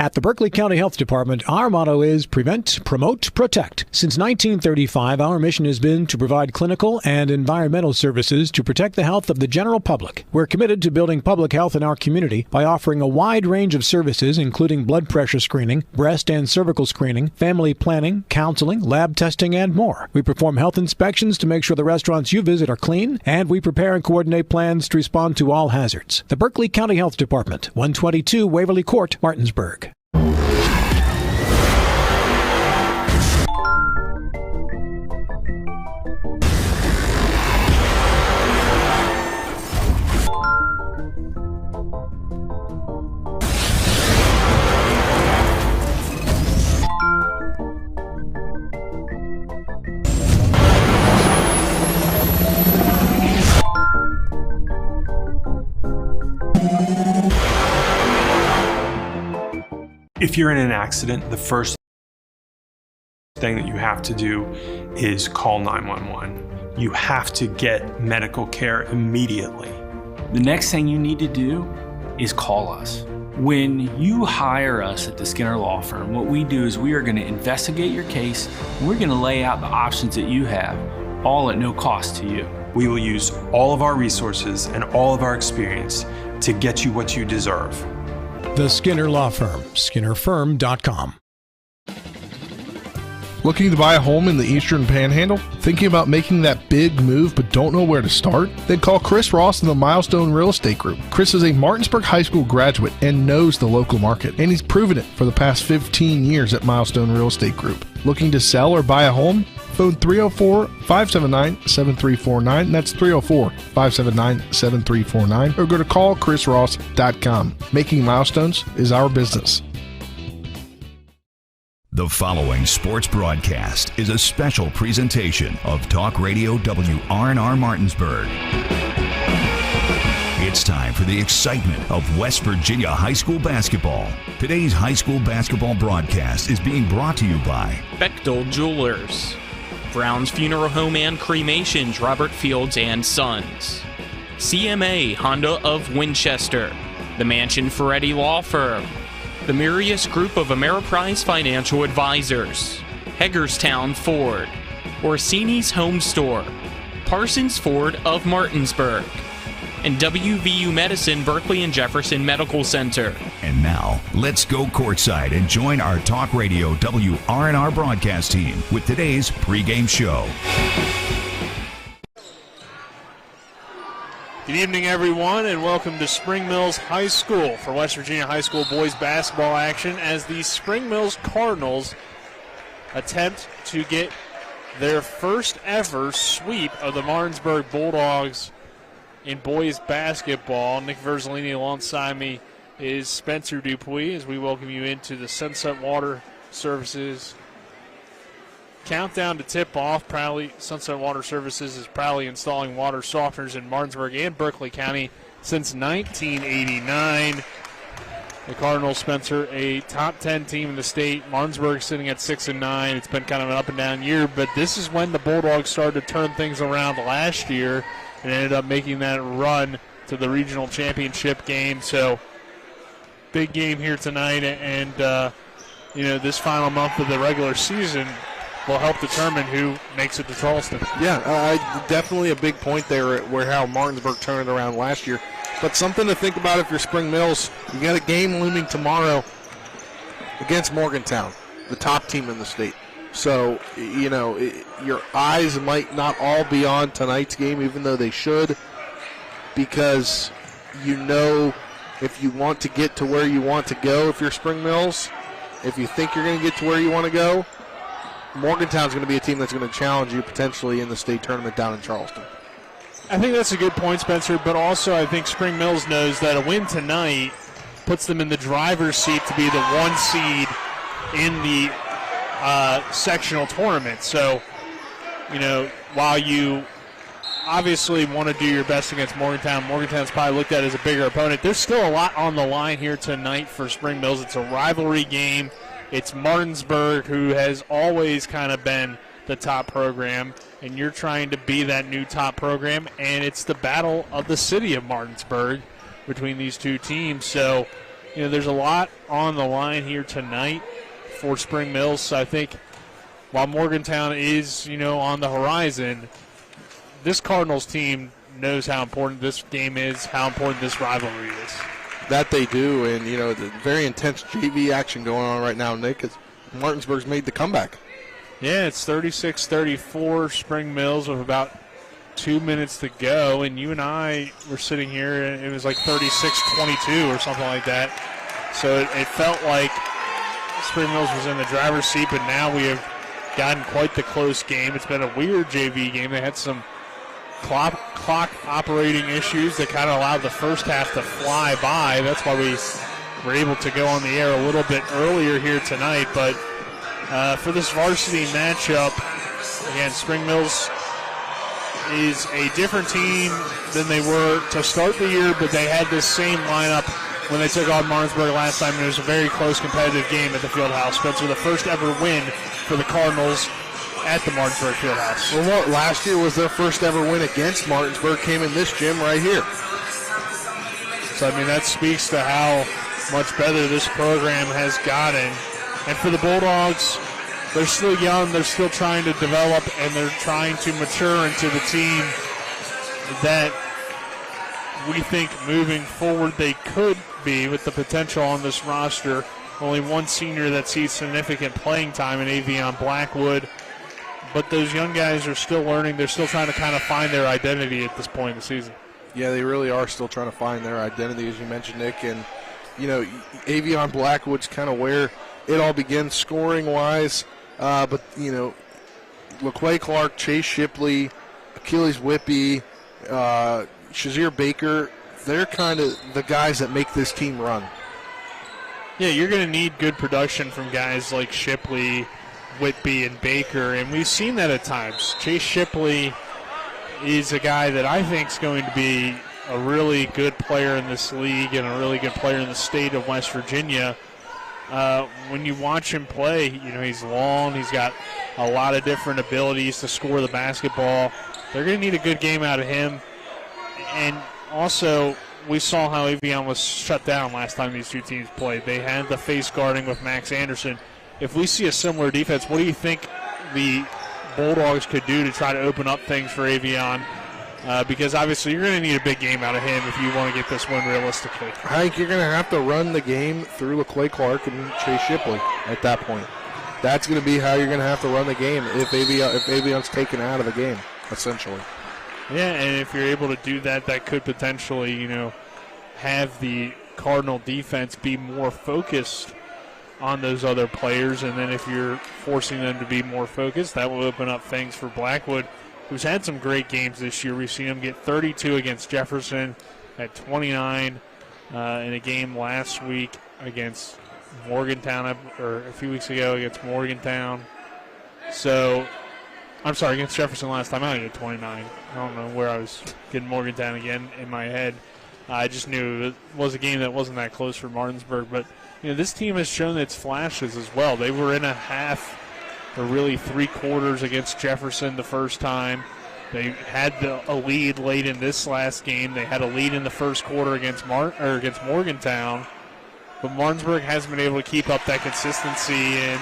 At the Berkeley County Health Department, our motto is prevent, promote, protect. Since 1935, our mission has been to provide clinical and environmental services to protect the health of the general public. We're committed to building public health in our community by offering a wide range of services, including blood pressure screening, breast and cervical screening, family planning, counseling, lab testing, and more. We perform health inspections to make sure the restaurants you visit are clean, and we prepare and coordinate plans to respond to all hazards. The Berkeley County Health Department, 122 Waverly Court, Martinsburg. If you're in an accident, the first thing that you have to do is call 911. You have to get medical care immediately. The next thing you need to do is call us. When you hire us at the Skinner Law Firm, what we do is we are going to investigate your case, and we're going to lay out the options that you have, all at no cost to you. We will use all of our resources and all of our experience to get you what you deserve. The Skinner Law Firm, SkinnerFirm.com. Looking to buy a home in the Eastern Panhandle? Thinking about making that big move but don't know where to start? Then call Chris Ross and the Milestone Real Estate Group. Chris is a Martinsburg High School graduate and knows the local market, and he's proven it for the past 15 years at Milestone Real Estate Group. Looking to sell or buy a home? Phone 304-579-7349. That's 304-579-7349. Or go to callchrisross.com. Making milestones is our business. The following sports broadcast is a special presentation of Talk Radio WRNR Martinsburg. It's time for the excitement of West Virginia high school basketball. Today's high school basketball broadcast is being brought to you by Bechtel Jewelers, Brown's Funeral Home and Cremations, Robert Fields and Sons, CMA Honda of Winchester, the Mansion Ferretti Law Firm, the Mirius Group of Ameriprise Financial Advisors, Hagerstown Ford, Orsini's Home Store, Parsons Ford of Martinsburg, and WVU Medicine Berkeley and Jefferson Medical Center. And now, let's go courtside and join our Talk Radio WRNR broadcast team with today's pregame show. Good evening, everyone, and welcome to Spring Mills High School for West Virginia High School boys basketball action as the Spring Mills Cardinals attempt to get their first ever sweep of the Martinsburg Bulldogs in boys basketball. Nick Verzolini alongside me is Spencer Dupuis as we welcome you into the Sunset Water Services countdown to tip-off. Proudly, Sunset Water Services is proudly installing water softeners in Martinsburg and Berkeley County since 1989. The Cardinals, Spencer, a top 10 team in the state. Martinsburg sitting at 6-9. It's been kind of an up-and-down year, but this is when the Bulldogs started to turn things around last year and ended up making that run to the regional championship game. So, big game here tonight, and this final month of the regular season will help determine who makes it to Charleston. Yeah, definitely a big point there where how Martinsburg turned it around last year. But something to think about if you're Spring Mills. You got a game looming tomorrow against Morgantown, the top team in the state. So, your eyes might not all be on tonight's game, even though they should, because if you want to get to where you want to go, if you're Spring Mills, if you think you're going to get to where you want to go, Morgantown's going to be a team that's going to challenge you potentially in the state tournament down in Charleston. I think that's a good point, Spencer, but also I think Spring Mills knows that a win tonight puts them in the driver's seat to be the 1 seed in the sectional tournament. So, while you obviously want to do your best against Morgantown, Morgantown's probably looked at as a bigger opponent. There's still a lot on the line here tonight for Spring Mills. It's a rivalry game. It's Martinsburg, who has always kind of been the top program, and you're trying to be that new top program, and it's the battle of the city of Martinsburg between these two teams. So there's a lot on the line here tonight for Spring Mills. So I think while Morgantown is, on the horizon, this Cardinals team knows how important this game is, how important this rivalry is. That they do, and, the very intense JV action going on right now, Nick, as Martinsburg's made the comeback. Yeah, it's 36-34 Spring Mills with about 2 minutes to go, and you and I were sitting here, and it was like 36-22 or something like that. So it felt like Spring Mills was in the driver's seat, but now we have gotten quite the close game. It's been a weird JV game. They had some clock operating issues that kind of allowed the first half to fly by. That's why we were able to go on the air a little bit earlier here tonight. But for this varsity matchup, again, Spring Mills is a different team than they were to start the year, but they had this same lineup when they took on Martinsburg last time, and it was a very close competitive game at the Fieldhouse. Spencer, the first ever win for the Cardinals at the Martinsburg Fieldhouse. Well, last year was their first ever win against Martinsburg, came in this gym right here. So, that speaks to how much better this program has gotten. And for the Bulldogs, they're still young, they're still trying to develop, and they're trying to mature into the team that we think moving forward they could be with the potential on this roster. Only one senior that sees significant playing time in Avion Blackwood. But those young guys are still learning. They're still trying to kind of find their identity at this point in the season. Yeah, they really are still trying to find their identity, as you mentioned, Nick. And, Avion Blackwood's kind of where it all begins scoring-wise. But, LaQuay Clark, Chase Shipley, Achilles Whippy, Shazier Baker, they're kind of the guys that make this team run. Yeah, you're going to need good production from guys like Shipley, Whitby, and Baker, and we've seen that at times. Chase Shipley is a guy that I think is going to be a really good player in this league and a really good player in the state of West Virginia. When you watch him play, he's long, he's got a lot of different abilities to score the basketball. They're going to need a good game out of him. And also, we saw how Avion was shut down last time these two teams played. They had the face guarding with Max Anderson. If we see a similar defense, what do you think the Bulldogs could do to try to open up things for Avion? Because obviously you're going to need a big game out of him if you want to get this win realistically. I think you're going to have to run the game through LaQuay Clark and Chase Shipley at that point. That's going to be how you're going to have to run the game if Avion's taken out of the game, essentially. Yeah, and if you're able to do that, that could potentially, have the Cardinal defense be more focused on those other players. And then if you're forcing them to be more focused, that will open up things for Blackwood, who's had some great games this year. We've seen him get 32 against Jefferson, at 29 in a game last week against Morgantown, or a few weeks ago against Morgantown. So, I'm sorry, against Jefferson last time out, he had 29. I don't know where I was getting Morgantown again in my head. I just knew it was a game that wasn't that close for Martinsburg. But, this team has shown its flashes as well. They were in a half, or really 3 quarters against Jefferson the first time. They had a lead late in this last game. They had a lead in the first quarter against Morgantown. But Martinsburg hasn't been able to keep up that consistency, and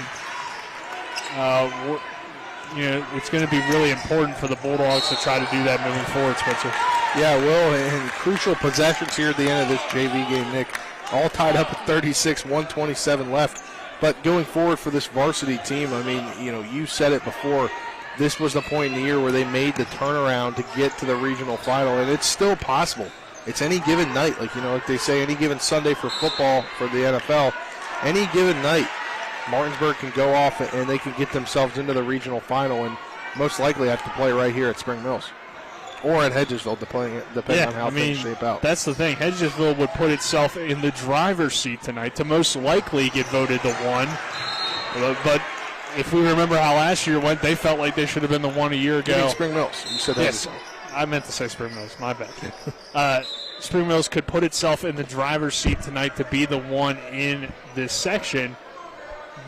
it's going to be really important for the Bulldogs to try to do that moving forward, Spencer. Yeah, Will, and crucial possessions here at the end of this JV game, Nick. All tied up at 36, 127 left. But going forward for this varsity team, you said it before, this was the point in the year where they made the turnaround to get to the regional final, and it's still possible. It's any given night, like they say, any given Sunday for football for the NFL, any given night, Martinsburg can go off and they can get themselves into the regional final and most likely have to play right here at Spring Mills or at Hedgesville, depending on how things shape out. That's the thing. Hedgesville would put itself in the driver's seat tonight to most likely get voted the one. But if we remember how last year went, they felt like they should have been the one a year ago. You mean Spring Mills. You said yes, I meant to say Spring Mills. My bad. Spring Mills could put itself in the driver's seat tonight to be the one in this section.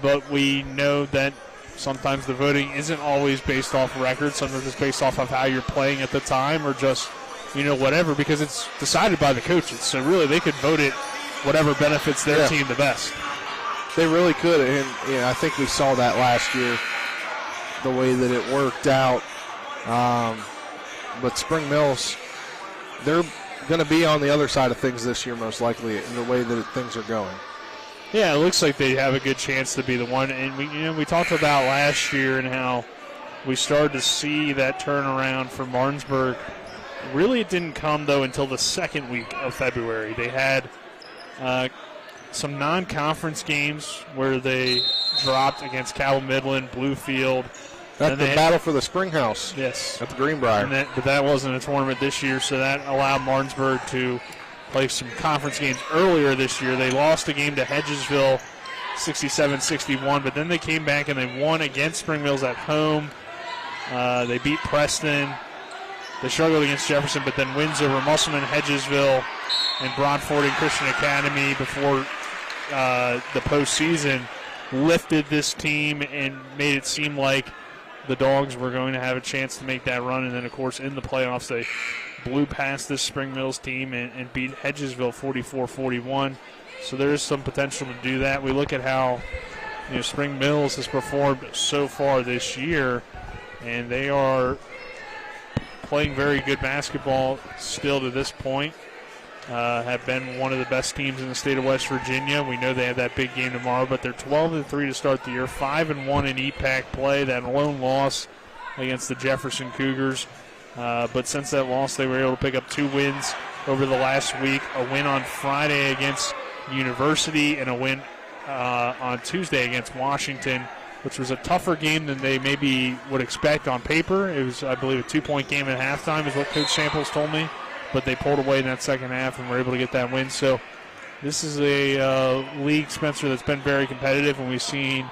But we know that sometimes the voting isn't always based off record. Sometimes it's based off of how you're playing at the time or just, whatever, because it's decided by the coaches. So really they could vote it whatever benefits their team the best. They really could, and I think we saw that last year, the way that it worked out. But Spring Mills, they're going to be on the other side of things this year, most likely, in the way that things are going. Yeah, it looks like they have a good chance to be the one. And we talked about last year and how we started to see that turnaround for Martinsburg. Really, it didn't come, though, until the second week of February. They had some non-conference games where they dropped against Cabell Midland, Bluefield. That's the battle for the Springhouse. Yes. At the Greenbrier. But that wasn't a tournament this year, so that allowed Martinsburg to play some conference games earlier this year. They lost a game to Hedgesville 67-61, but then they came back and they won against Spring Mills at home. They beat Preston. They struggled against Jefferson, but then wins over Musselman, Hedgesville, and Broadford and Christian Academy before the postseason lifted this team and made it seem like the Dogs were going to have a chance to make that run. And then, of course, in the playoffs, they blew past this Spring Mills team and beat Hedgesville 44-41. So there is some potential to do that. We look at how Spring Mills has performed so far this year, and they are playing very good basketball still to this point. Have been one of the best teams in the state of West Virginia. We know they have that big game tomorrow, but they're 12-3 to start the year, 5-1 in EPAC play. That lone loss against the Jefferson Cougars. But since that loss, they were able to pick up 2 wins over the last week, a win on Friday against University and a win on Tuesday against Washington, which was a tougher game than they maybe would expect on paper. It was, I believe, a 2-point game at halftime is what Coach Samples told me. But they pulled away in that second half and were able to get that win. So this is a league, Spencer, that's been very competitive, and we've seen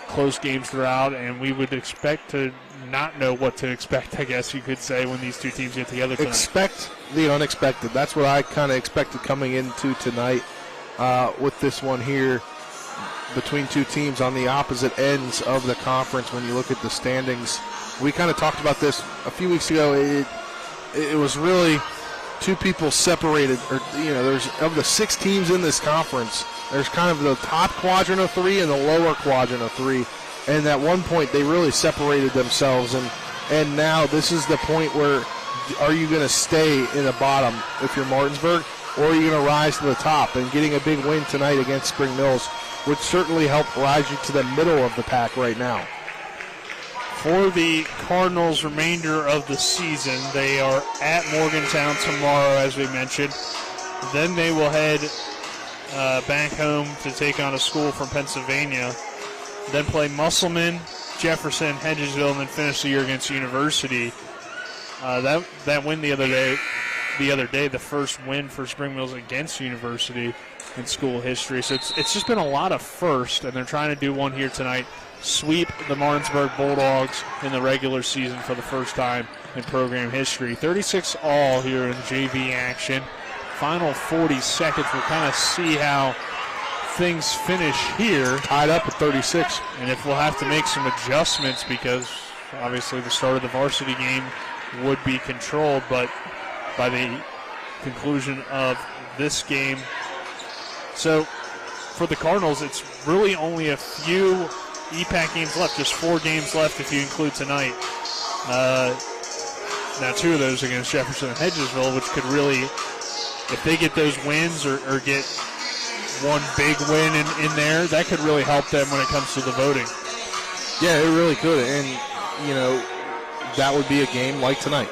close games throughout, and we would expect to not know what to expect, I guess you could say, when these two teams get together tonight. Expect the unexpected. That's what I kind of expected coming into tonight with this one here between two teams on the opposite ends of the conference. When you look at the standings, we kind of talked about this a few weeks ago. It was really two people separated, there's of the 6 teams in this conference, there's kind of the top quadrant of 3 and the lower quadrant of 3. And at one point they really separated themselves, and now this is the point where are you going to stay in the bottom if you're Martinsburg, or are you going to rise to the top? And getting a big win tonight against Spring Mills would certainly help rise you to the middle of the pack right now. For the Cardinals' remainder of the season, they are at Morgantown tomorrow, as we mentioned. Then they will head back home to take on a school from Pennsylvania. Then play Musselman, Jefferson, Hedgesville, and then finish the year against University. That win the other day, the first win for Spring Mills against University in school history. So it's just been a lot of firsts, and they're trying to do one here tonight. Sweep the Martinsburg Bulldogs in the regular season for the first time in program history. 36-all here in JV action. Final 40 seconds. We'll kind of see how things finish here. Tied up at 36. And if we'll have to make some adjustments, because obviously the start of the varsity game would be controlled, but by the conclusion of this game. So for the Cardinals, it's really only a few EPAC games left, just 4 games left if you include tonight. Now 2 of those against Jefferson and Hedgesville, which could really, if they get those wins or get one big win in there, that could really help them when it comes to the voting. Yeah, it really could, and, that would be a game like tonight.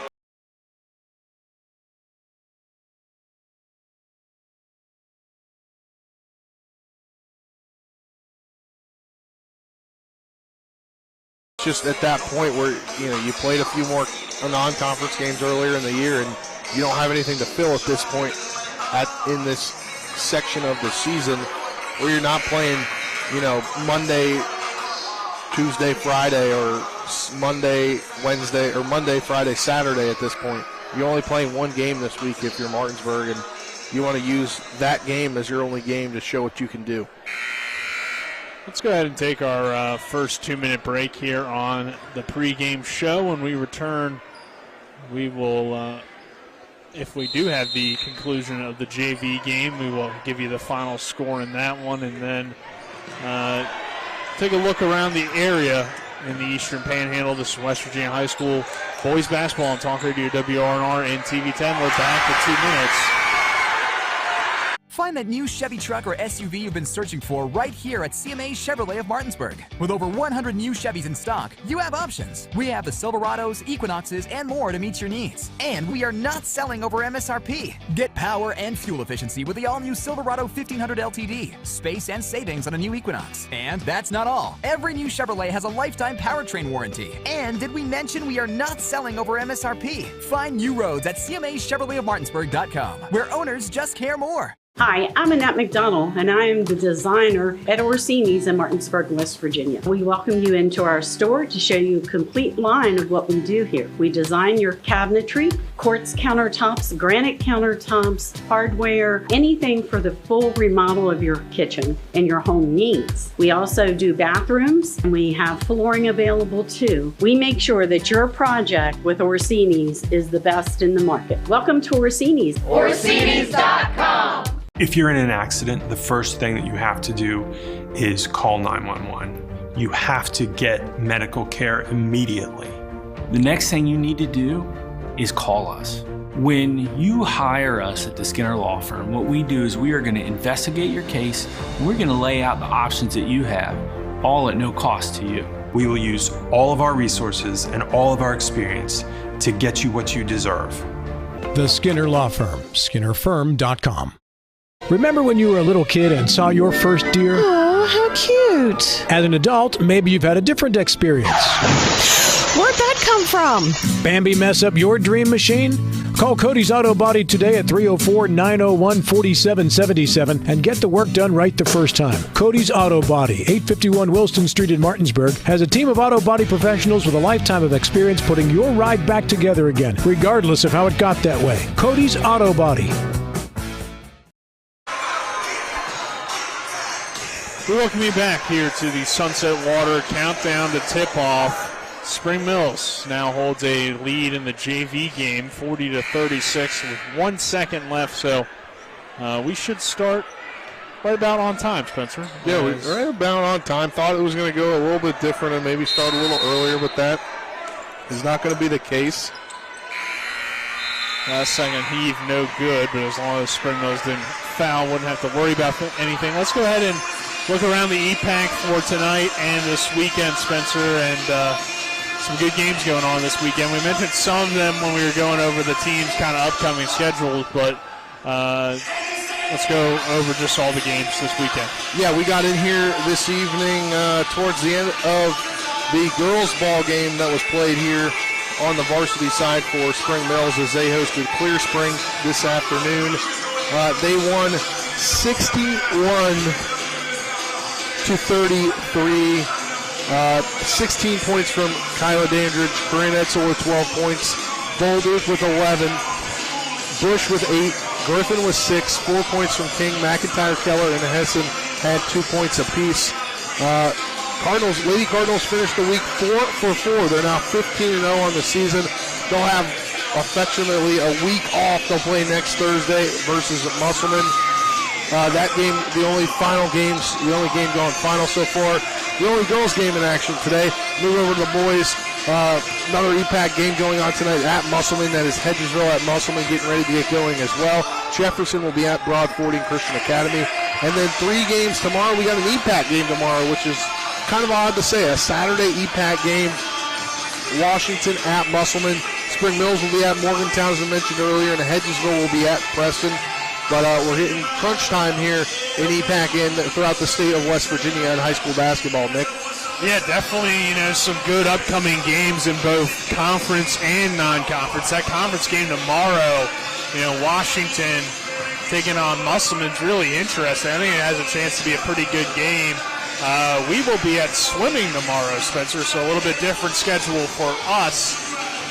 Just at that point where you played a few more non-conference games earlier in the year, and you don't have anything to fill at this point in this section of the season, where you're not playing Monday, Tuesday, Friday, or Monday, Wednesday, or Monday, Friday, Saturday at this point. You're only playing one game this week if you're Martinsburg, and you want to use that game as your only game to show what you can do. Let's go ahead and take our first 2-minute break here on the pregame show. When we return, we will if we do have the conclusion of the JV game, we will give you the final score in that one, and then take a look around the area in the Eastern Panhandle. This is West Virginia High School boys basketball on Talk Radio WRNR and TV10. We're back in 2 minutes. Find that new Chevy truck or SUV you've been searching for right here at CMA Chevrolet of Martinsburg. With over 100 new Chevys in stock, you have options. We have the Silverados, Equinoxes, and more to meet your needs. And we are not selling over MSRP. Get power and fuel efficiency with the all-new Silverado 1500 LTD, space and savings on a new Equinox. And that's not all. Every new Chevrolet has a lifetime powertrain warranty. And did we mention we are not selling over MSRP? Find new roads at CMAChevroletofMartinsburg.com, where owners just care more. Hi, I'm Annette McDonald, and I am the designer at Orsini's in Martinsburg, West Virginia. We welcome you into our store to show you a complete line of what we do here. We design your cabinetry, quartz countertops, granite countertops, hardware, anything for the full remodel of your kitchen and your home needs. We also do bathrooms, and we have flooring available too. We make sure that your project with Orsini's is the best in the market. Welcome to Orsini's. Orsini's.com. If you're in an accident, the first thing that you have to do is call 911. You have to get medical care immediately. The next thing you need to do is call us. When you hire us at the Skinner Law Firm, what we do is we are going to investigate your case. We're going to lay out the options that you have, all at no cost to you. We will use all of our resources and all of our experience to get you what you deserve. The Skinner Law Firm, SkinnerFirm.com. Remember when you were a little kid and saw your first deer? Oh, how cute. As an adult, maybe you've had a different experience. Where'd that come from? Bambi mess up your dream machine? Call Cody's Auto Body today at 304-901-4777 and get the work done right the first time. Cody's Auto Body, 851 Wilston Street in Martinsburg, has a team of auto body professionals with a lifetime of experience putting your ride back together again, regardless of how it got that way. Cody's Auto Body. We welcome you back here to the Sunset Water countdown to tip-off. Spring Mills now holds a lead in the JV game, 40-36, with 1 second left. So we should start right about on time, Spencer. Yeah, we're right about on time. Thought it was going to go a little bit different and maybe start a little earlier, but that is not going to be the case. Last second heave, no good, but as long as Spring Mills didn't foul, wouldn't have to worry about anything. Let's go ahead and look around the EPAC for tonight and this weekend, Spencer, and some good games going on this weekend. We mentioned some of them when we were going over the teams' kind of upcoming schedules, but let's go over just all the games this weekend. Yeah, we got in here this evening towards the end of the girls' ball game that was played here on the varsity side for Spring Mills as they hosted Clear Spring this afternoon. They won 61-33. 16 points from Kyla Dandridge, Corinne Etzel with 12 points, Boulders with 11, Bush with 8, Griffin with 6, 4 points from King, McIntyre, Keller, and Hessen had 2 points apiece. Lady Cardinals finished the week 4 for 4. They're now 15-0 on the season. They'll have affectionately a week off. They'll play next Thursday versus Musselman. That game, the only game going final so far. The only girls game in action today. Move over to the boys. Another EPAC game going on tonight at Musselman. That is Hedgesville at Musselman getting ready to get going as well. Jefferson will be at Broad Fording Christian Academy. And then 3 games tomorrow. We got an EPAC game tomorrow, which is kind of odd to say. A Saturday EPAC game. Washington at Musselman. Spring Mills will be at Morgantown, as I mentioned earlier, and Hedgesville will be at Preston. But we're hitting crunch time here in EPAC and throughout the state of West Virginia in high school basketball, Nick. Yeah, definitely, some good upcoming games in both conference and non-conference. That conference game tomorrow, Washington taking on Musselman's really interesting. I think it has a chance to be a pretty good game. We will be at swimming tomorrow, Spencer, so a little bit different schedule for us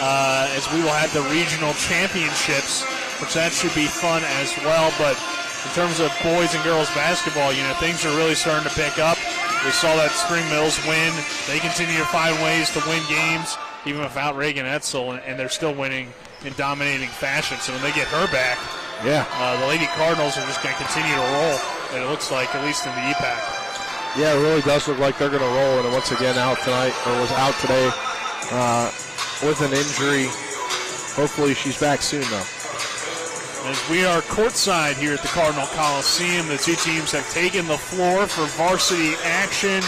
as we will have the regional championships, which that should be fun as well. But in terms of boys and girls basketball, things are really starting to pick up. We saw that Spring Mills win. They continue to find ways to win games, even without Reagan Etzel, and they're still winning in dominating fashion. So when they get her back, Yeah. the Lady Cardinals are just going to continue to roll, and it looks like, at least in the EPAC. Yeah, it really does look like they're going to roll, and once again out tonight, or was out today with an injury. Hopefully she's back soon, though. As we are courtside here at the Cardinal Coliseum, the two teams have taken the floor for varsity action.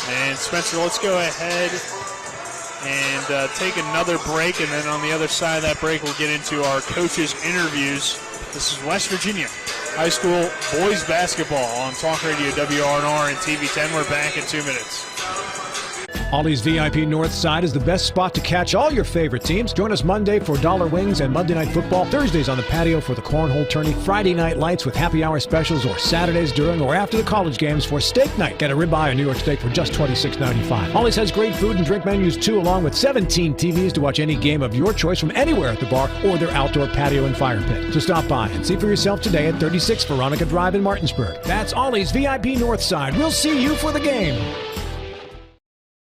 And Spencer, let's go ahead and take another break, and then on the other side of that break, we'll get into our coaches' interviews. This is West Virginia High School boys basketball on Talk Radio WRNR and TV10. We're back in 2 minutes. Ollie's VIP North Side is the best spot to catch all your favorite teams. Join us Monday for Dollar Wings and Monday Night Football. Thursdays on the patio for the Cornhole Tourney. Friday night lights with happy hour specials, or Saturdays during or after the college games for steak night. Get a ribeye or New York steak for just $26.95. Ollie's has great food and drink menus too, along with 17 TVs to watch any game of your choice from anywhere at the bar or their outdoor patio and fire pit. So stop by and see for yourself today at 36 Veronica Drive in Martinsburg. That's Ollie's VIP North Side. We'll see you for the game.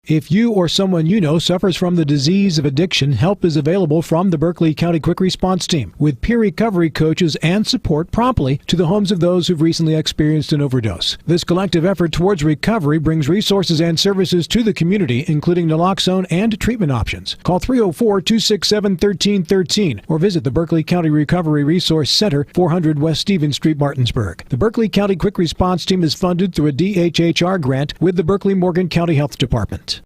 If you or someone you know suffers from the disease of addiction, help is available from the Berkeley County Quick Response Team, with peer recovery coaches and support promptly to the homes of those who've recently experienced an overdose. This collective effort towards recovery brings resources and services to the community, including naloxone and treatment options. Call 304-267-1313 or visit the Berkeley County Recovery Resource Center, 400 West Stevens Street, Martinsburg. The Berkeley County Quick Response Team is funded through a DHHR grant with the Berkeley Morgan County Health Department.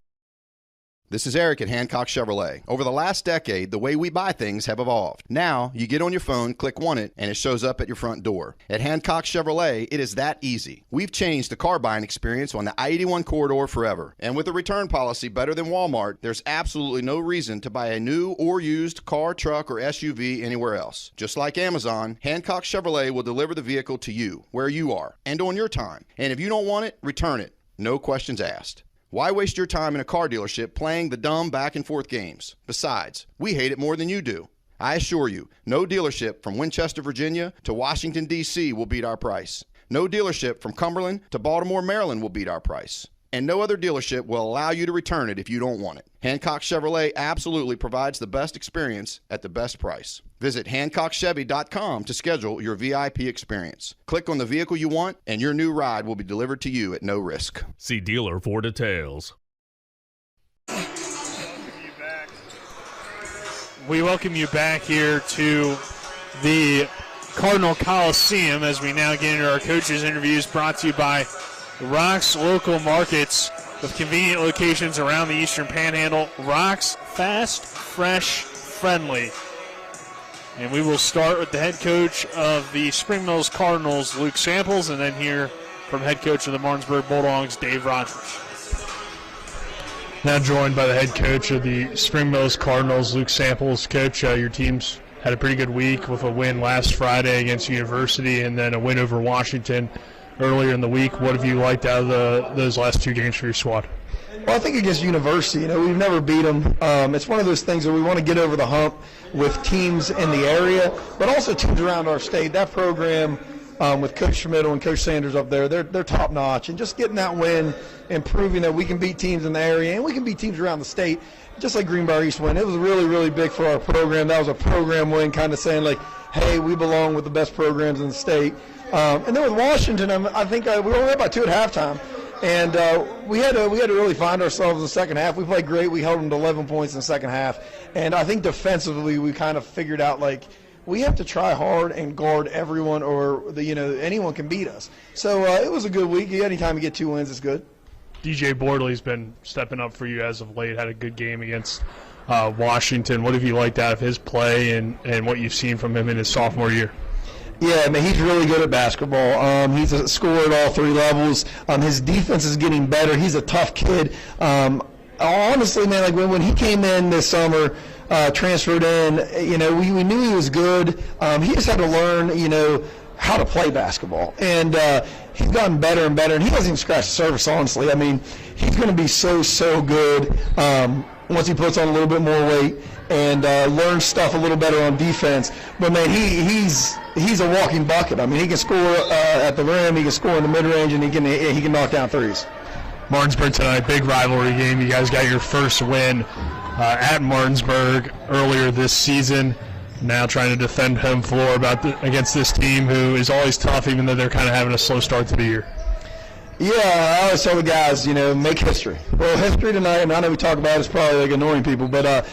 This is Eric at Hancock Chevrolet. Over the last decade, the way we buy things have evolved. Now, you get on your phone, click Want It, and it shows up at your front door. At Hancock Chevrolet, it is that easy. We've changed the car buying experience on the I-81 corridor forever. And with a return policy better than Walmart, there's absolutely no reason to buy a new or used car, truck, or SUV anywhere else. Just like Amazon, Hancock Chevrolet will deliver the vehicle to you, where you are, and on your time. And if you don't want it, return it. No questions asked. Why waste your time in a car dealership playing the dumb back-and-forth games? Besides, we hate it more than you do. I assure you, no dealership from Winchester, Virginia to Washington, D.C. will beat our price. No dealership from Cumberland to Baltimore, Maryland will beat our price. And no other dealership will allow you to return it if you don't want it. Hancock Chevrolet absolutely provides the best experience at the best price. Visit HancockChevy.com to schedule your VIP experience. Click on the vehicle you want, and your new ride will be delivered to you at no risk. See dealer for details. We welcome you back here to the Cardinal Coliseum as we now get into our coaches' interviews, brought to you by Rock's Local Markets, with convenient locations around the Eastern Panhandle. Rock's, fast, fresh, friendly. And we will start with the head coach of the Spring Mills Cardinals, Luke Samples, and then hear from head coach of the Martinsburg Bulldogs, Dave Rogers. Now joined by the head coach of the Spring Mills Cardinals, Luke Samples. Coach, your team's had a pretty good week with a win last Friday against University and then a win over Washington earlier in the week. What have you liked out of those last two games for your squad? Well, I think against University, we've never beat them. It's one of those things that we want to get over the hump with teams in the area, but also teams around our state. That program with Coach Schmiddle and Coach Sanders up there, they're top-notch. And just getting that win and proving that we can beat teams in the area and we can beat teams around the state, just like Greenbrier East win. It was really, really big for our program. That was a program win, kind of saying, like, hey, we belong with the best programs in the state. And then with Washington, I think we were only up by 2 at halftime. And we had to really find ourselves in the second half. We played great. We held them to 11 points in the second half. And I think defensively we kind of figured out, like, we have to try hard and guard everyone or anyone can beat us. So it was a good week. Anytime you get 2 wins, it's good. DJ Bordley's been stepping up for you as of late, had a good game against Washington. What have you liked out of his play and what you've seen from him in his sophomore year? Yeah, he's really good at basketball. He's a scorer at all 3 levels. His defense is getting better. He's a tough kid. Honestly, man, like when he came in this summer, transferred in, we knew he was good. He just had to learn, how to play basketball. And he's gotten better and better. And he hasn't even scratched the surface, honestly. I mean, he's going to be so good once he puts on a little bit more weight and learns stuff a little better on defense. But, man, he's a walking bucket. I mean, he can score at the rim, he can score in the mid-range, and he can knock down threes. Martinsburg tonight, big rivalry game. You guys got your first win at Martinsburg earlier this season. Now trying to defend home floor against this team who is always tough, even though they're kind of having a slow start to the year. Yeah, I always tell the guys, make history. Well, history tonight, and I know we talk about it, it's probably like annoying people, but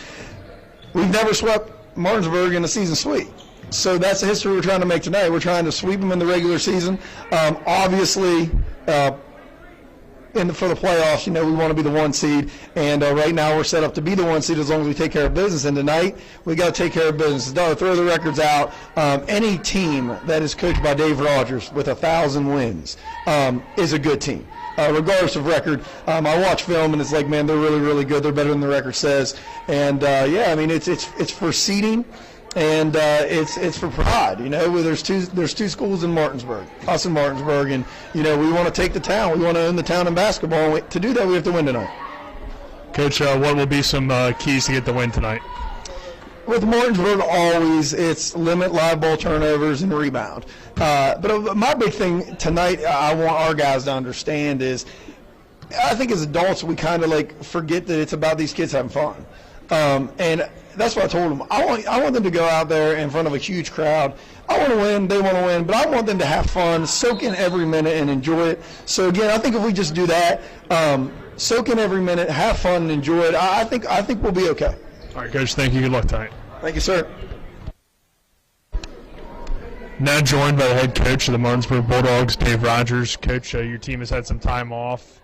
we've never swept Martinsburg in a season sweep. So that's the history we're trying to make tonight. We're trying to sweep them in the regular season. Obviously, for the playoffs, we want to be the 1 seed, and right now we're set up to be the 1 seed as long as we take care of business. And tonight we got to take care of business. Don't throw the records out. Any team that is coached by Dave Rogers with 1,000 wins is a good team, regardless of record. I watch film and it's like, man, they're really, really good. They're better than the record says. And it's for seeding. And it's for pride, There's two schools in Martinsburg, us in Martinsburg, and we want to take the town. We want to own the town in basketball. And to do that, we have to win tonight. Coach, what will be some keys to get the win tonight? With Martinsburg, always it's limit live ball turnovers and rebound. But my big thing tonight, I want our guys to understand is, I think as adults we kind of forget that it's about these kids having fun, and that's what I told them. I want them to go out there in front of a huge crowd. I want to win. They want to win. But I want them to have fun, soak in every minute, and enjoy it. So, again, I think if we just do that, soak in every minute, have fun, and enjoy it, I think we'll be okay. All right, Coach, thank you. Good luck tonight. Thank you, sir. Now joined by the head coach of the Martinsburg Bulldogs, Dave Rogers. Coach, your team has had some time off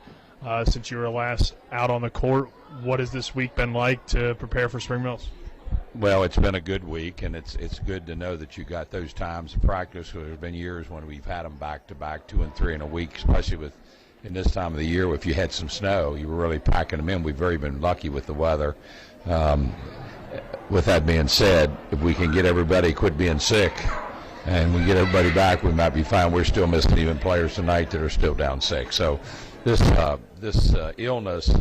since you were last out on the court. What has this week been like to prepare for Spring Mills? Well, it's been a good week, and it's good to know that you got those times of practice. There's been years when we've had them back-to-back, 2 and 3 in a week, especially in this time of the year. If you had some snow, you were really packing them in. We've very been lucky with the weather. With that being said, if we can get everybody quit being sick and we get everybody back, we might be fine. We're still missing even players tonight that are still down sick. So this illness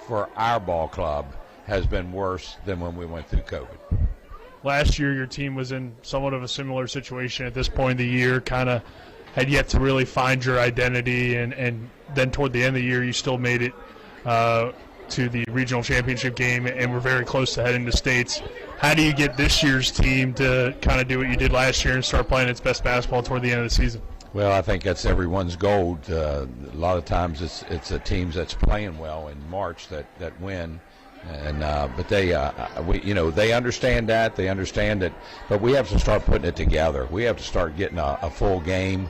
for our ball club has been worse than when we went through COVID. Last year, your team was in somewhat of a similar situation at this point of the year, kind of had yet to really find your identity, and then toward the end of the year, you still made it to the regional championship game and were very close to heading to states. How do you get this year's team to kind of do what you did last year and start playing its best basketball toward the end of the season? Well, I think that's everyone's goal. A lot of times it's the teams that's playing well in March that win, and but they understand that. They understand it, but we have to start putting it together. We have to start getting a full game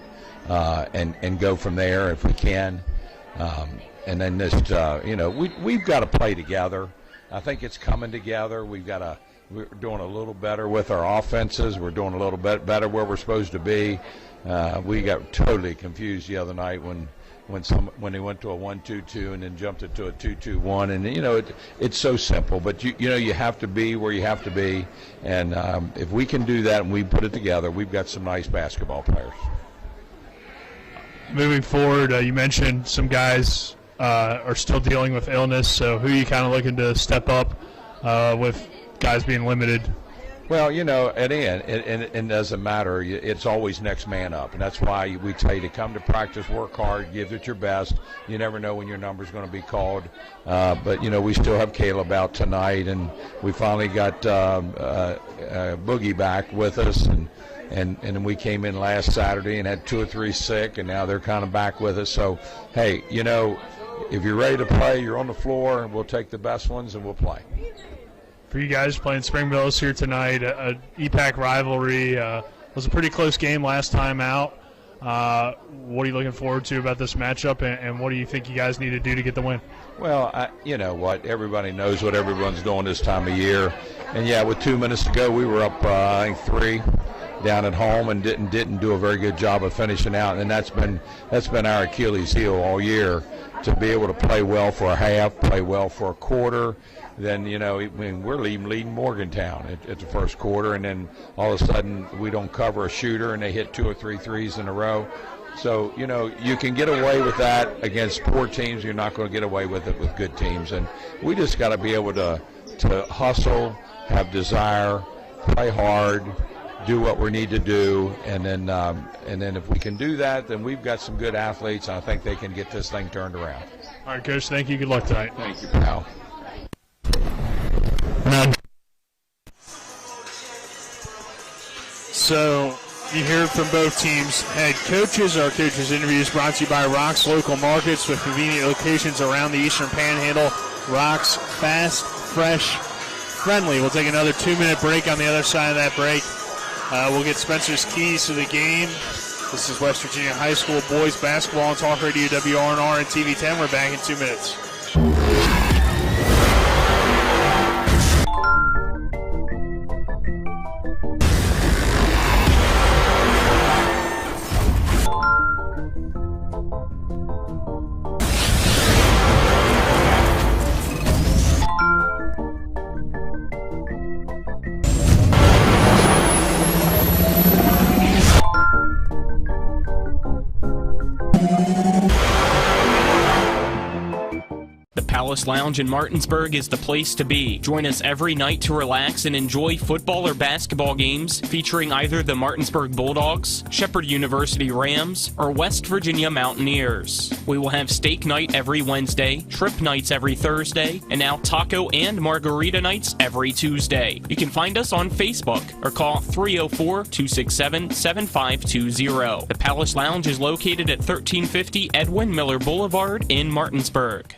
and go from there if we can, and then just we've got to play together. I think it's coming together. We're doing a little better with our offenses. We're doing a little bit better where we're supposed to be. We got totally confused the other night when they went to a 1-2-2 and then jumped it to a 2-2-1, and it's so simple. But you have to be where you have to be, and if we can do that and we put it together, we've got some nice basketball players. Moving forward, you mentioned some guys are still dealing with illness. So who are you kind of looking to step up with guys being limited? Well, at the end, it doesn't matter. It's always next man up, and that's why we tell you to come to practice, work hard, give it your best. You never know when your number's going to be called. But, we still have Caleb out tonight, and we finally got Boogie back with us, and we came in last Saturday and had 2 or 3 sick, and now they're kind of back with us. So, hey, if you're ready to play, you're on the floor, and we'll take the best ones and we'll play. For you guys playing Spring Mills here tonight, a EPAC rivalry, was a pretty close game last time out. What are you looking forward to about this matchup, and what do you think you guys need to do to get the win? Well, you know what? Everybody knows what everyone's doing this time of year. And, yeah, with 2 minutes to go, we were up, I think, 3 down at home and didn't do a very good job of finishing out. And that's been our Achilles heel all year, to be able to play well for a half, play well for a quarter. Then, we're leading Morgantown at the first quarter, and then all of a sudden we don't cover a shooter and they hit 2 or 3 threes in a row. So, you can get away with that against poor teams. You're not going to get away with it with good teams. And we just got to be able to hustle, have desire, play hard, do what we need to do. And then if we can do that, then we've got some good athletes, and I think they can get this thing turned around. All right, Coach, thank you. Good luck tonight. Thank you, pal. So you hear from both teams' head coaches. Our coaches' interviews brought to you by Rock's Local Markets with convenient locations around the Eastern Panhandle. Rock's fast, fresh, friendly. We'll take another 2-minute break. On the other side of that break, we'll get Spencer's keys to the game. This is West Virginia High School boys basketball on Talk Radio WRNR and TV 10. We're back in 2 minutes. Palace Lounge in Martinsburg is the place to be. Join us every night to relax and enjoy football or basketball games featuring either the Martinsburg Bulldogs, Shepherd University Rams, or West Virginia Mountaineers. We will have steak night every Wednesday, shrimp nights every Thursday, and now taco and margarita nights every Tuesday. You can find us on Facebook or call 304-267-7520. The Palace Lounge is located at 1350 Edwin Miller Boulevard in Martinsburg.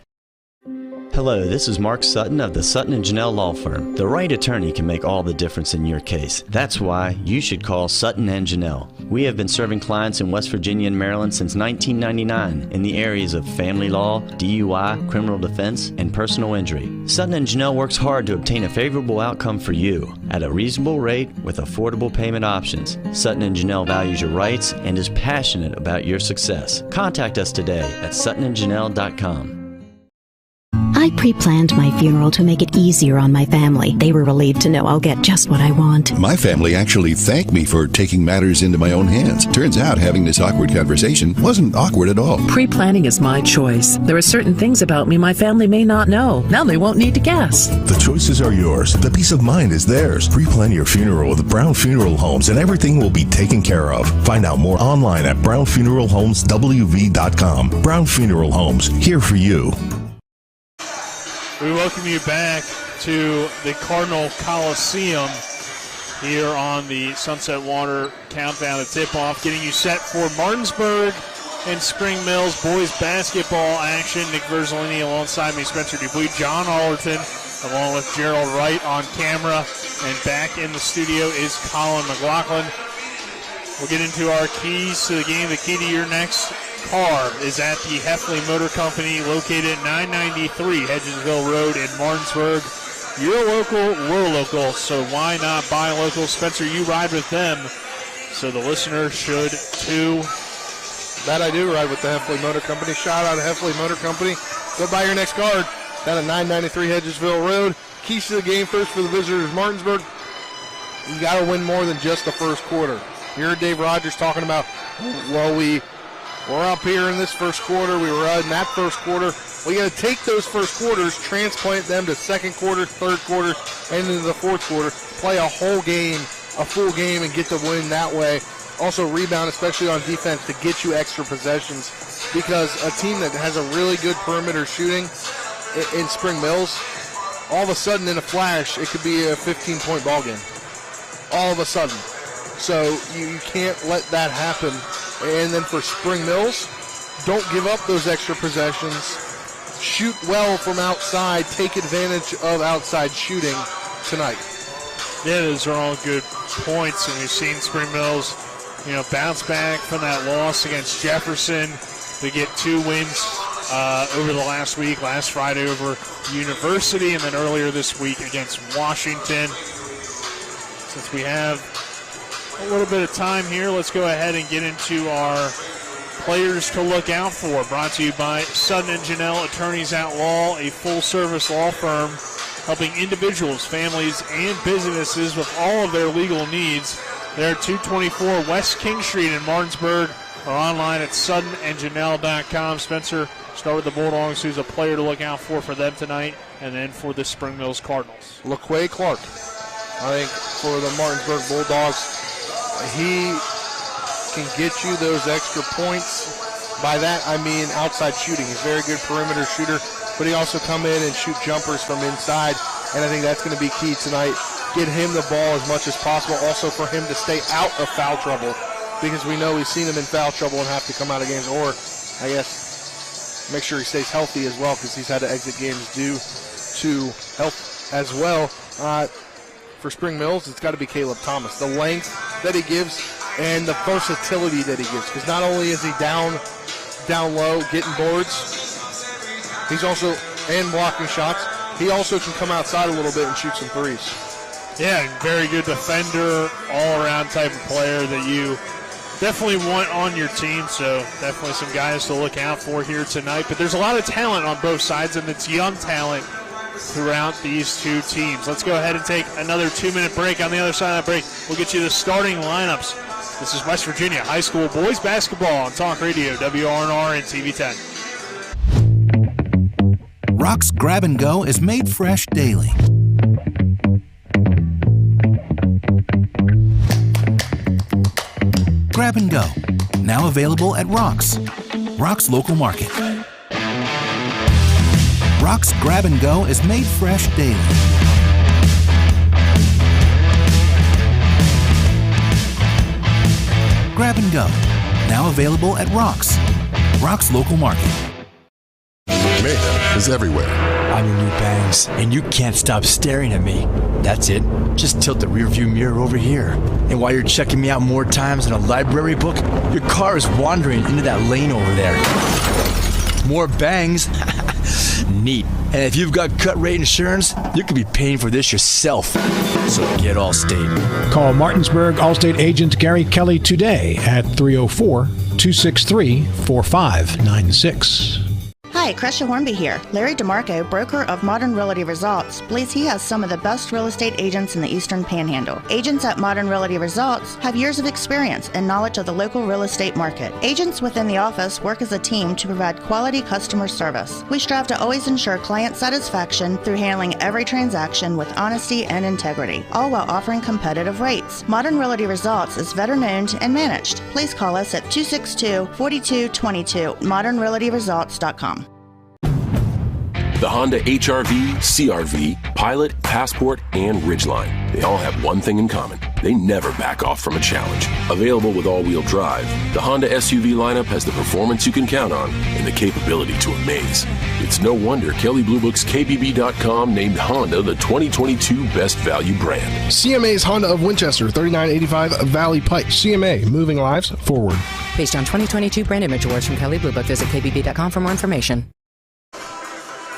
Hello, this is Mark Sutton of the Sutton & Janelle Law Firm. The right attorney can make all the difference in your case. That's why you should call Sutton & Janelle. We have been serving clients in West Virginia and Maryland since 1999 in the areas of family law, DUI, criminal defense, and personal injury. Sutton & Janelle works hard to obtain a favorable outcome for you at a reasonable rate with affordable payment options. Sutton & Janelle values your rights and is passionate about your success. Contact us today at suttonandjanelle.com. I pre-planned my funeral to make it easier on my family. They were relieved to know I'll get just what I want. My family actually thanked me for taking matters into my own hands. Turns out having this awkward conversation wasn't awkward at all. Pre-planning is my choice. There are certain things about me my family may not know. Now they won't need to guess. The choices are yours. The peace of mind is theirs. Pre-plan your funeral with Brown Funeral Homes and everything will be taken care of. Find out more online at brownfuneralhomeswv.com. Brown Funeral Homes, here for you. We welcome you back to the Cardinal Coliseum here on the Sunset Water Countdown to Tip-Off, getting you set for Martinsburg and Spring Mills boys basketball action. Nick Verzolini alongside me, Spencer Dupuis, John Allerton, along with Gerald Wright on camera. And back in the studio is Colin McLaughlin. We'll get into our keys to the game. The key to your next car is at the Heffley Motor Company, located at 993 Hedgesville Road in Martinsburg. You're local, we're local, so why not buy local? Spencer, you ride with them, so the listener should too. That I do ride with the Heffley Motor Company. Shout out to Heffley Motor Company. Go buy your next car down at 993 Hedgesville Road. Keys to the game first for the visitors, Martinsburg. You got to win more than just the first quarter. You heard Dave Rogers talking about, well, we're up here in this first quarter. We were in that first quarter. We got to take those first quarters, transplant them to second quarter, third quarter, and into the fourth quarter. Play a whole game, a full game, and get the win that way. Also rebound, especially on defense, to get you extra possessions. Because a team that has a really good perimeter shooting in Spring Mills, all of a sudden in a flash, it could be a 15-point ball game. All of a sudden. So you can't let that happen. And then for Spring Mills, don't give up those extra possessions. Shoot well from outside. Take advantage of outside shooting tonight. Yeah, those are all good points. And we've seen Spring Mills, bounce back from that loss against Jefferson. They get 2 wins over the last week. Last Friday over University, and then earlier this week against Washington. Since we have a little bit of time here, let's go ahead and get into our players to look out for. Brought to you by Sutton & Janelle Attorneys at Law, a full-service law firm helping individuals, families, and businesses with all of their legal needs. They're at 224 West King Street in Martinsburg, or online at suttonandjanelle.com. Spencer, start with the Bulldogs. Who's a player to look out for them tonight, and then for the Spring Mills Cardinals? LaQuay Clark. I think for the Martinsburg Bulldogs, he can get you those extra points. By that, I mean outside shooting. He's a very good perimeter shooter, but he also come in and shoot jumpers from inside, and I think that's going to be key tonight get him the ball as much as possible. Also for him to stay out of foul trouble, because we know we've seen him in foul trouble and have to come out of games, or I guess make sure he stays healthy as well, because he's had to exit games due to health as well. For Spring Mills, it's got to be Caleb Thomas. The length that he gives and the versatility that he gives, because not only is he down low getting boards, he's also and blocking shots. He also can come outside a little bit and shoot some threes. Yeah, very good defender, all-around type of player that you definitely want on your team, so definitely some guys to look out for here tonight. But there's a lot of talent on both sides, and it's young talent throughout these two teams. Let's go ahead and take another 2-minute break. On the other side of that break, we'll get you the starting lineups. This is West Virginia High School boys basketball on Talk Radio, WRNR and TV 10. Rock's Grab and Go is made fresh daily. Grab and Go, now available at Rock's local market. Rock's Grab and Go is made fresh daily. Grab and Go, now available at Rock's local market. Mayhem is everywhere. I'm your new bangs, and you can't stop staring at me. That's it. Just tilt the rearview mirror over here. And while you're checking me out more times than a library book, your car is wandering into that lane over there. More bangs? Neat. And if you've got cut rate insurance, you could be paying for this yourself. So get Allstate. Call Martinsburg Allstate agent Gary Kelly today at 304-263-4596. Hi, Crescia Hornby here. Larry DeMarco, broker of Modern Realty Results, believes he has some of the best real estate agents in the Eastern Panhandle. Agents at Modern Realty Results have years of experience and knowledge of the local real estate market. Agents within the office work as a team to provide quality customer service. We strive to always ensure client satisfaction through handling every transaction with honesty and integrity, all while offering competitive rates. Modern Realty Results is veteran-owned and managed. Please call us at 262-4222, modernrealtyresults.com. The Honda HR-V, CR-V, Pilot, Passport, and Ridgeline. They all have one thing in common. They never back off from a challenge. Available with all-wheel drive, the Honda SUV lineup has the performance you can count on and the capability to amaze. It's no wonder Kelley Blue Book's KBB.com named Honda the 2022 Best Value Brand. CMA's Honda of Winchester, 3985 Valley Pike. CMA, moving lives forward. Based on 2022 brand image awards from Kelley Blue Book, visit KBB.com for more information.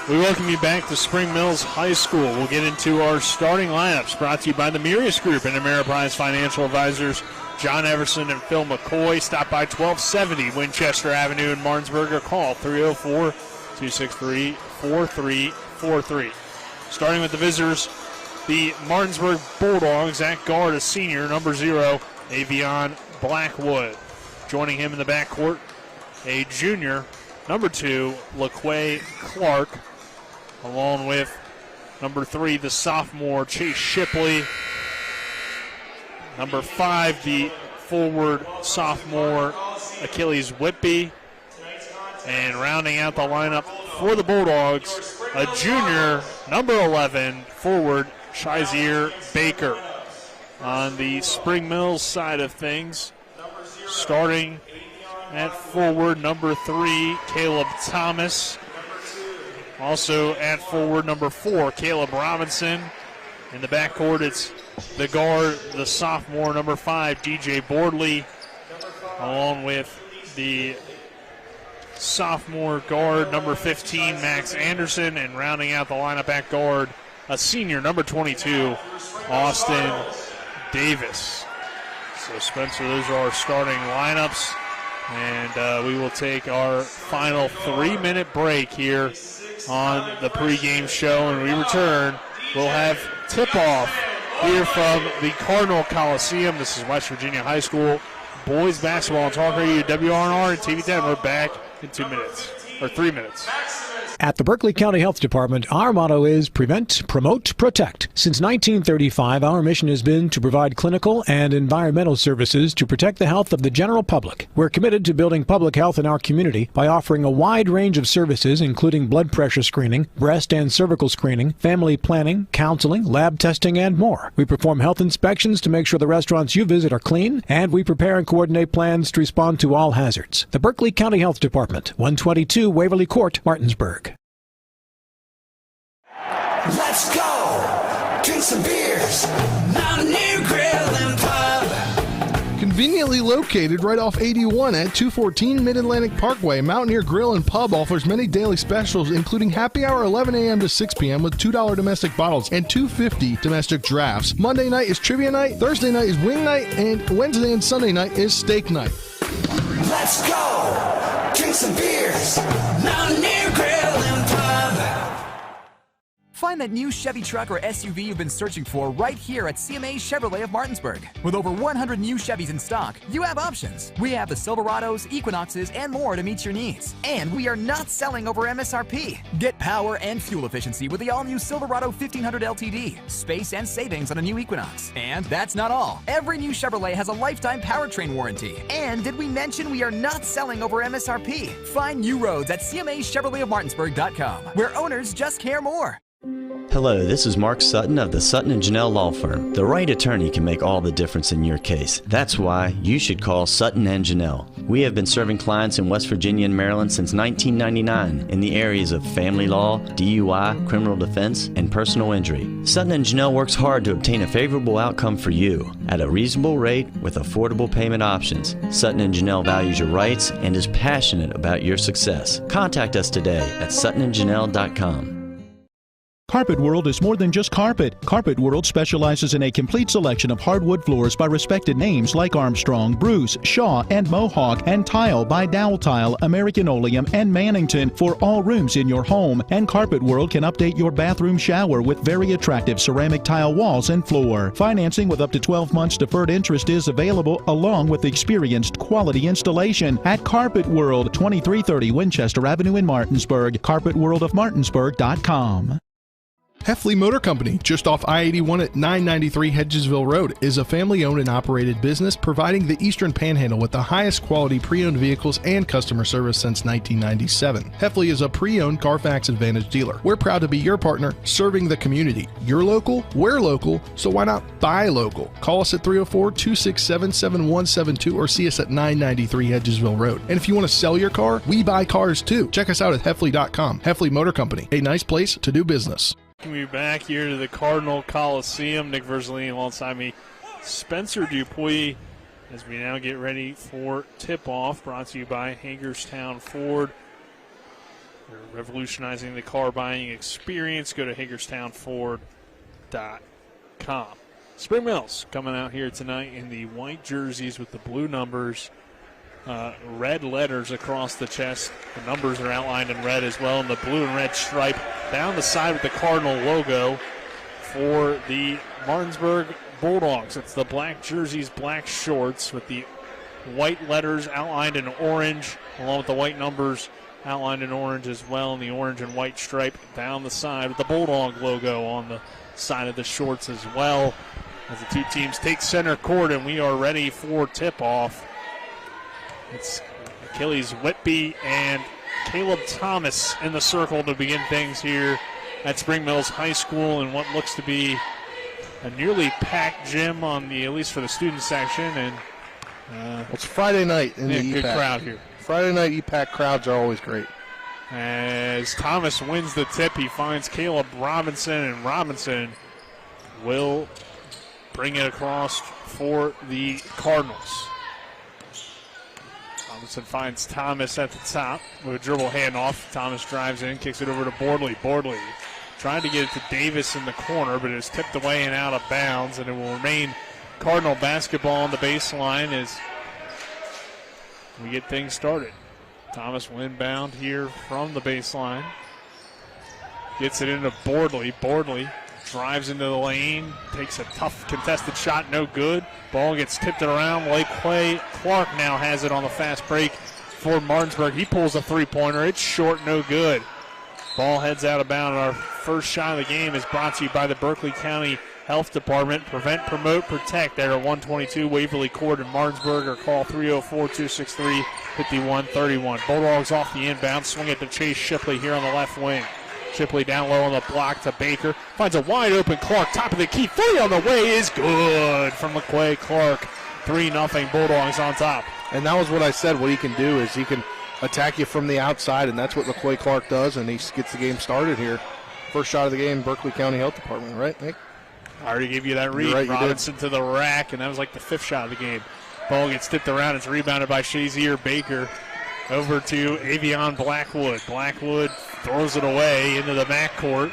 We welcome you back to Spring Mills High School. We'll get into our starting lineups, brought to you by the Mirius Group and Ameriprise Financial Advisors, John Everson and Phil McCoy. Stop by 1270 Winchester Avenue in Martinsburg or call 304-263-4343. Starting with the visitors, the Martinsburg Bulldogs at guard, a senior, number 0, Avion Blackwood. Joining him in the backcourt, a junior, number 2, LaQuay Clark, along with number 3, the sophomore, Chase Shipley. Number 5, the forward sophomore, Achilles Whitby. And rounding out the lineup for the Bulldogs, a junior, number 11, forward, Shazier Baker. On the Spring Mills side of things, starting at forward, number 3, Caleb Thomas. Also at forward, number 4, Caleb Robinson. In the backcourt, it's the guard, the sophomore, number 5, DJ Boardley, along with the sophomore guard, number 15, Max Anderson. And rounding out the lineup at guard, a senior, number 22, Austin Davis. So, Spencer, those are our starting lineups. And we will take our final 3-minute break here on the pregame show. And when we return, we'll have tip-off here from the Cardinal Coliseum. This is West Virginia High School boys basketball on Talk Radio, WRNR and TV 10. We're back in 2 minutes, or 3 minutes. At the Berkeley County Health Department, our motto is prevent, promote, protect. Since 1935, our mission has been to provide clinical and environmental services to protect the health of the general public. We're committed to building public health in our community by offering a wide range of services, including blood pressure screening, breast and cervical screening, family planning, counseling, lab testing, and more. We perform health inspections to make sure the restaurants you visit are clean, and we prepare and coordinate plans to respond to all hazards. The Berkeley County Health Department, 122 Waverly Court, Martinsburg. Let's go! Drink some beers! Mountaineer Grill and Pub! Conveniently located right off 81 at 214 Mid-Atlantic Parkway, Mountaineer Grill and Pub offers many daily specials, including happy hour 11 a.m. to 6 p.m. with $2 domestic bottles and $2.50 domestic drafts. Monday night is trivia night, Thursday night is wing night, and Wednesday and Sunday night is steak night. Let's go! Drink some beers! Mountaineer Grill and Pub! Find that new Chevy truck or SUV you've been searching for right here at CMA Chevrolet of Martinsburg. With over 100 new Chevys in stock, you have options. We have the Silverados, Equinoxes, and more to meet your needs. And we are not selling over MSRP. Get power and fuel efficiency with the all-new Silverado 1500 LTD, space and savings on a new Equinox. And that's not all. Every new Chevrolet has a lifetime powertrain warranty. And did we mention we are not selling over MSRP? Find new roads at CMAChevroletofMartinsburg.com, where owners just care more. Hello, this is Mark Sutton of the Sutton & Janelle Law Firm. The right attorney can make all the difference in your case. That's why you should call Sutton & Janelle. We have been serving clients in West Virginia and Maryland since 1999 in the areas of family law, DUI, criminal defense, and personal injury. Sutton & Janelle works hard to obtain a favorable outcome for you at a reasonable rate with affordable payment options. Sutton & Janelle values your rights and is passionate about your success. Contact us today at suttonandjanelle.com. Carpet World is more than just carpet. Carpet World specializes in a complete selection of hardwood floors by respected names like Armstrong, Bruce, Shaw, and Mohawk, and tile by Dowell Tile, American Oleum, and Mannington for all rooms in your home. And Carpet World can update your bathroom shower with very attractive ceramic tile walls and floor. Financing with up to 12 months deferred interest is available, along with experienced quality installation at Carpet World, 2330 Winchester Avenue in Martinsburg. CarpetWorldofMartinsburg.com. Heffley Motor Company, just off I-81 at 993 Hedgesville Road, is a family-owned and operated business providing the Eastern Panhandle with the highest quality pre-owned vehicles and customer service since 1997. Heffley is a pre-owned Carfax Advantage dealer. We're proud to be your partner, serving the community. You're local, we're local, so why not buy local? Call us at 304-267-7172 or see us at 993 Hedgesville Road. And if you want to sell your car, we buy cars too. Check us out at Heffley.com. Heffley Motor Company, a nice place to do business. We're back here to the Cardinal Coliseum. Nick Verzolini alongside me, Spencer Dupuis, as we now get ready for tip-off, brought to you by Hagerstown Ford. They're revolutionizing the car buying experience. Go to HagerstownFord.com. Spring Mills coming out here tonight in the white jerseys with the blue numbers. Red letters across the chest. The numbers are outlined in red as well, and the blue and red stripe down the side with the Cardinal logo for the Martinsburg Bulldogs. It's the black jerseys, black shorts with the white letters outlined in orange, along with the white numbers outlined in orange as well, and the orange and white stripe down the side with the Bulldog logo on the side of the shorts as well. As the two teams take center court, and we are ready for tip-off. It's Achilles Whitby and Caleb Thomas in the circle to begin things here at Spring Mills High School in what looks to be a nearly packed gym on the, at least for the student section. And it's Friday night in the EPAC. Good crowd here. Friday night EPAC crowds are always great. As Thomas wins the tip, he finds Caleb Robinson, and Robinson will bring it across for the Cardinals. Robinson finds Thomas at the top with a dribble handoff. Thomas drives in, kicks it over to Bordley. Bordley trying to get it to Davis in the corner, but it's tipped away and out of bounds, and it will remain Cardinal basketball on the baseline as we get things started. Thomas will inbound here from the baseline. Gets it into Bordley. Bordley drives into the lane, takes a tough contested shot, no good. Ball gets tipped around. Clay Clark now has it on the fast break for Martinsburg. He pulls a three-pointer. It's short, no good. Ball heads out of bounds. Our first shot of the game is brought to you by the Berkeley County Health Department. Prevent, promote, protect there at 122 Waverly Court in Martinsburg, or call 304-263-5131. Bulldogs off the inbound. Swing it to Chase Shipley here on the left wing. Shipley down low on the block to Baker. Finds a wide open Clark. Top of the key. 3 on the way is good from McQuay Clark. 3-0 Bulldogs on top. And that was what I said. What he can do is he can attack you from the outside, and that's what McQuay Clark does, and he gets the game started here. First shot of the game, Berkeley County Health Department, right, Nick? I already gave you that read. Right, Robinson to the rack, and that was like the 5th shot of the game. Ball gets tipped around. It's rebounded by Shazier Baker. Over to Avion Blackwood. Blackwood throws it away into the backcourt.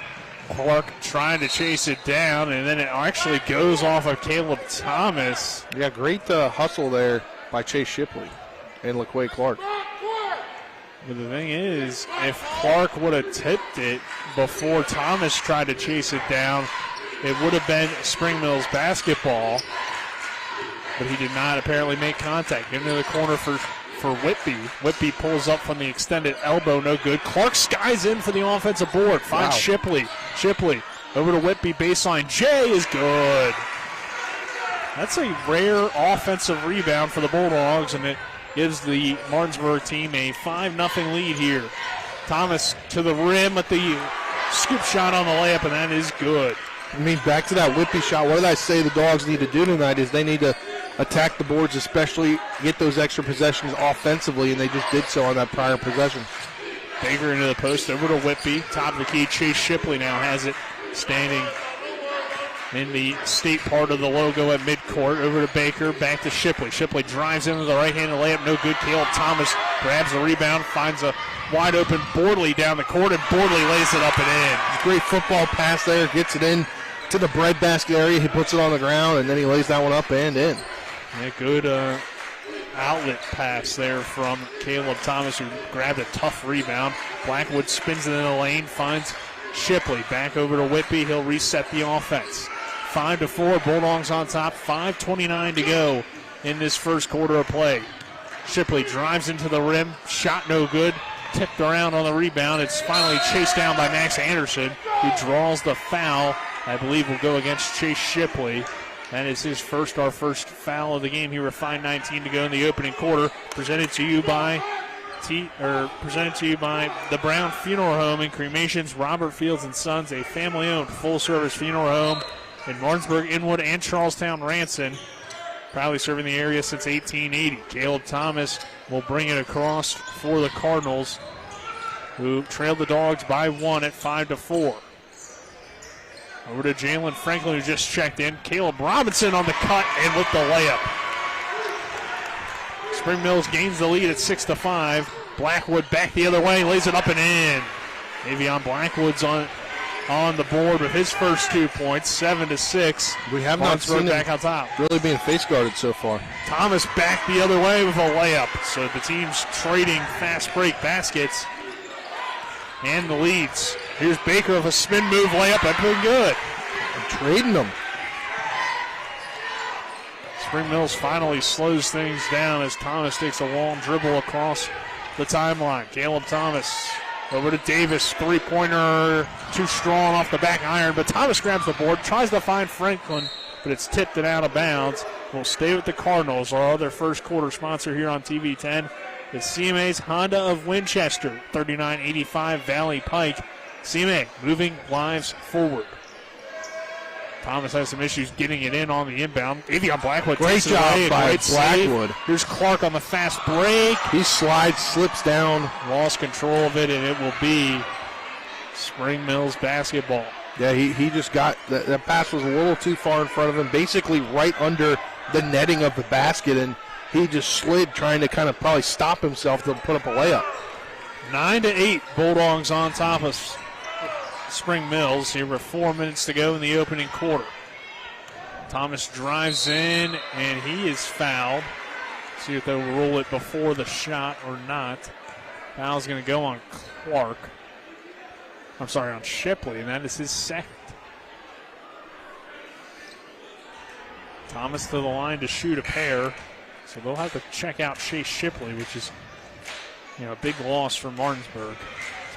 Clark trying to chase it down, and then it actually goes off of Caleb Thomas. Yeah, great hustle there by Chase Shipley and LaQuay Clark. But the thing is, if Clark would have tipped it before Thomas tried to chase it down, it would have been Spring Mills basketball. But he did not apparently make contact. Into the corner for Whitby. Whitby pulls up from the extended elbow, no good. Clark skies in for the offensive board. Finds Shipley. Shipley over to Whitby, baseline. Jay is good. That's a rare offensive rebound for the Bulldogs, and it gives the Martinsburg team a 5-0 lead here. Thomas to the rim with the scoop shot on the layup, and that is good. I mean, back to that Whitby shot, what did I say the Dogs need to do tonight is they need to attack the boards, especially get those extra possessions offensively, and they just did so on that prior possession. Baker into the post, over to Whitby. Top of the key, Chase Shipley now has it, standing in the state part of the logo at midcourt. Over to Baker, back to Shipley. Shipley drives into the right-handed layup, no good. Caleb Thomas grabs the rebound, finds a wide-open Bordley down the court, and Bordley lays it up and in. Great football pass there, gets it in to the breadbasket area. He puts it on the ground, and then he lays that one up and in. Yeah, good outlet pass there from Caleb Thomas, who grabbed a tough rebound. Blackwood spins it in the lane, finds Shipley. Back over to Whitby. He'll reset the offense. 5-4, Bulldogs on top. 5:29 to go in this first quarter of play. Shipley drives into the rim. Shot no good. Tipped around on the rebound. It's finally chased down by Max Anderson, who draws the foul. I believe will go against Chase Shipley. That is his our first foul of the game here with 5:19 to go in the opening quarter. Presented to you by the Brown Funeral Home and Cremations, Robert Fields and Sons, a family-owned full-service funeral home in Martinsburg, Inwood, and Charlestown, Ranson. Proudly serving the area since 1880. Caleb Thomas will bring it across for the Cardinals, who trailed the Dogs by 1 at 5-4. Over to Jalen Franklin, who just checked in. Caleb Robinson on the cut and with the layup. Spring Mills gains the lead at 6-5. Blackwood back the other way, lays it up and in. Avion Blackwood's on the board with his first 2 points, 7-6. We have not seen back on top. Really being face guarded so far. Thomas back the other way with a layup. So the team's trading fast break baskets and the leads. Here's Baker with a spin move layup. That's been good. I'm trading them. Spring Mills finally slows things down as Thomas takes a long dribble across the timeline. Caleb Thomas over to Davis. Three-pointer too strong off the back iron, but Thomas grabs the board, tries to find Franklin, but it's tipped and out of bounds. We'll stay with the Cardinals, our other first quarter sponsor here on TV 10. It's CMA's Honda of Winchester, 3985 Valley Pike. CMA moving lives forward. Thomas has some issues getting it in on the inbound. Avion Blackwood great job by Blackwood. Here's Clark on the fast break. He slides, slips down. Lost control of it, and it will be Spring Mills basketball. Yeah, he just got, that pass was a little too far in front of him, basically right under the netting of the basket, and he just slid trying to kind of probably stop himself to put up a layup. 9-8, Bulldogs on top of Spring Mills here with 4 minutes to go in the opening quarter. Thomas drives in, and he is fouled. See if they'll rule it before the shot or not. Foul's going to go on Clark. I'm sorry, on Shipley, and that is his second. Thomas to the line to shoot a pair. So they'll have to check out Chase Shipley, which is a big loss for Martinsburg.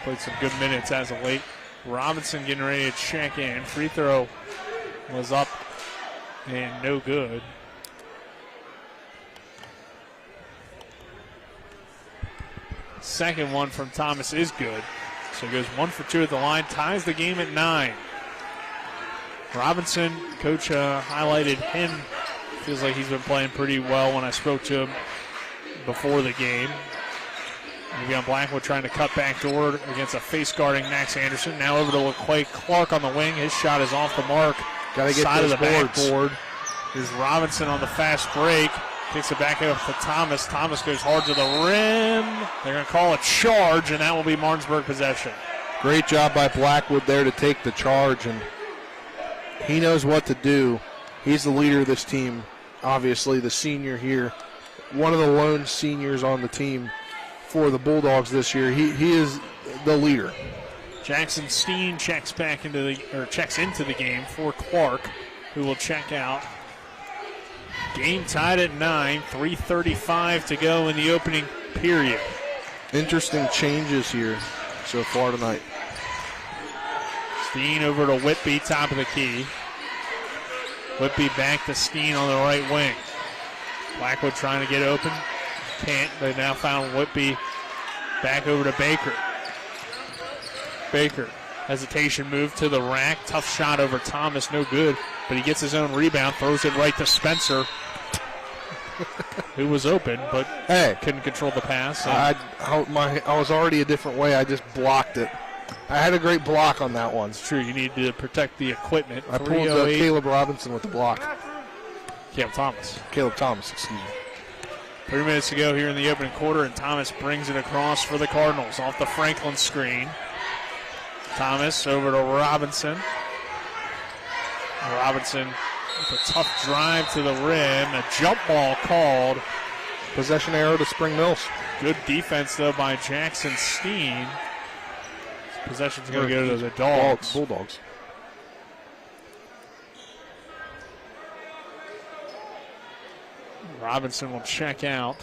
played some good minutes as of late. Robinson getting ready to check in. Free throw was up and no good. Second one from Thomas is good. So he goes 1 for 2 at the line, ties the game at 9. Robinson, coach highlighted him. Feels like he's been playing pretty well when I spoke to him before the game. We got Blackwood trying to cut back door against a face guarding Max Anderson. Now over to LaQuay Clark on the wing. His shot is off the mark. Got to get side those of the boards. backboard. Here's Robinson on the fast break. Kicks it back up to Thomas. Thomas goes hard to the rim. They're going to call a charge, and that will be Martinsburg possession. Great job by Blackwood there to take the charge, and he knows what to do. He's the leader of this team, obviously, the senior here. One of the lone seniors on the team for the Bulldogs this year. He is the leader. Jackson Steen checks into the game for Clark, who will check out. Game tied at 9, 3:35 to go in the opening period. Interesting changes here so far tonight. Steen over to Whitby, top of the key. Whitby back to Steen on the right wing. Blackwood trying to get open. Can't. They now found Whitby back over to Baker. Baker, hesitation move to the rack. Tough shot over Thomas, no good. But he gets his own rebound, throws it right to Spencer, who was open, but couldn't control the pass. I was already a different way. I just blocked it. I had a great block on that one. It's true. You need to protect the equipment. I pulled Caleb Robinson with the block. Caleb Thomas, excuse me. 3 minutes to go here in the opening quarter, and Thomas brings it across for the Cardinals off the Franklin screen. Thomas over to Robinson. Robinson with a tough drive to the rim. A jump ball called. Possession arrow to Spring Mills. Good defense, though, by Jackson Steen. Possession's going to go to the Dogs. Bulldogs. Robinson will check out.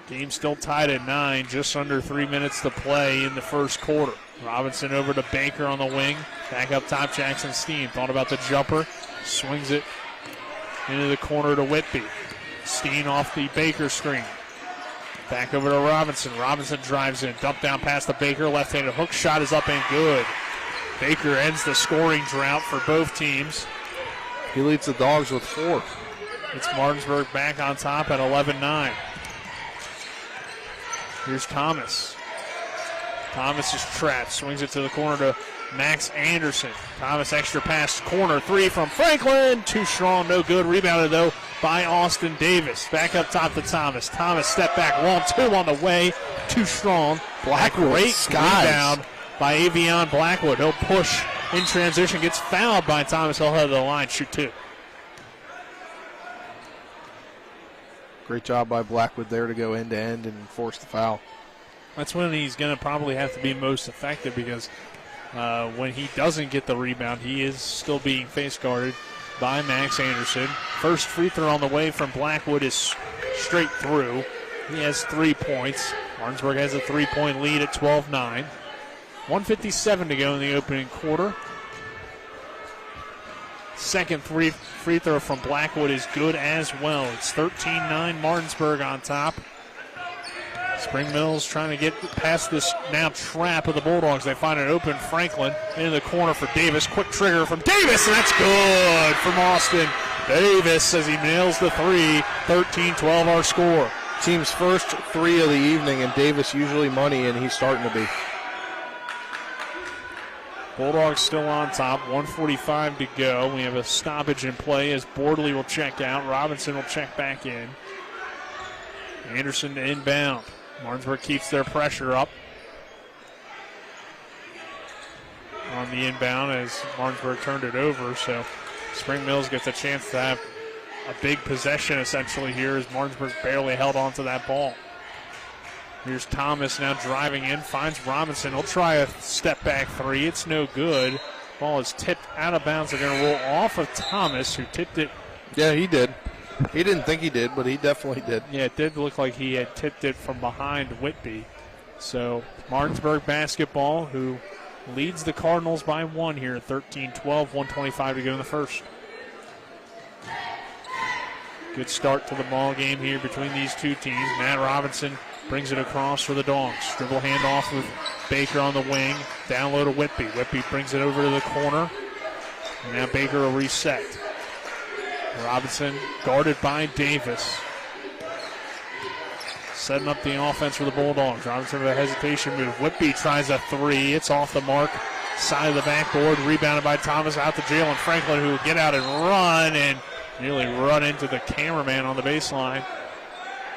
Game still tied at 9, just under 3 minutes to play in the first quarter. Robinson over to Baker on the wing. Back up top, Jackson Steen. Thought about the jumper. Swings it into the corner to Whitby. Steen off the Baker screen. Back over to Robinson. Robinson drives in. Dump down past the Baker. Left-handed hook shot is up and good. Baker ends the scoring drought for both teams. He leads the Dogs with 4. It's Martinsburg back on top at 11-9. Here's Thomas. Thomas is trapped. Swings it to the corner to Max Anderson. Thomas extra pass corner. 3 from Franklin. Too strong, no good. Rebounded, though, by Austin Davis. Back up top to Thomas. Thomas step back. 1-2 on the way. Too strong. Blackwood. Great rebound by Avion Blackwood. He'll push in transition. Gets fouled by Thomas. He'll head to the line. Shoot 2. Great job by Blackwood there to go end-to-end and force the foul. That's when he's going to probably have to be most effective, because when he doesn't get the rebound, he is still being face guarded by Max Anderson. First free throw on the way from Blackwood is straight through. He has 3 points. Martinsburg has a 3-point lead at 12-9. 1:57 to go in the opening quarter. Second free throw from Blackwood is good as well. It's 13-9, Martinsburg on top. Spring Mills trying to get past this now trap of the Bulldogs. They find an open Franklin into the corner for Davis. Quick trigger from Davis, and that's good from Austin Davis as he nails the 3. 13-12 our score. Team's first 3 of the evening, and Davis usually money, and he's starting to be. Bulldogs still on top, 1:45 to go. We have a stoppage in play as Bordley will check out. Robinson will check back in. Anderson to inbound. Martinsburg keeps their pressure up on the inbound as Martinsburg turned it over. So Spring Mills gets a chance to have a big possession essentially here as Martinsburg barely held on to that ball. Here's Thomas now driving in, finds Robinson. He'll try a step back 3. It's no good. Ball is tipped out of bounds. They're going to roll off of Thomas, who tipped it. Yeah, he did. He didn't think he did, but he definitely did. Yeah, it did look like he had tipped it from behind Whitby. So Martinsburg basketball, who leads the Cardinals by 1 here at 13-12, 1:25 to go in the first. Good start to the ball game here between these two teams. Matt Robinson brings it across for the Dogs. Dribble handoff with Baker on the wing. Down low to Whitby. Whitby brings it over to the corner. And now Baker will reset. Robinson guarded by Davis. Setting up the offense for the Bulldogs. Robinson with a hesitation move. Whitby tries a three. It's off the mark. Side of the backboard. Rebounded by Thomas out to Jalen Franklin, who will get out and run and nearly run into the cameraman on the baseline.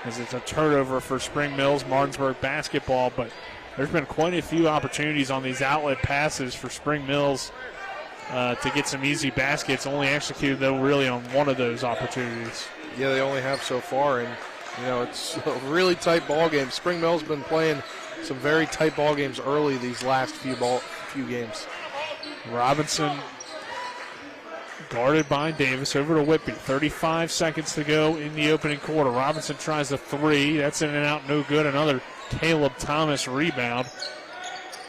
As it's a turnover for Spring Mills Martinsburg basketball, but there's been quite a few opportunities on these outlet passes for Spring Mills to get some easy baskets. Only executed, though, really on one of those opportunities. Yeah, they only have so far, and it's a really tight ball game. Spring Mills been playing some very tight ball games early these last few games. Robinson guarded by Davis over to Whitby. 35 seconds to go in the opening quarter. Robinson tries a three. That's in and out, no good. Another Caleb Thomas rebound.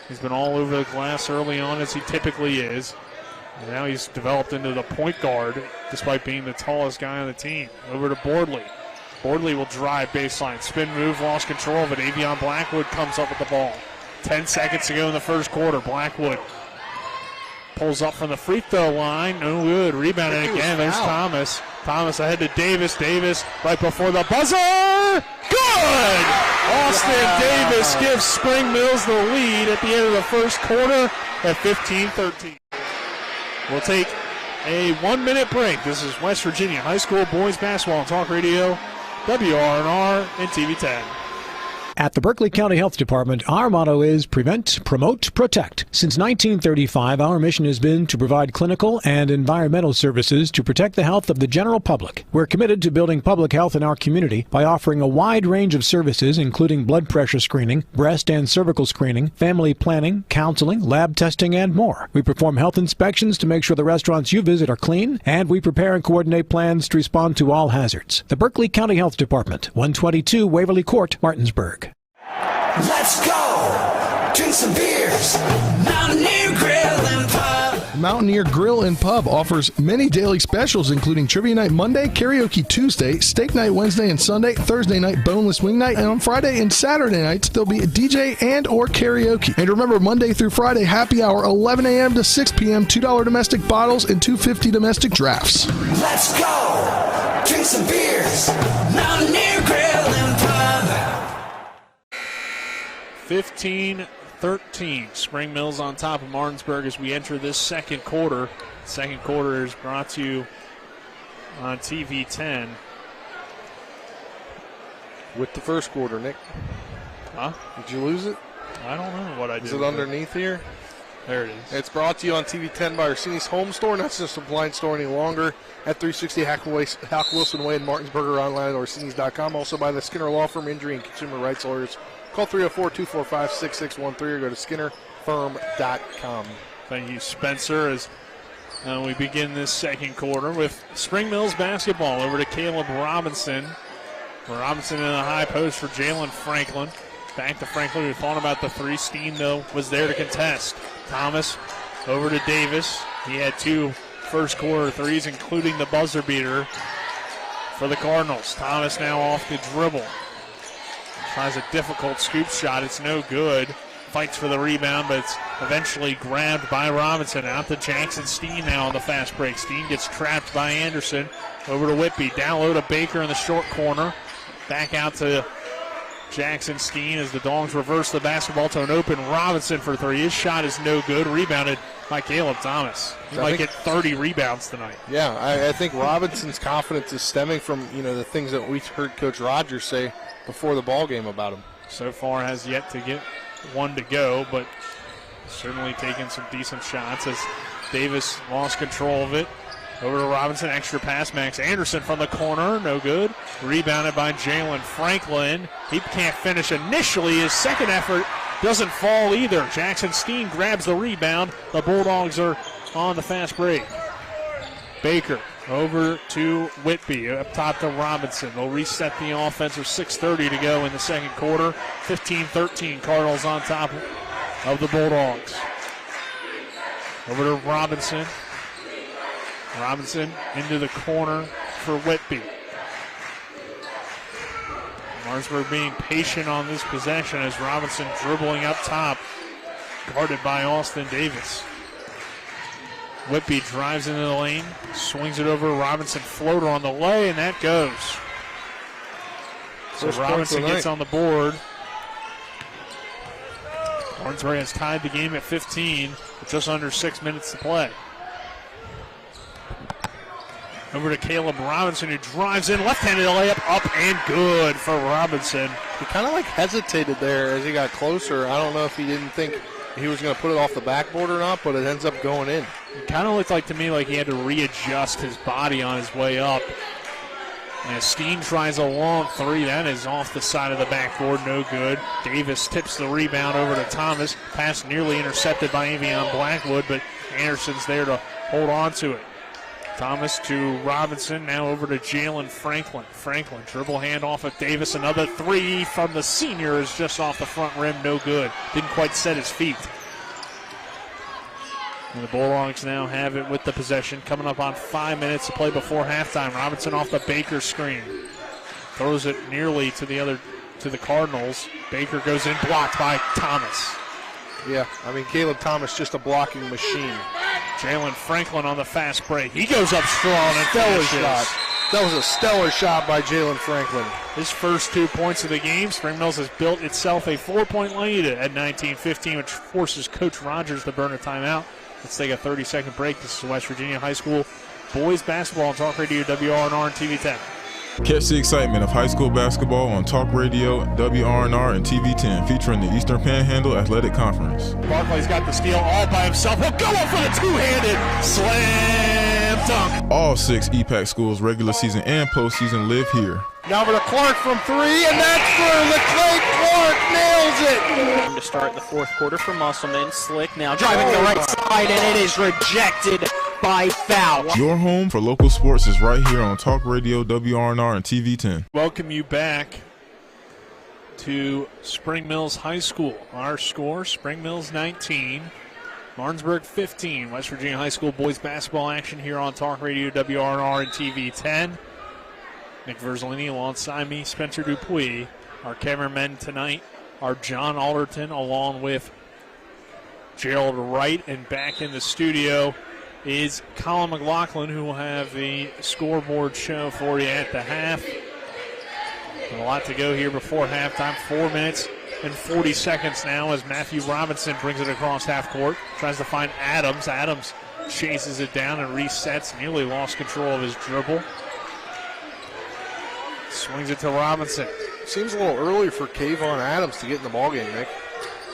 He's been all over the glass early on, as he typically is. And now he's developed into the point guard, despite being the tallest guy on the team. Over to Bordley. Bordley will drive baseline. Spin move, lost control of it. Avion Blackwood comes up with the ball. 10 seconds to go in the first quarter. Blackwood pulls up from the free throw line. No good. Rebounded again. There's Thomas. Thomas ahead to Davis. Davis right before the buzzer. Good! Austin Davis gives Spring Mills the lead at the end of the first quarter at 15-13. We'll take a 1-minute break. This is West Virginia High School Boys Basketball on Talk Radio, WRNR, and TV 10. At the Berkeley County Health Department, our motto is Prevent, Promote, Protect. Since 1935, our mission has been to provide clinical and environmental services to protect the health of the general public. We're committed to building public health in our community by offering a wide range of services, including blood pressure screening, breast and cervical screening, family planning, counseling, lab testing, and more. We perform health inspections to make sure the restaurants you visit are clean, and we prepare and coordinate plans to respond to all hazards. The Berkeley County Health Department, 122 Waverly Court, Martinsburg. Let's go! Drink some beers! Mountaineer Grill and Pub! Mountaineer Grill and Pub offers many daily specials, including Trivia Night Monday, Karaoke Tuesday, Steak Night Wednesday and Sunday, Thursday night Boneless Wing Night, and on Friday and Saturday nights there'll be a DJ and or karaoke. And remember, Monday through Friday, happy hour, 11 a.m. to 6 p.m., $2 domestic bottles and $2.50 domestic drafts. Let's go! Drink some beers! Mountaineer Grill and Pub! 15-13. Spring Mills on top of Martinsburg as we enter this second quarter. Second quarter is brought to you on TV 10. With the first quarter, Nick. Huh? Did you lose it? I don't know what I did. Is it underneath here? There it is. It's brought to you on TV 10 by Orsini's Home Store. Not just a blind store any longer. At 360 Hack Wilson Way in Martinsburg, or online at Orsini's.com. Also by the Skinner Law Firm, Injury and Consumer Rights Lawyers. Call 304-245-6613 or go to SkinnerFirm.com. Thank you, Spencer, as we begin this second quarter with Spring Mills basketball. Over to Caleb Robinson. Robinson in the high post for Jalen Franklin. Back to Franklin, who thought about the three. Steen, though, was there to contest. Thomas over to Davis. He had 2 first quarter threes, including the buzzer beater for the Cardinals. Thomas now off the dribble. Tries a difficult scoop shot. It's no good. Fights for the rebound, but it's eventually grabbed by Robinson. Out to Jackson Steen now on the fast break. Steen gets trapped by Anderson. Over to Whitby. Down low to Baker in the short corner. Back out to Jackson Steen as the Dogs reverse the basketball to an open Robinson for 3. His shot is no good. Rebounded by Caleb Thomas. He might get 30 rebounds tonight. Yeah, I think Robinson's confidence is stemming from the things that we heard Coach Rogers say before the ball game about him. So far has yet to get one to go, but certainly taking some decent shots as Davis lost control of it. Over to Robinson, extra pass. Max Anderson from the corner, no good. Rebounded by Jalen Franklin. He can't finish initially. His second effort doesn't fall either. Jackson Steen grabs the rebound. The Bulldogs are on the fast break. Baker Over to Whitby, up top to Robinson. They'll reset the offense with 6:30 to go in the second quarter. 15-13, Cardinals on top of the Bulldogs. Over to Robinson. Robinson into the corner for Whitby. Martinsburg being patient on this possession as Robinson dribbling up top, guarded by Austin Davis. Whitby drives into the lane, swings it over. Robinson floater on the lay, and that goes. So Robinson gets on the board. Martinsburg has tied the game at 15 with just under 6 minutes to play. Over to Caleb Robinson, who drives in, left-handed layup, up and good for Robinson. He kind of hesitated there as he got closer. I don't know if he didn't think he was going to put it off the backboard or not, but it ends up going in. It kind of looked like to me like he had to readjust his body on his way up. And Steen tries a long three. That is off the side of the backboard, no good. Davis tips the rebound over to Thomas. Pass nearly intercepted by Avion Blackwood, but Anderson's there to hold on to it. Thomas to Robinson, now over to Jalen Franklin. Franklin, dribble hand off of Davis. Another three from the senior is just off the front rim, no good. Didn't quite set his feet. And the Bulldogs now have it with the possession. Coming up on 5 minutes to play before halftime. Robinson off the Baker screen. Throws it nearly to the Cardinals. Baker goes in, blocked by Thomas. Yeah, Caleb Thomas, just a blocking machine. Jalen Franklin on the fast break. He goes up strong and stellar shot. That was a stellar shot by Jalen Franklin. His first 2 points of the game. Spring Mills has built itself a 4-point lead at 19-15, which forces Coach Rogers to burn a timeout. Let's take a 30-second break. This is West Virginia High School boys basketball on Talk Radio WRNR and TV 10. Catch the excitement of high school basketball on Talk Radio, WRNR, and TV 10, featuring the Eastern Panhandle Athletic Conference. Barclay's got the steal all by himself. He'll go up for the two-handed slam dunk. All 6 EPAC schools, regular season and postseason, live here. Now over to Clark from 3, and that's through. LeClay Clark nails it. To start the fourth quarter for Musselman. Slick now driving the right side, and it is rejected by foul. Your home for local sports is right here on Talk Radio, WRNR, and TV 10. Welcome you back to Spring Mills High School. Our score, Spring Mills 19, Martinsburg 15. West Virginia High School boys basketball action here on Talk Radio, WRNR, and TV 10. Nick Verzolini alongside me, Spencer Dupuis. Our cameramen tonight are John Alderton along with Gerald Wright, and back in the studio is Colin McLaughlin, who will have the scoreboard show for you at the half. A lot to go here before halftime. 4 minutes and 40 seconds now as Matthew Robinson brings it across half court. Tries to find Adams. Adams chases it down and resets. Nearly lost control of his dribble. Swings it to Robinson. Seems a little early for Kayvon Adams to get in the ballgame, Nick.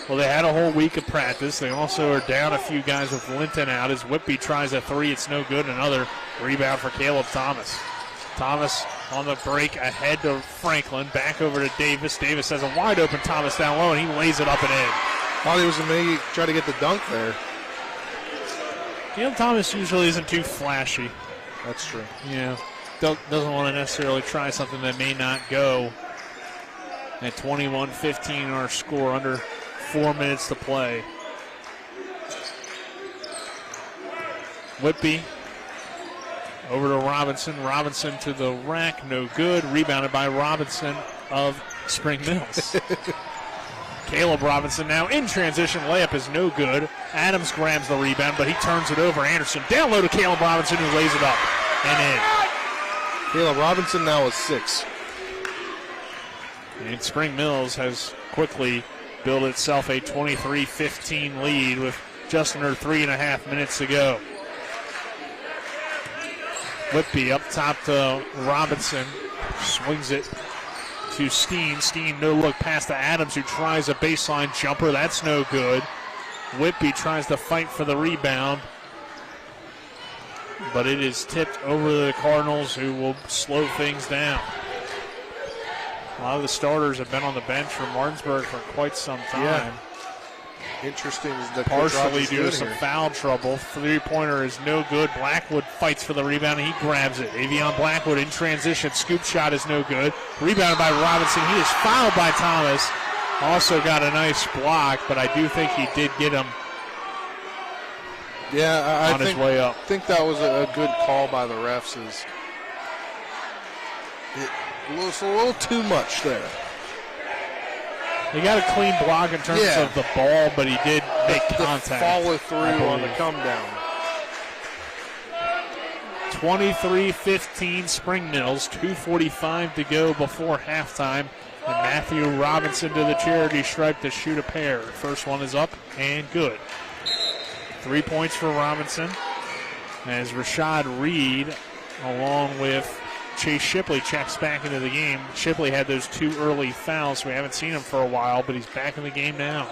Well, they had a whole week of practice. They also are down a few guys with Linton out as Whitby tries a three. It's no good. Another rebound for Caleb Thomas. Thomas on the break ahead to Franklin. Back over to Davis. Davis has a wide open Thomas down low, and he lays it up and in. Thought he was going to maybe try to get the dunk there. Caleb Thomas usually isn't too flashy. That's true. Yeah. Doesn't want to necessarily try something that may not go. At 21-15 our score, under 4 minutes to play. Whitby over to Robinson. Robinson to the rack, no good. Rebounded by Robinson of Spring Mills. Caleb Robinson now in transition. Layup is no good. Adams grabs the rebound, but he turns it over. Anderson down low to Caleb Robinson, who lays it up and in. Caleb Robinson now is 6. And Spring Mills has quickly built itself a 23-15 lead with just under 3.5 minutes to go. Whitby up top to Robinson. Swings it to Steen. Steen no look pass to Adams, who tries a baseline jumper. That's no good. Whitby tries to fight for the rebound, but it is tipped over to the Cardinals, who will slow things down. A lot of the starters have been on the bench for Martinsburg for quite some time. interesting is that partially due to some foul trouble. Three-pointer is no good. Blackwood fights for the rebound, and he grabs it. Avion Blackwood in transition. Scoop shot is no good. Rebounded by Robinson. He is fouled by Thomas. Also got a nice block, but I do think he did get him on his way up. I think that was a good call by the refs. It was a little too much there. He got a clean block in terms of the ball, but he did make contact. The follow through on the come down. 23-15 Spring Mills, 2:45 to go before halftime. And Matthew Robinson to the charity stripe to shoot a pair. First one is up and good. 3 points for Robinson as Rashad Reed along with Chase Shipley checks back into the game. Shipley had those 2 early fouls, so we haven't seen him for a while, but he's back in the game now.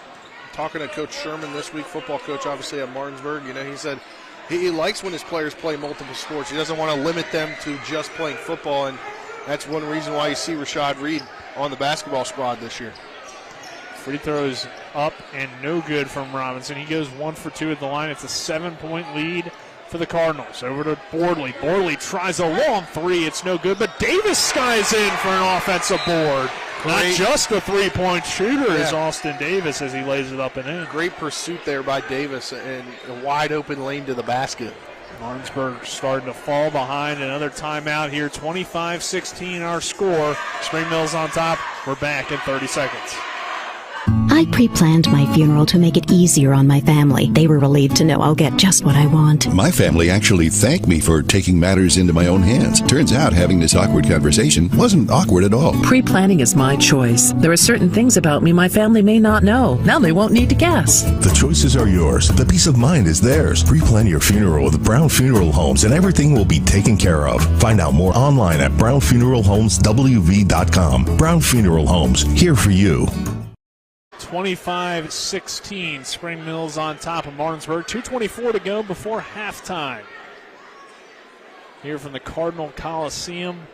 Talking to Coach Sherman this week, football coach obviously at Martinsburg, he said he likes when his players play multiple sports. He doesn't want to limit them to just playing football, and that's one reason why you see Rashad Reed on the basketball squad this year. Free throws up and no good from Robinson. He goes 1 for 2 at the line. It's a 7-point lead for the Cardinals. Over to Bordley. Bordley tries a long 3. It's no good, but Davis skies in for an offensive board. Not just a 3-point shooter is Austin Davis as he lays it up and in. Great pursuit there by Davis and a wide open lane to the basket. Martinsburg starting to fall behind. Another timeout here. 25-16 our score. Spring Mills on top. We're back in 30 seconds. I pre-planned my funeral to make it easier on my family. They were relieved to know I'll get just what I want. My family actually thanked me for taking matters into my own hands. Turns out having this awkward conversation wasn't awkward at all. Pre-planning is my choice. There are certain things about me my family may not know. Now they won't need to guess. The choices are yours. The peace of mind is theirs. Pre-plan your funeral with Brown Funeral Homes and everything will be taken care of. Find out more online at brownfuneralhomeswv.com. Brown Funeral Homes, here for you. 25-16, Spring Mills on top of Martinsburg. 2:24 to go before halftime. Here from the Cardinal Coliseum.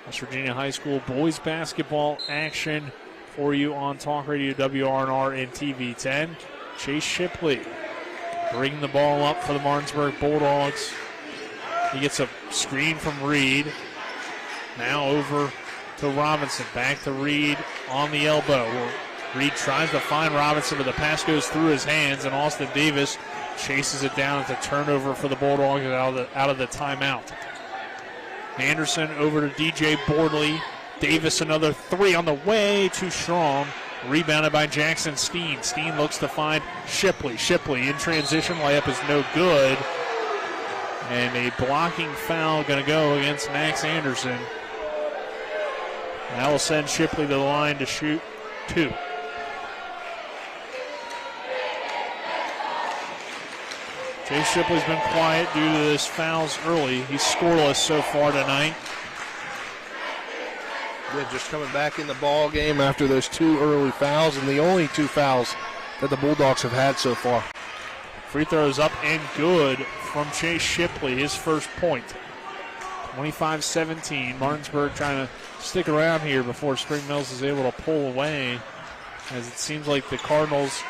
West Virginia High School boys basketball action for you on Talk Radio WRNR and TV10. Chase Shipley bringing the ball up for the Martinsburg Bulldogs. He gets a screen from Reed. Now over to Robinson. Back to Reed on the elbow. Reed tries to find Robinson, but the pass goes through his hands, and Austin Davis chases it down at the turnover for the Bulldogs out of the timeout. Anderson over to DJ Bordley. Davis another 3 on the way, too strong. Rebounded by Jackson Steen. Steen looks to find Shipley. Shipley in transition, layup is no good. And a blocking foul going to go against Max Anderson. That will send Shipley to the line to shoot 2. Chase Shipley's been quiet due to his fouls early. He's scoreless so far tonight. Yeah, just coming back in the ball game after those 2 early fouls, and the only 2 fouls that the Bulldogs have had so far. Free throws up and good from Chase Shipley, his first point. 25-17. Martinsburg trying to stick around here before Spring Mills is able to pull away, as it seems like the Cardinals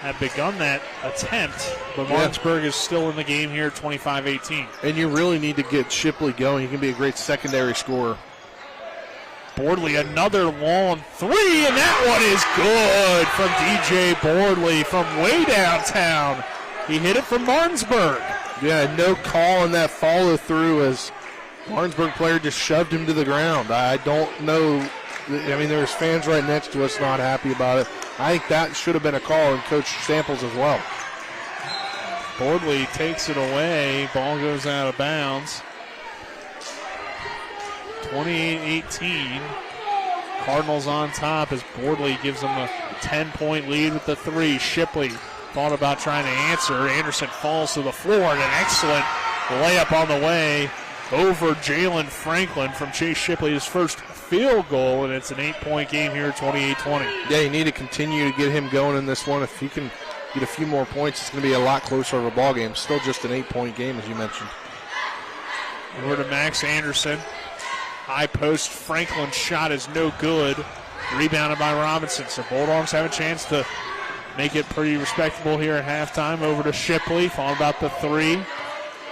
have begun that attempt, but Martinsburg is still in the game here, 25-18. And you really need to get Shipley going. He can be a great secondary scorer. Bordley, another long 3, and that one is good from DJ Bordley from way downtown. He hit it from Martinsburg. Yeah, no call on that follow through as Martinsburg player just shoved him to the ground. I don't know. I mean, there's fans right next to us not happy about it. I think that should have been a call, and Coach Samples as well. Bordley takes it away. Ball goes out of bounds. 28-18. Cardinals on top as Bordley gives them a 10-point lead with the 3. Shipley thought about trying to answer. Anderson falls to the floor, and an excellent layup on the way over Jalen Franklin from Chase Shipley, his first field goal, and it's an 8-point game here, 28-20. Yeah, you need to continue to get him going in this one. If he can get a few more points, it's going to be a lot closer of a ball game. Still just an 8-point game, as you mentioned. Over to Max Anderson. High post, Franklin's shot is no good. Rebounded by Robinson, so Bulldogs have a chance to make it pretty respectable here at halftime. Over to Shipley, followed about the three.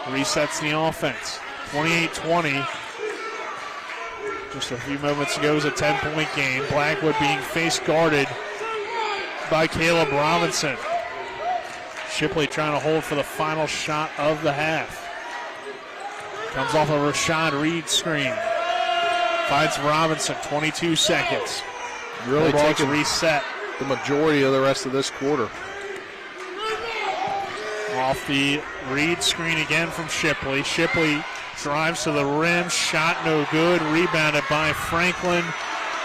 Resets the offense. 28-20. Just a few moments ago, it was a 10-point game. Blackwood being face-guarded by Caleb Robinson. Shipley trying to hold for the final shot of the half. Comes off a Rashad Reed screen. Finds Robinson, 22 seconds. Really taking reset the majority of the rest of this quarter. Off the Reed screen again from Shipley. Shipley drives to the rim, shot no good, rebounded by Franklin.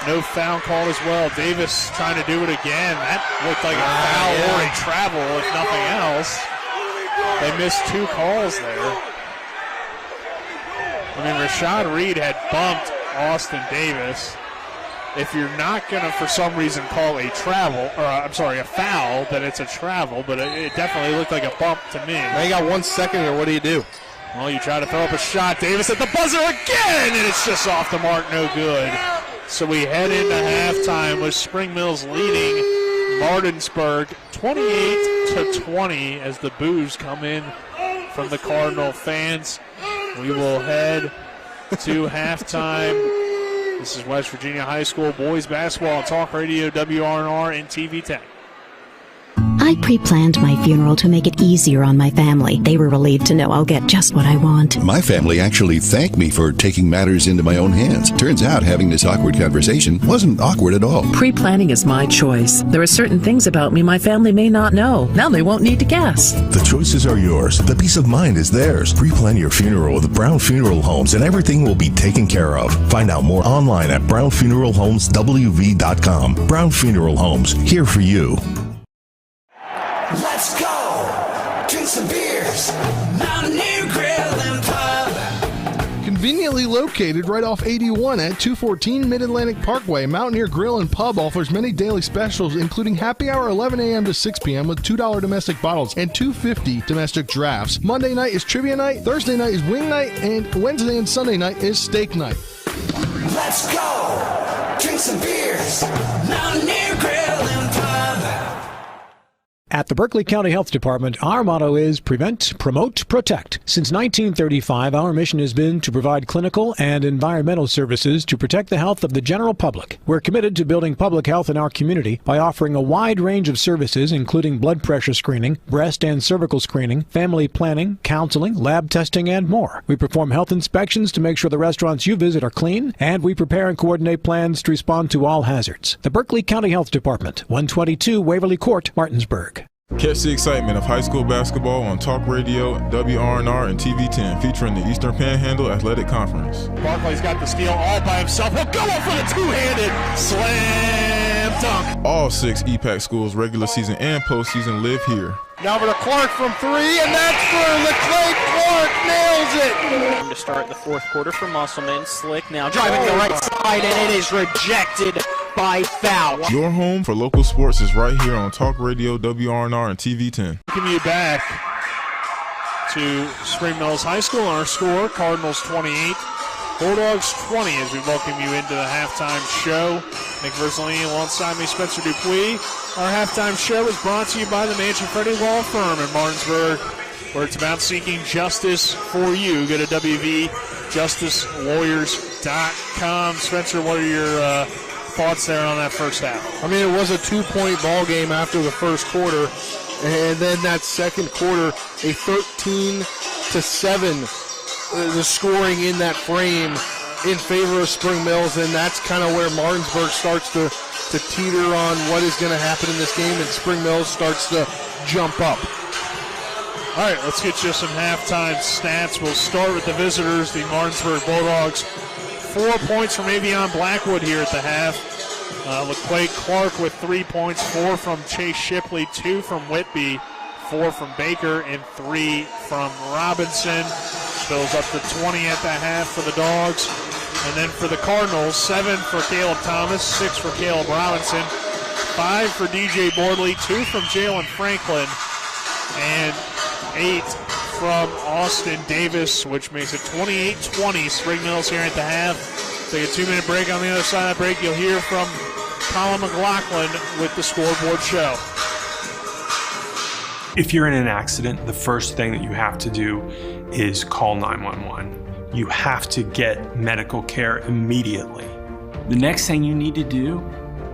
No foul called as well. Davis trying to do it again. That looked like a foul or a travel, if nothing else. They missed 2 calls there. I mean, Rashad Reed had bumped Austin Davis. If you're not going to, for some reason, call a travel, or a foul, then it's a travel, but it definitely looked like a bump to me. Now you got 1 second here. What do you do? Well, you try to throw up a shot. Davis at the buzzer again, and it's just off the mark, no good. So we head into halftime with Spring Mills leading Martinsburg 28-20 as the boos come in from the Cardinal fans. We will head to halftime. This is West Virginia High School boys basketball on Talk Radio, WRNR, and TV 10. I pre-planned my funeral to make it easier on my family. They were relieved to know I'll get just what I want. My family actually thanked me for taking matters into my own hands. Turns out having this awkward conversation wasn't awkward at all. Pre-planning is my choice. There are certain things about me my family may not know. Now they won't need to guess. The choices are yours. The peace of mind is theirs. Pre-plan your funeral with Brown Funeral Homes and everything will be taken care of. Find out more online at brownfuneralhomeswv.com. Brown Funeral Homes, here for you. Let's go! Drink some beers! Mountaineer Grill and Pub! Conveniently located right off 81 at 214 Mid-Atlantic Parkway, Mountaineer Grill and Pub offers many daily specials, including happy hour 11 a.m. to 6 p.m. with $2 domestic bottles and $2.50 domestic drafts. Monday night is trivia night, Thursday night is wing night, and Wednesday and Sunday night is steak night. Let's go! Drink some beers! Mountaineer Grill and Pub! At the Berkeley County Health Department, our motto is Prevent, Promote, Protect. Since 1935, our mission has been to provide clinical and environmental services to protect the health of the general public. We're committed to building public health in our community by offering a wide range of services, including blood pressure screening, breast and cervical screening, family planning, counseling, lab testing, and more. We perform health inspections to make sure the restaurants you visit are clean, and we prepare and coordinate plans to respond to all hazards. The Berkeley County Health Department, 122 Waverly Court, Martinsburg. Catch the excitement of high school basketball on Talk Radio, WRNR, and TV 10, featuring the Eastern Panhandle Athletic Conference. Barkley's got the steal all by himself. He'll go up for the two-handed slam dunk. All 6 EPAC schools, regular season and postseason, live here. Now over to Clark from 3, and that's through. LeClay Clark nails it. To start the fourth quarter for Musselman. Slick now driving the right side, and it is rejected by foul. Your home for local sports is right here on Talk Radio, WRNR, and TV 10. Welcome you back to Spring Mills High School. Our score, Cardinals 28, Bulldogs 20, as we welcome you into the halftime show. Nick Verzolini alongside me, Spencer Dupuis. Our halftime show is brought to you by the Mansion-Freddie Law Firm in Martinsburg, where it's about seeking justice for you. Go to WVJusticeLawyers.com. Spencer, what are your thoughts there on that first half? I mean, it was a 2-point ball game after the first quarter, and then that second quarter, a 13-7, the scoring in that frame in favor of Spring Mills, and that's kind of where Martinsburg starts to teeter on what is going to happen in this game, and Spring Mills starts to jump up. All right, let's get you some halftime stats. We'll start with the visitors, the Martinsburg Bulldogs. 4 points from Avion Blackwood here at the half. LeClay Clark with 3 points, 4 from Chase Shipley, 2 from Whitby, 4 from Baker, and 3 from Robinson. Spills up to 20 at the half for the Dogs. And then for the Cardinals, 7 for Caleb Thomas, 6 for Caleb Robinson, 5 for DJ Bordley, 2 from Jalen Franklin, and 8 from Austin Davis, which makes it 28-20. Spring Mills here at the half. Take a 2-minute break. On the other side of that break, you'll hear from Colin McLaughlin with the scoreboard show. If you're in an accident, the first thing that you have to do is call 911. You have to get medical care immediately. The next thing you need to do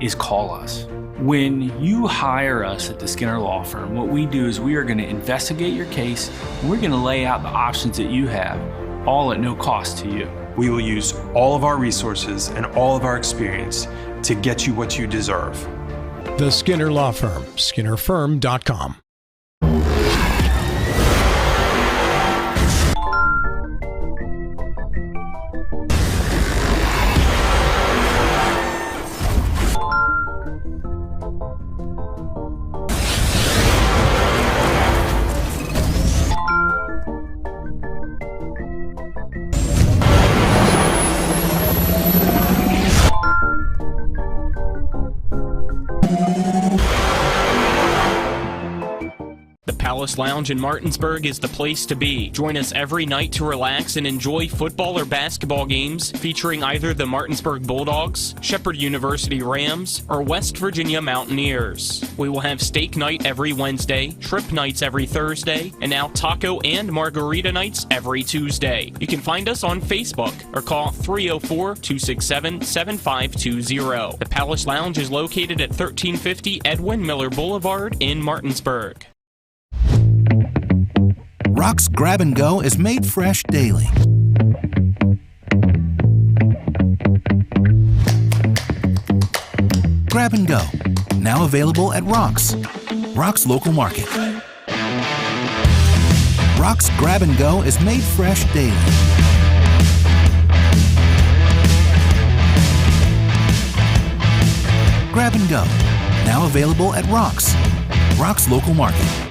is call us. When you hire us at the Skinner Law Firm, what we do is we are going to investigate your case. We're going to lay out the options that you have, all at no cost to you. We will use all of our resources and all of our experience to get you what you deserve. The Skinner Law Firm, SkinnerFirm.com. Palace Lounge in Martinsburg is the place to be. Join us every night to relax and enjoy football or basketball games featuring either the Martinsburg Bulldogs, Shepherd University Rams, or West Virginia Mountaineers. We will have steak night every Wednesday, trip nights every Thursday, and now taco and margarita nights every Tuesday. You can find us on Facebook or call 304-267-7520. The Palace Lounge is located at 1350 Edwin Miller Boulevard in Martinsburg. Rock's Grab and Go is made fresh daily. Grab and Go, now available at Rock's local market. Rock's Grab and Go is made fresh daily. Grab and Go, now available at Rock's local market.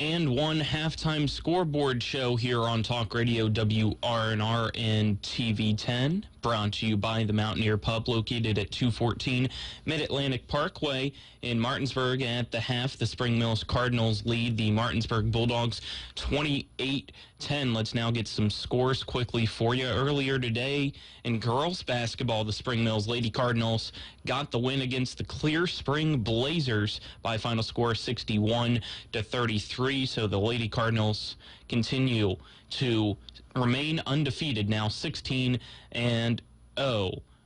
And one halftime scoreboard show here on Talk Radio WRNR and TV10, brought to you by the Mountaineer Pub, located at 214 Mid-Atlantic Parkway in Martinsburg. At the half, the Spring Mills Cardinals lead the Martinsburg Bulldogs 28-10. Let's now get some scores quickly for you. Earlier today in girls basketball, the Spring Mills Lady Cardinals got the win against the Clear Spring Blazers by a final score 61-33. So the Lady Cardinals continue to remain undefeated, now 16-0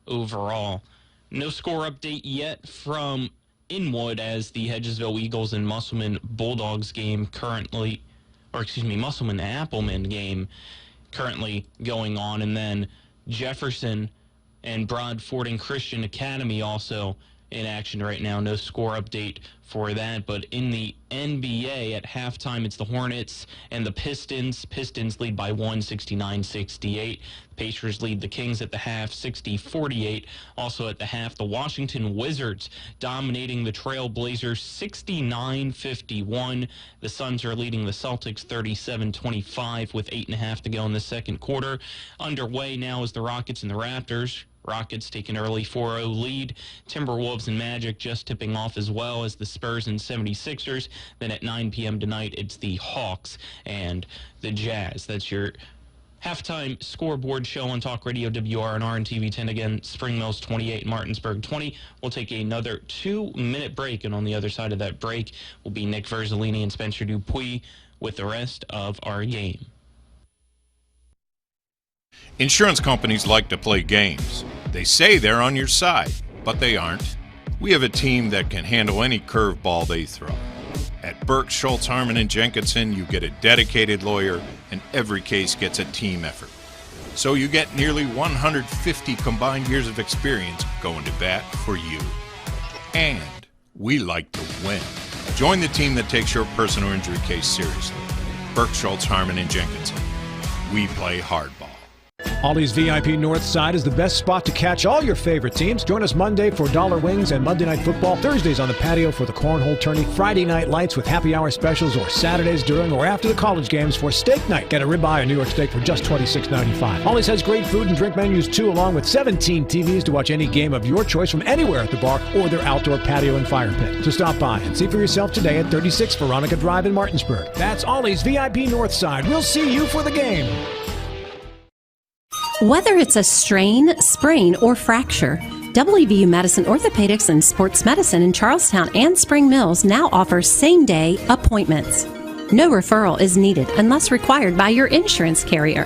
overall. No score update yet from Inwood as the Hedgesville Eagles and Musselman Bulldogs game Musselman Appleman game currently going on, and then Jefferson and Broadford Christian Academy also in action right now. No score update for that, but in the NBA at halftime, it's the Hornets and the Pistons. Pistons lead by 69-68. Pacers lead the Kings at the half, 60-48. Also at the half, the Washington Wizards dominating the Trail Blazers, 69-51. The Suns are leading the Celtics 37-25 with 8.5 to go in the second quarter. Underway now is the Rockets and the Raptors. Rockets take an early 4-0 lead. Timberwolves and Magic just tipping off, as well as the Spurs and 76ers. Then at 9 p.m. tonight, it's the Hawks and the Jazz. That's your halftime scoreboard show on Talk Radio WRNR and TV10. Again, Spring Mills 28, Martinsburg 20. We'll take another 2-minute break, and on the other side of that break will be Nick Verzolini and Spencer Dupuis with the rest of our game. Insurance companies like to play games. They say they're on your side, but they aren't. We have a team that can handle any curveball they throw. At Burke, Schultz, Harmon & Jenkinson, you get a dedicated lawyer, and every case gets a team effort. So you get nearly 150 combined years of experience going to bat for you. And we like to win. Join the team that takes your personal injury case seriously. Burke, Schultz, Harmon & Jenkinson. We play hardball. Ollie's VIP North Side is the best spot to catch all your favorite teams. Join us Monday for Dollar Wings and Monday Night Football, Thursdays on the patio for the Cornhole Tourney, Friday night lights with happy hour specials, or Saturdays during or after the college games for steak night. Get a ribeye or New York steak for just $26.95. Ollie's has great food and drink menus too, along with 17 TVs to watch any game of your choice from anywhere at the bar or their outdoor patio and fire pit. So stop by and see for yourself today at 36 Veronica Drive in Martinsburg. That's Ollie's VIP North Side. We'll see you for the game. Whether it's a strain, sprain, or fracture, WVU Madison Orthopedics and Sports Medicine in Charlestown and Spring Mills now offers same-day appointments. No referral is needed unless required by your insurance carrier.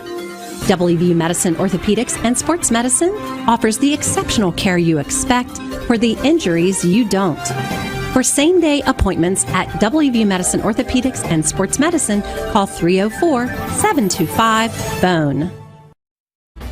WVU Madison Orthopedics and Sports Medicine offers the exceptional care you expect for the injuries you don't. For same-day appointments at WVU Madison Orthopedics and Sports Medicine, call 304-725-BONE.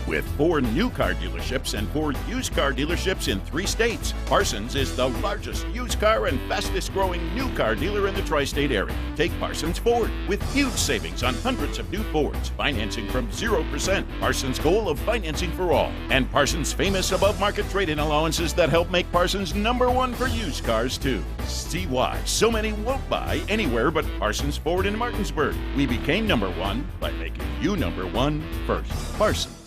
With 4 new car dealerships and 4 used car dealerships in 3 states, Parsons is the largest used car and fastest growing new car dealer in the tri-state area. Take Parsons Ford with huge savings on hundreds of new Fords, financing from 0%, Parsons' goal of financing for all, and Parsons' famous above-market trade-in allowances that help make Parsons #1 for used cars too. See why so many won't buy anywhere but Parsons Ford in Martinsburg. We became #1 by making you #1 first. Parsons.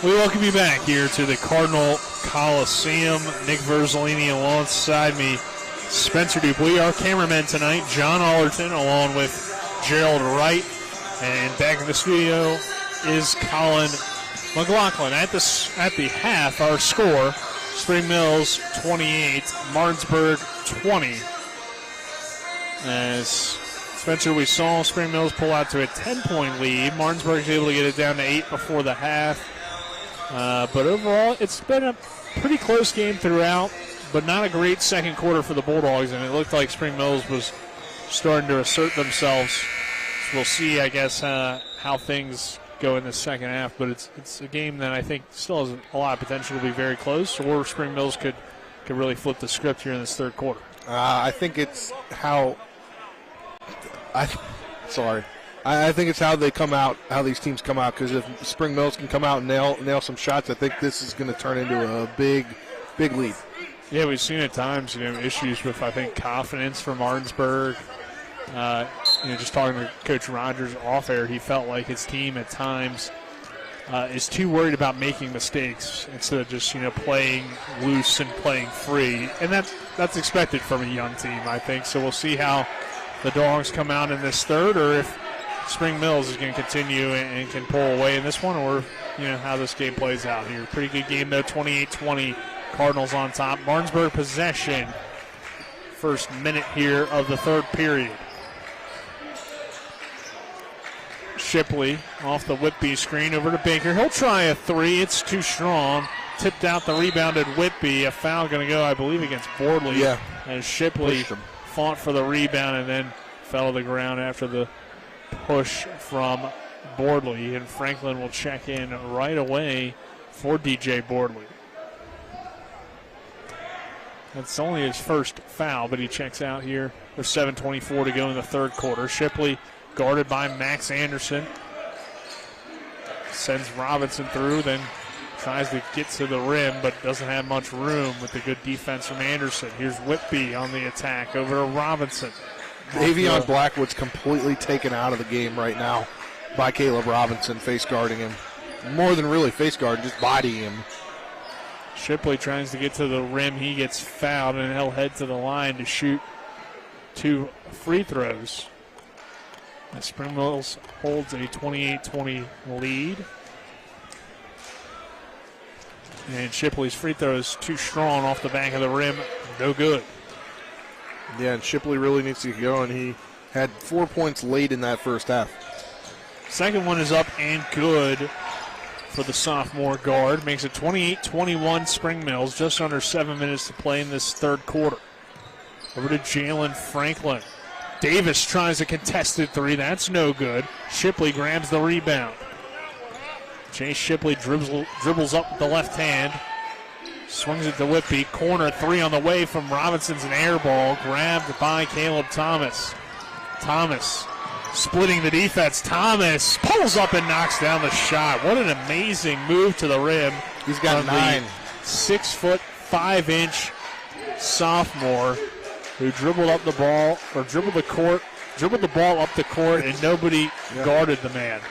We welcome you back here to the Cardinal Coliseum. Nick Verzolini alongside me, Spencer Dupuis, our cameraman tonight, John Allerton, along with Gerald Wright. And back in the studio is Colin McLaughlin. At the half, our score, Spring Mills 28, Martinsburg 20. As Spencer, we saw Spring Mills pull out to a 10-point lead. Martinsburg is able to get it down to 8 before the half. But overall, it's been a pretty close game throughout, but not a great second quarter for the Bulldogs, and it looked like Spring Mills was starting to assert themselves. So we'll see, I guess, how things go in the second half, but it's a game that I think still has a lot of potential to be very close, or Spring Mills could really flip the script here in this third quarter. I think it's how I think it's how they come out, how these teams come out, because if Spring Mills can come out and nail some shots, I think this is going to turn into a big lead. Yeah, we've seen at times, issues with, I think, confidence for Martinsburg. Just talking to Coach Rogers off air, he felt like his team at times is too worried about making mistakes instead of just, playing loose and playing free. And that's expected from a young team, I think. So we'll see how the Dogs come out in this third, or if Spring Mills is going to continue and can pull away in this one, or how this game plays out here. Pretty good game though, 28-20, Cardinals on top. Martinsburg possession, first minute here of the third period. Shipley off the Whitby screen over to Baker. He'll try a 3. It's too strong. Tipped out the rebounded Whitby. A foul going to go, I believe, against Bordley. Yeah. As Shipley fought for the rebound and then fell to the ground after the push from Bordley, and Franklin will check in right away for DJ Bordley. That's only his first foul, but he checks out here. There's 7:24 to go in the third quarter. Shipley guarded by Max Anderson. Sends Robinson through, then tries to get to the rim, but doesn't have much room with the good defense from Anderson. Here's Whitby on the attack over to Robinson. Davion Blackwood's completely taken out of the game right now by Caleb Robinson, face guarding him. More than really face guarding, just bodying him. Shipley tries to get to the rim. He gets fouled, and he'll head to the line to shoot 2 free throws. And Spring Mills holds a 28-20 lead. And Shipley's free throw is too strong off the back of the rim. No good. Yeah, and Shipley really needs to go, and he had 4 points late in that first half. Second one is up and good for the sophomore guard. Makes it 28-21 Spring Mills. Just under 7 minutes to play in this third quarter. Over to Jalen Franklin. Davis tries a contested 3. That's no good. Shipley grabs the rebound. Chase Shipley dribbles up with the left hand. Swings it to Whitby. Corner 3 on the way from Robinson's an air ball. Grabbed by Caleb Thomas. Thomas splitting the defense. Thomas pulls up and knocks down the shot. What an amazing move to the rim. He's got 9. 6 5" sophomore who dribbled up the ball, or dribbled the ball up the court, and nobody guarded the man.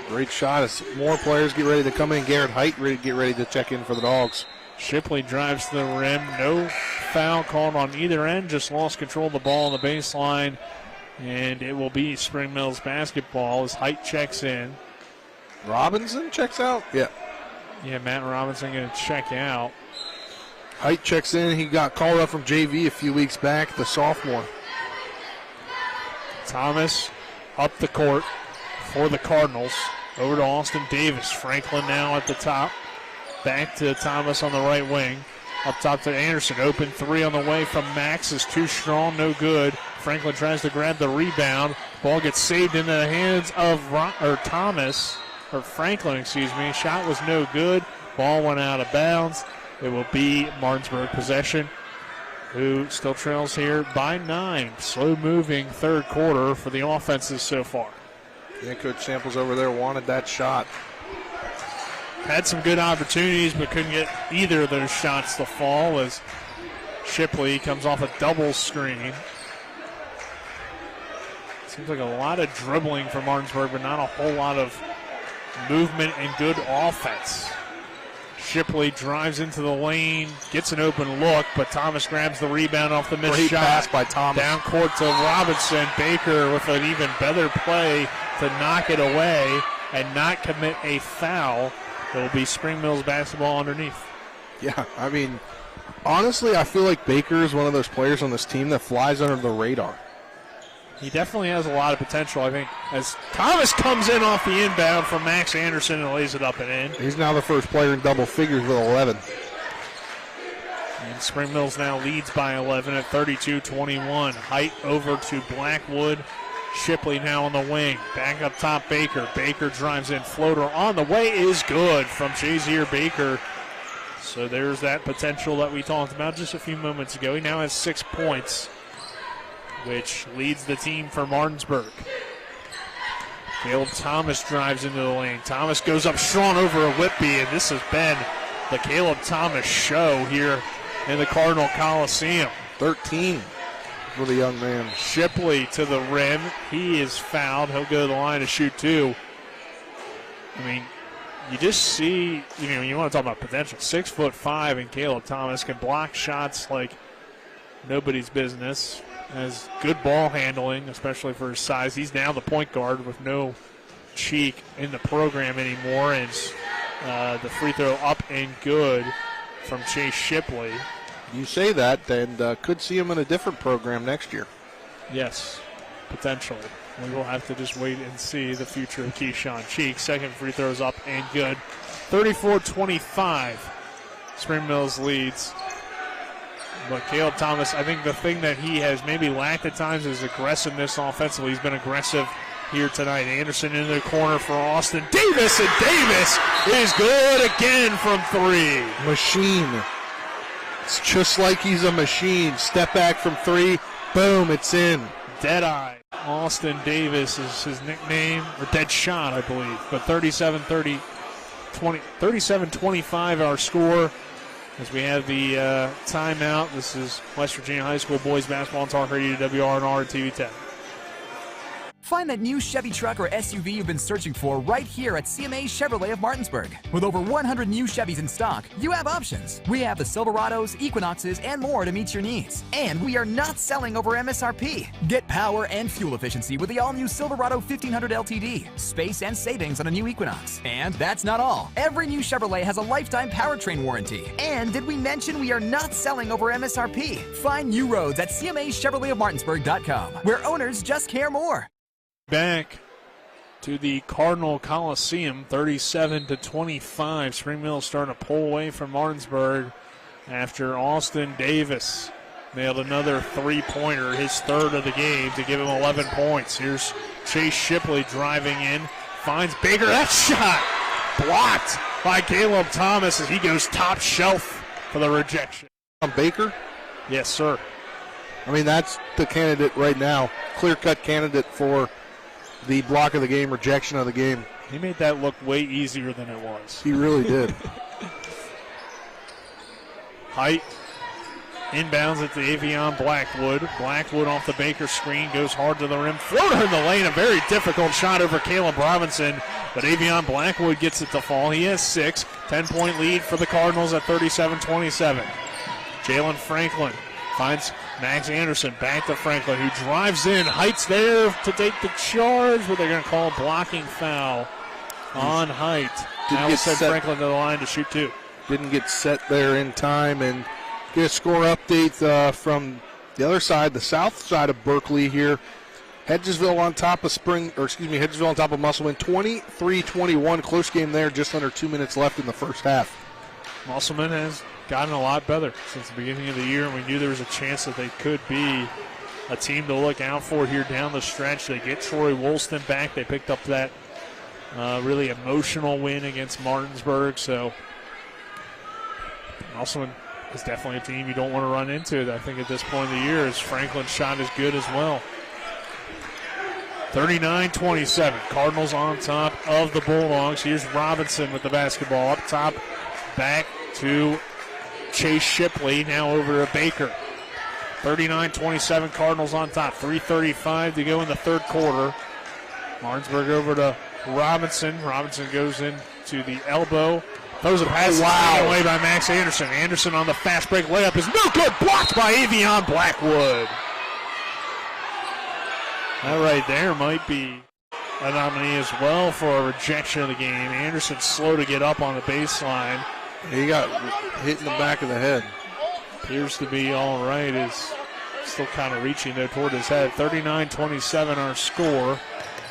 Great shot as more players get ready to come in. Garrett Height get ready to check in for the Dogs. Shipley drives to the rim. No foul called on either end. Just lost control of the ball on the baseline. And it will be Spring Mills basketball as Height checks in. Robinson checks out? Yeah. Yeah, Matt Robinson going to check out. Height checks in. He got called up from JV a few weeks back, the sophomore. Thomas up the court for the Cardinals. Over to Austin Davis. Franklin now at the top. Back to Thomas on the right wing. Up top to Anderson. Open three on the way from Max is too strong, no good. Franklin tries to grab the rebound. Ball gets saved into the hands of Franklin. Shot was no good. Ball went out of bounds. It will be Martinsburg possession, who still trails here by 9. Slow moving third quarter for the offenses so far. Yeah, Coach Samples over there wanted that shot. Had some good opportunities, but couldn't get either of those shots to fall as Shipley comes off a double screen. Seems like a lot of dribbling for Martinsburg, but not a whole lot of movement and good offense. Shipley drives into the lane, gets an open look, but Thomas grabs the rebound off the missed Great shot. pass by Thomas. Down court to Robinson. Baker with an even better play to knock it away and not commit a foul. It will be Spring Mills basketball underneath. Yeah, I mean, honestly, I feel like Baker is one of those players on this team that flies under the radar. He definitely has a lot of potential, I think, as Thomas comes in off the inbound from Max Anderson and lays it up and in. He's now the first player in double figures with 11. And Spring Mills now leads by 11 at 32-21. Height over to Blackwood. Shipley now on the wing. Back up top, Baker. Baker drives in. Floater on the way is good from Shazier Baker. So there's that potential that we talked about just a few moments ago. He now has 6 points, which leads the team for Martinsburg. Caleb Thomas drives into the lane. Thomas goes up strong over a Whitby, and this has been the Caleb Thomas show here in the Cardinal Coliseum. 13 for the young man. Shipley to the rim. He is fouled. He'll go to the line to shoot 2. I mean, you just see, you want to talk about potential. 6'5", and Caleb Thomas can block shots like nobody's business. Has good ball handling, especially for his size. He's now the point guard with no cheek in the program anymore. And the free throw up and good from Chase Shipley. You say that, and could see him in a different program next year. Yes, potentially. We will have to just wait and see the future of Keyshawn Cheek. Second free throw is up and good. 34-25. Spring Mills leads. But Caleb Thomas, I think the thing that he has maybe lacked at times is aggressiveness offensively. He's been aggressive here tonight. Anderson in the corner for Austin Davis, and Davis is good again from 3. Machine. It's just like he's a machine. Step back from 3, boom, it's in. Deadeye. Austin Davis is his nickname, or Dead Shot, I believe. But 37-25 our score. As we have the timeout, this is West Virginia High School boys basketball on Talk Radio WRNR and TV 10. Find that new Chevy truck or SUV you've been searching for right here at CMA Chevrolet of Martinsburg. With over 100 new Chevys in stock, you have options. We have the Silverados, Equinoxes, and more to meet your needs. And we are not selling over MSRP. Get power and fuel efficiency with the all-new Silverado 1500 LTD, space and savings on a new Equinox. And that's not all. Every new Chevrolet has a lifetime powertrain warranty. And did we mention we are not selling over MSRP? Find new roads at CMAChevroletofMartinsburg.com, where owners just care more. Back to the Cardinal Coliseum, 37-25. Spring Mills starting to pull away from Martinsburg after Austin Davis nailed another three-pointer, his third of the game, to give him 11 points. Here's Chase Shipley driving in, finds Baker. That shot blocked by Caleb Thomas as he goes top shelf for the rejection. Baker? Yes, sir. I mean, that's the candidate right now, clear-cut candidate for the block of the game, rejection of the game. He made that look way easier than it was. He really did. Height inbounds at the Avion Blackwood. Blackwood off the Baker screen, goes hard to the rim. Floater in the lane, a very difficult shot over Caleb Robinson, but Avion Blackwood gets it to fall. He has 6, 10-point lead for the Cardinals at 37-27. Jalen Franklin finds Max Anderson, back to Franklin, who drives in. Height's there to take the charge, but they're going to call a blocking foul on Height. Didn't get send set. Franklin to the line to shoot two. Didn't get set there in time. And get a score update from the other side, the south side of Berkeley here. Hedgesville on top of Hedgesville on top of Musselman, 23-21. Close game there, just under 2 minutes left in the first half. Musselman has gotten a lot better since the beginning of the year, and we knew there was a chance that they could be a team to look out for here down the stretch. They get Troy Woolston back. They picked up that really emotional win against Martinsburg. So Musselman is definitely a team you don't want to run into. I think at this point in the year, as Franklin's shot is good as well. 39-27. Cardinals on top of the Bulldogs. Here's Robinson with the basketball up top. Back to Chase Shipley. Now over to Baker. 39-27. Cardinals on top. 3:35 to go in the third quarter. Martinsburg over to Robinson. Robinson goes into the elbow. Throws a pass taken away by Max Anderson. Anderson on the fast break layup is no good. Blocked by Avion Blackwood. That right there might be a nominee as well for a rejection of the game. Anderson slow to get up on the baseline. He got hit in the back of the head. Appears to be all right. Is still kind of reaching there toward his head. 39-27 our score.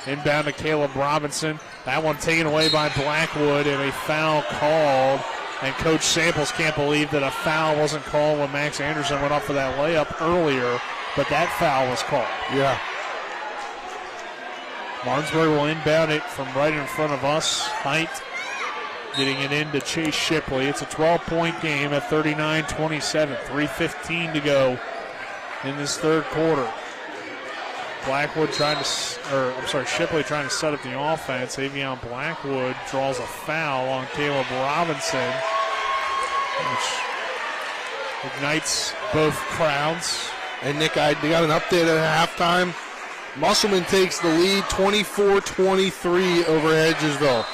Inbound to Caleb Robinson. That one taken away by Blackwood and a foul called. And Coach Samples can't believe that a foul wasn't called when Max Anderson went up for that layup earlier. But that foul was called. Yeah. Martinsburg will inbound it from right in front of us. Height getting it into Chase Shipley. It's a 12-point game at 39-27. 3:15 to go in this third quarter. Shipley trying to set up the offense. Avion Blackwood draws a foul on Caleb Robinson, which ignites both crowds. And Nick, I got an update at halftime. Musselman takes the lead 24-23 over Hedgesville.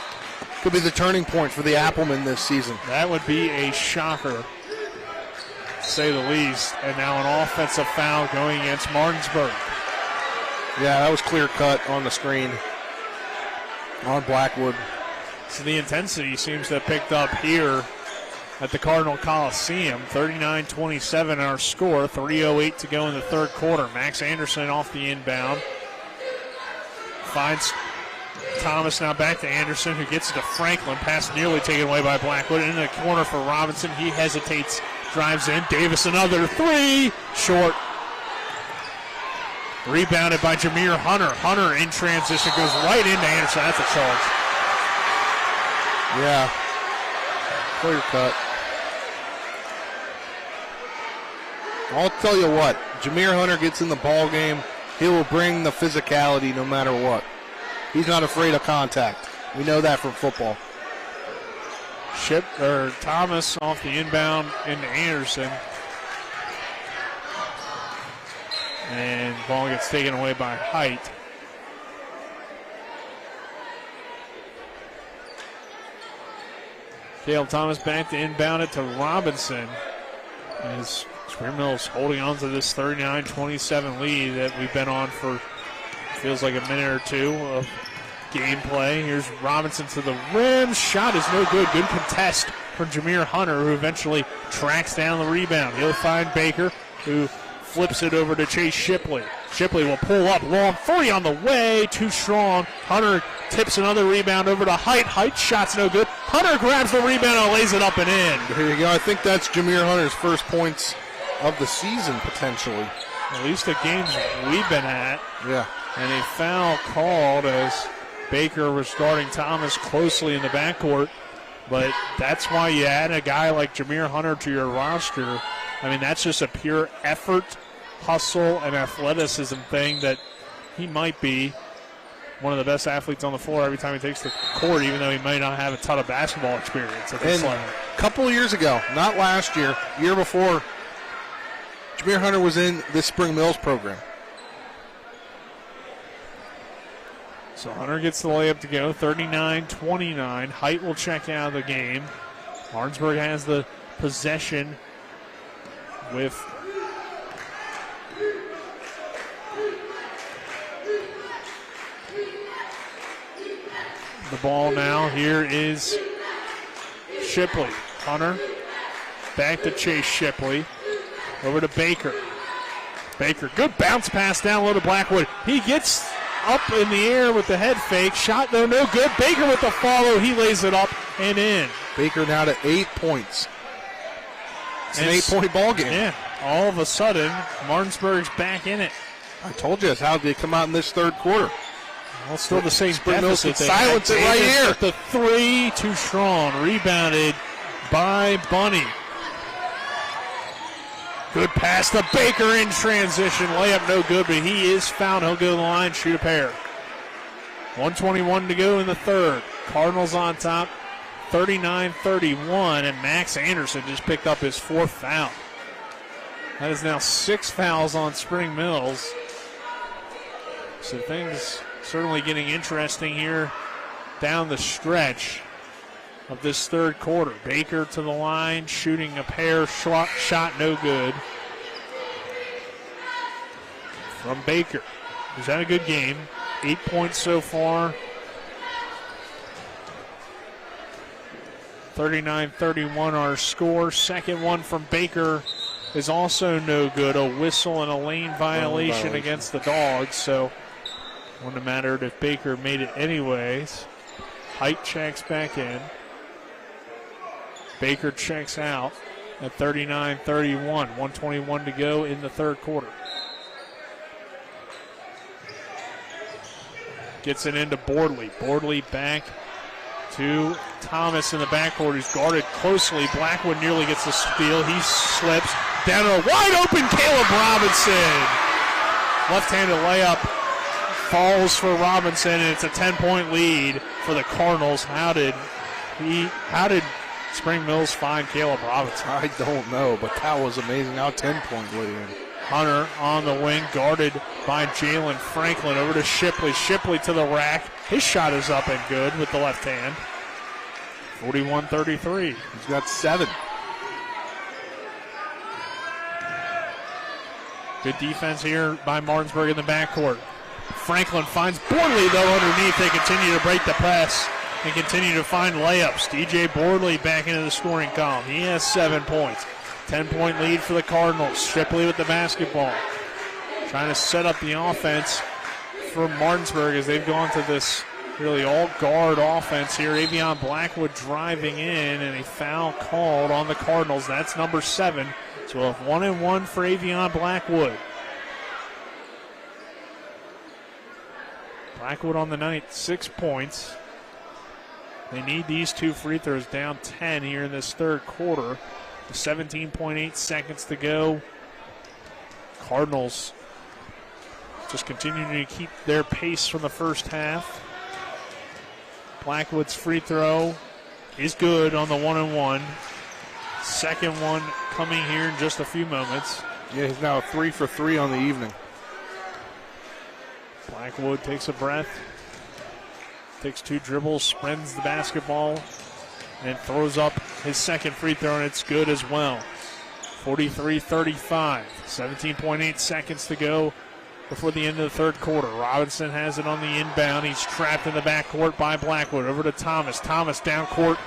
Could be the turning point for the Applemen this season. That would be a shocker, to say the least. And now an offensive foul going against Martinsburg. Yeah, that was clear cut on the screen on Blackwood. So the intensity seems to have picked up here at the Cardinal Coliseum. 39-27 our score. 3:08 to go in the third quarter. Max Anderson off the inbound. Finds Thomas, now back to Anderson, who gets it to Franklin. Pass nearly taken away by Blackwood. In the corner for Robinson. He hesitates, drives in. Davis another three. Short. Rebounded by Jameer Hunter. Hunter in transition goes right into Anderson. That's a charge. Yeah. Clear cut. I'll tell you what, Jameer Hunter gets in the ball game, he will bring the physicality no matter what. He's not afraid of contact. We know that from football. Thomas off the inbound into Anderson. And ball gets taken away by Height. Caleb Thomas back to inbound it to Robinson. As Spring Mills holding on to this 39-27 lead that we've been on for feels like a minute or two of gameplay. Here's Robinson to the rim. Shot is no good. Good contest from Jameer Hunter, who eventually tracks down the rebound. He'll find Baker, who flips it over to Chase Shipley. Shipley will pull up long. 3 on the way. Too strong. Hunter tips another rebound over to Height. Height shot's no good. Hunter grabs the rebound and lays it up and in. There you go. I think that's Jameer Hunter's first points of the season, potentially. At least the games we've been at. Yeah. And a foul called as Baker was guarding Thomas closely in the backcourt. But that's why you add a guy like Jameer Hunter to your roster. I mean, that's just a pure effort, hustle, and athleticism thing that he might be one of the best athletes on the floor every time he takes the court, even though he may not have a ton of basketball experience at this level. A couple of years ago, not last year, year before, Jameer Hunter was in this Spring Mills program. So Hunter gets the layup to go, 39-29. Height will check out of the game. Martinsburg has the possession with the ball now. Here is Shipley. Hunter back to Chase Shipley. Over to Baker. Baker, good bounce pass down low to Blackwood. He gets up in the air with the head fake. Shot though, no good. Baker with the follow. He lays it up and in. Baker now to 8 points. It's an 8-point ball game. Yeah, all of a sudden, Martinsburg's back in it. I told you that's how they come out in this third quarter. Well, still the same Spring Mills deficit. can silence it right here. The three, too strong. Rebounded by Bunny. Good pass to Baker in transition. Layup no good, but he is fouled. He'll go to the line, shoot a pair. 1:21 to go in the third. Cardinals on top, 39-31, and Max Anderson just picked up his 4th foul. That is now 6 fouls on Spring Mills. So things certainly getting interesting here down the stretch of this third quarter. Baker to the line, shooting a pair, shot no good. From Baker. He's had a good game. 8 points so far. 39-31 our score. Second one from Baker is also no good. A whistle and a lane violation against the Dogs. So wouldn't have mattered if Baker made it anyways. Height checks back in. Baker checks out at 39-31. 1:21 to go in the third quarter. Gets it into Bordley. Bordley back to Thomas in the backcourt, who's guarded closely. Blackwood nearly gets the steal. He slips down to a wide open Caleb Robinson. Left-handed layup falls for Robinson, and it's a 10-point lead for the Cardinals. How did Spring Mills find Caleb Robinson? I don't know, but that was amazing. Now 10-point lead. Hunter on the wing, guarded by Jalen Franklin. Over to Shipley. Shipley to the rack. His shot is up and good with the left hand. 41-33. He's got 7. Good defense here by Martinsburg in the backcourt. Franklin finds Bordley, though, underneath. They continue to break the press and continue to find layups. DJ Bordley back into the scoring column. He has 7 points. 10-point lead for the Cardinals. Shipley with the basketball. Trying to set up the offense for Martinsburg as they've gone to this really all-guard offense here. Avion Blackwood driving in, and a foul called on the Cardinals. That's number 7. So we'll have 1-1 for Avion Blackwood. Blackwood on the night, 6 points. They need these 2 free throws, down 10 here in this third quarter. 17.8 seconds to go. Cardinals just continuing to keep their pace from the first half. Blackwood's free throw is good on the 1-and-1. Second one coming here in just a few moments. Yeah, he's now 3 for 3 on the evening. Blackwood takes a breath, takes 2 dribbles, spins the basketball, and throws up his second free throw, and it's good as well. 43-35, 17.8 seconds to go before the end of the third quarter. Robinson has it on the inbound. He's trapped in the backcourt by Blackwood. Over to Thomas. Thomas down court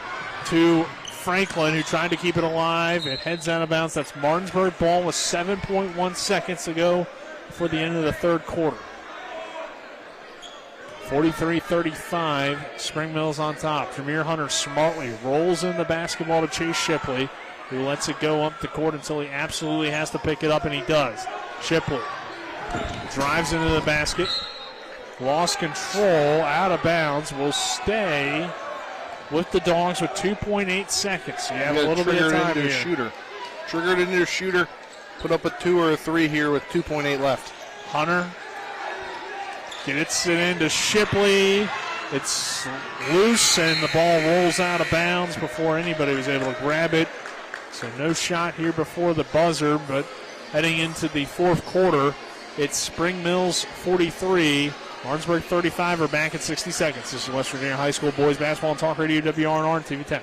to Franklin, who tried to keep it alive. It heads out of bounds. That's Martinsburg ball with 7.1 seconds to go before the end of the third quarter. 43-35, Spring Mills on top. Jameer Hunter smartly rolls in the basketball to Chase Shipley, who lets it go up the court until he absolutely has to pick it up, and he does. Shipley drives into the basket, lost control, out of bounds, will stay with the Dogs with 2.8 seconds. You have a little bit of time here. Shooter. Triggered into a shooter, put up a 2 or a 3 here with 2.8 left. Hunter gets it into Shipley. It's loose, and the ball rolls out of bounds before anybody was able to grab it. So no shot here before the buzzer, but heading into the fourth quarter, it's Spring Mills 43, Martinsburg 35. We're back at 60 seconds. This is West Virginia High School Boys Basketball and Talk Radio, WRNR and TV 10.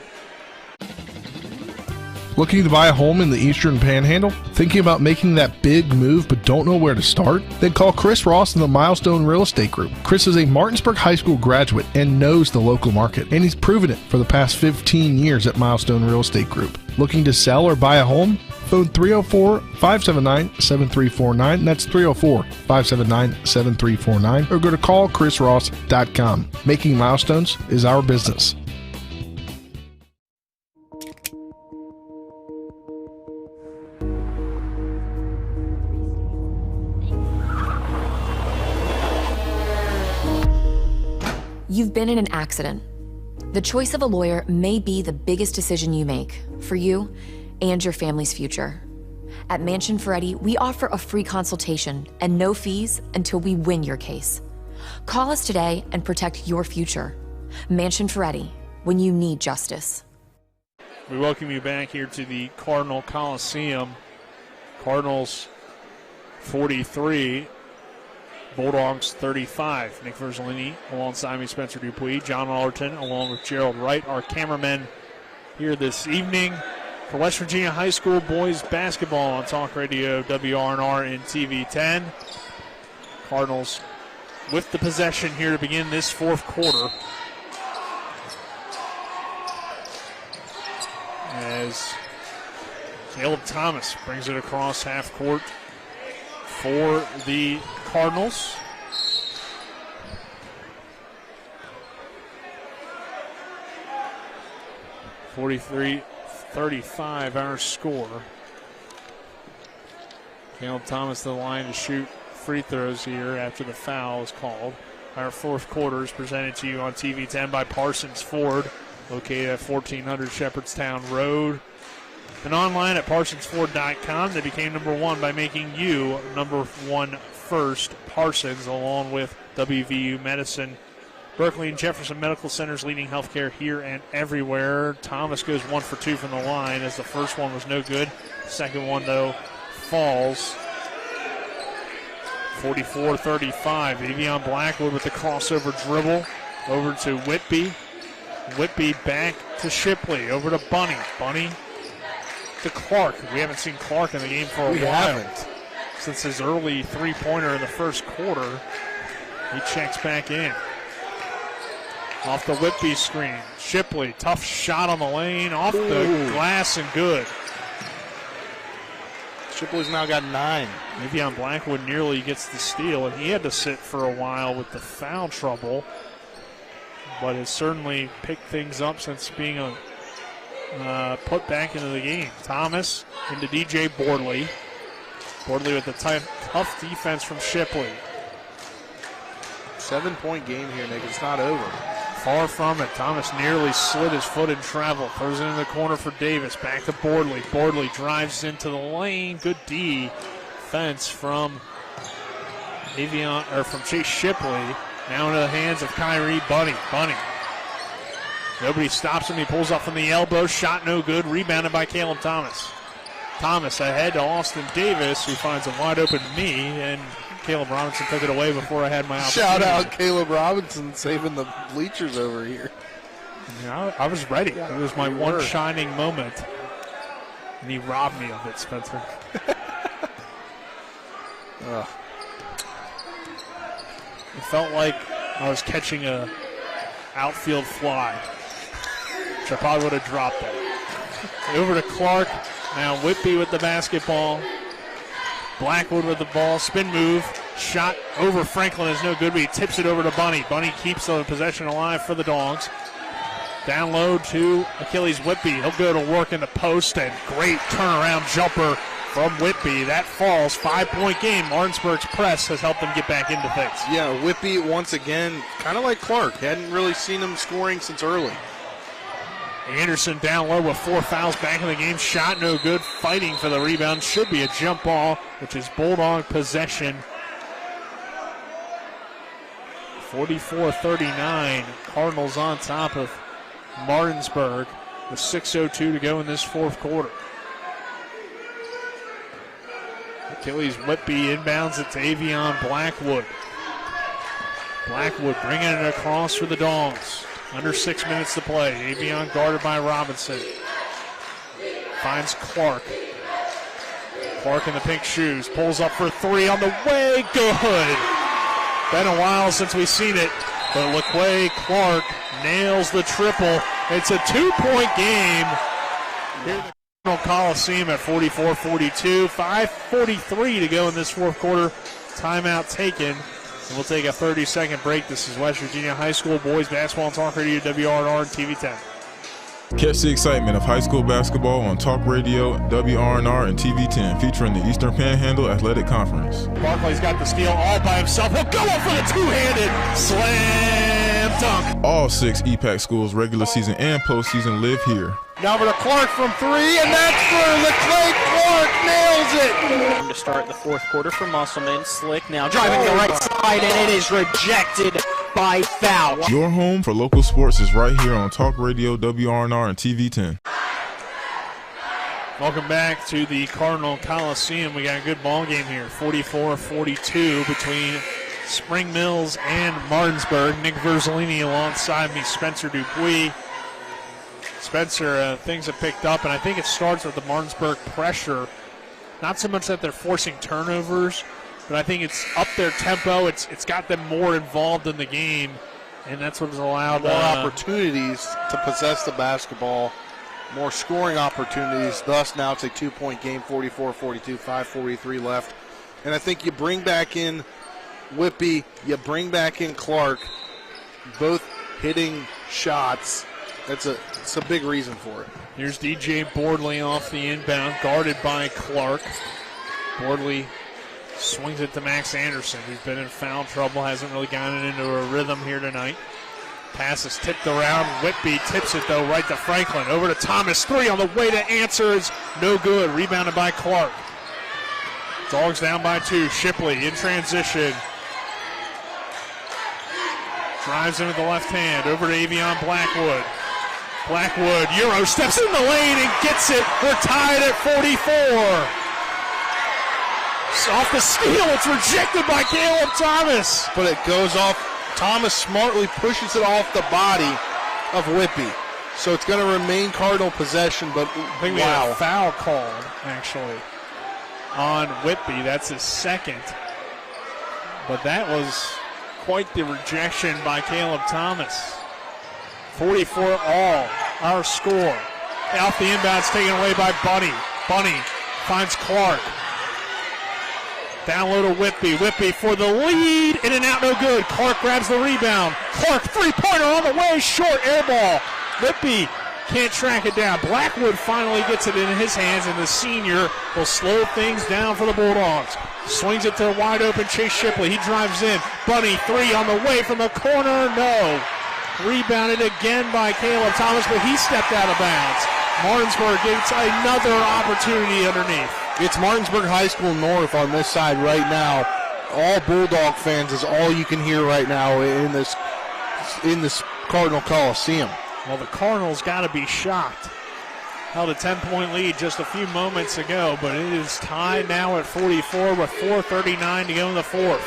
Looking to buy a home in the Eastern Panhandle? Thinking about making that big move but don't know where to start? Then call Chris Ross and the Milestone Real Estate Group. Chris is a Martinsburg High School graduate and knows the local market, and he's proven it for the past 15 years at Milestone Real Estate Group. Looking to sell or buy a home? Phone 304-579-7349. That's 304-579-7349. Or go to callchrisross.com. Making milestones is our business. You've been in an accident. The choice of a lawyer may be the biggest decision you make for you and your family's future. At Mansion Ferretti, we offer a free consultation and no fees until we win your case. Call us today and protect your future. Mansion Ferretti, when you need justice. We welcome you back here to the Cardinal Coliseum. Cardinals 43, Bulldogs 35. Nick Verzolini alongside me, Spencer Dupuis, John Allerton along with Gerald Wright, our cameramen here this evening for West Virginia High School boys basketball on Talk Radio, WRNR, and TV 10. Cardinals with the possession here to begin this fourth quarter. As Caleb Thomas brings it across half court for the Cardinals. (43-35) our score. Caleb Thomas to the line to shoot free throws here after the foul is called. Our fourth quarter is presented to you on TV 10 by Parsons Ford, located at 1400 Shepherdstown Road. And online at parsonsford.com. They became number one by making you number one first. Parsons, along with WVU Medicine, Berkeley and Jefferson Medical Centers, leading healthcare here and everywhere. Thomas goes 1 for 2 from the line, as the first one was no good. Second one, though, falls. 44-35. Avion Blackwood with the crossover dribble over to Whitby. Whitby back to Shipley, over to Bunny. Bunny to Clark. We haven't seen Clark in the game for a while. Since his early three-pointer in the first quarter. He checks back in. Off the Whitby screen. Shipley, tough shot on the lane, off the glass and good. Shipley's now got 9. Avion Blackwood nearly gets the steal, and he had to sit for a while with the foul trouble, but has certainly picked things up since being put back into the game. Thomas into DJ Bordley. Bordley with the tough defense from Shipley. 7-point game here, Nick. It's not over. Far from it. Thomas nearly slid his foot in travel. Throws it in the corner for Davis. Back to Bordley. Bordley drives into the lane. Good defense from from Chase Shipley. Now into the hands of Kyrie Bunny. Bunny. Nobody stops him. He pulls up from the elbow. Shot no good. Rebounded by Caleb Thomas. Thomas ahead to Austin Davis, who finds a wide open me, and Caleb Robinson took it away before I had my opportunity. Shout out Caleb Robinson saving the bleachers over here. Yeah, I was ready. It was my one shining moment, and he robbed me of it, Spencer. It felt like I was catching a outfield fly, which I probably would have dropped it. Over to Clark. Now Whitby with the basketball. Blackwood with the ball. Spin move. Shot over Franklin is no good, but he tips it over to Bunny. Bunny keeps the possession alive for the Dogs. Down low to Achilles Whitby. He'll go to work in the post, and great turnaround jumper from Whitby. That falls. 5-point game. Martinsburg's press has helped them get back into things. Yeah, Whitby once again, kind of like Clark. Hadn't really seen him scoring since early. Anderson down low with 4 fouls back in the game. Shot no good. Fighting for the rebound. Should be a jump ball, which is Bulldog possession. 44-39. Cardinals on top of Martinsburg with 6:02 to go in this fourth quarter. Achilles Whitby inbounds it to Avion Blackwood. Blackwood bringing it across for the Dogs. Under 6 minutes to play. Avion guarded by Robinson. finds Clark. Clark in the pink shoes, pulls up for three on the way, good. Been a while since we've seen it, but LaQuay Clark nails the triple. It's a 2-point game here at the Cardinal Coliseum at 44-42. 5:43 to go in this fourth quarter. Timeout taken. And we'll take a 30-second break. This is West Virginia High School boys basketball on Talk Radio, WRNR, and TV 10. Catch the excitement of high school basketball on Talk Radio, WRNR, and TV 10, featuring the Eastern Panhandle Athletic Conference. Barkley's got the steal all by himself. He'll go up for the two-handed slam dunk. All 6 EPAC schools, regular season and postseason, live here. Now for the Clark from three, and that's for LaQuay Clark. Nails it. Time to start the fourth quarter for Musselman. Slick now driving to the right side, and it is rejected by foul. Your home for local sports is right here on Talk Radio, WRNR, and TV 10. Welcome back to the Cardinal Coliseum. We got a good ball game here, 44-42 between Spring Mills and Martinsburg. Nick Verzolini alongside me, Spencer Dupuis. Spencer, things have picked up, and I think it starts with the Martinsburg pressure. Not so much that they're forcing turnovers, but I think it's up their tempo. It's got them more involved in the game, and that's what has allowed more opportunities to possess the basketball, more scoring opportunities. Thus, now it's a 2-point game, 44-42, 5:43 left. And I think you bring back in Whippy, you bring back in Clark, both hitting shots. It's a big reason for it. Here's DJ Bordley off the inbound, guarded by Clark. Bordley swings it to Max Anderson, who's been in foul trouble, hasn't really gotten into a rhythm here tonight. Pass is tipped around. Whitby tips it, though, right to Franklin. Over to Thomas. Three on the way to answer is no good. Rebounded by Clark. Dogs down by 2. Shipley in transition. Drives into the left hand. Over to Avion Blackwood. Blackwood, Euro steps in the lane and gets it. We're tied at 44. Off the steal, it's rejected by Caleb Thomas. But it goes off. Thomas smartly pushes it off the body of Whippy. So it's going to remain Cardinal possession, but I think we have a foul called, actually, on Whippy. That's his second. But that was quite the rejection by Caleb Thomas. 44 all, our score. Off the inbounds taken away by Bunny. Bunny finds Clark. Down low to Whippy. Whippy for the lead. In and out, no good. Clark grabs the rebound. Clark, three-pointer on the way. Short air ball. Whippy can't track it down. Blackwood finally gets it in his hands, and the senior will slow things down for the Bulldogs. Swings it to a wide-open Chase Shipley. He drives in. Bunny, three on the way from the corner. No. Rebounded again by Caleb Thomas, but he stepped out of bounds. Martinsburg gets another opportunity underneath. It's Martinsburg High School North on this side right now. All Bulldog fans is all you can hear right now in this Cardinal Coliseum. Well, the Cardinals got to be shocked. Held a 10-point lead just a few moments ago, but it is tied now at 44 with 4:39 to go in the fourth.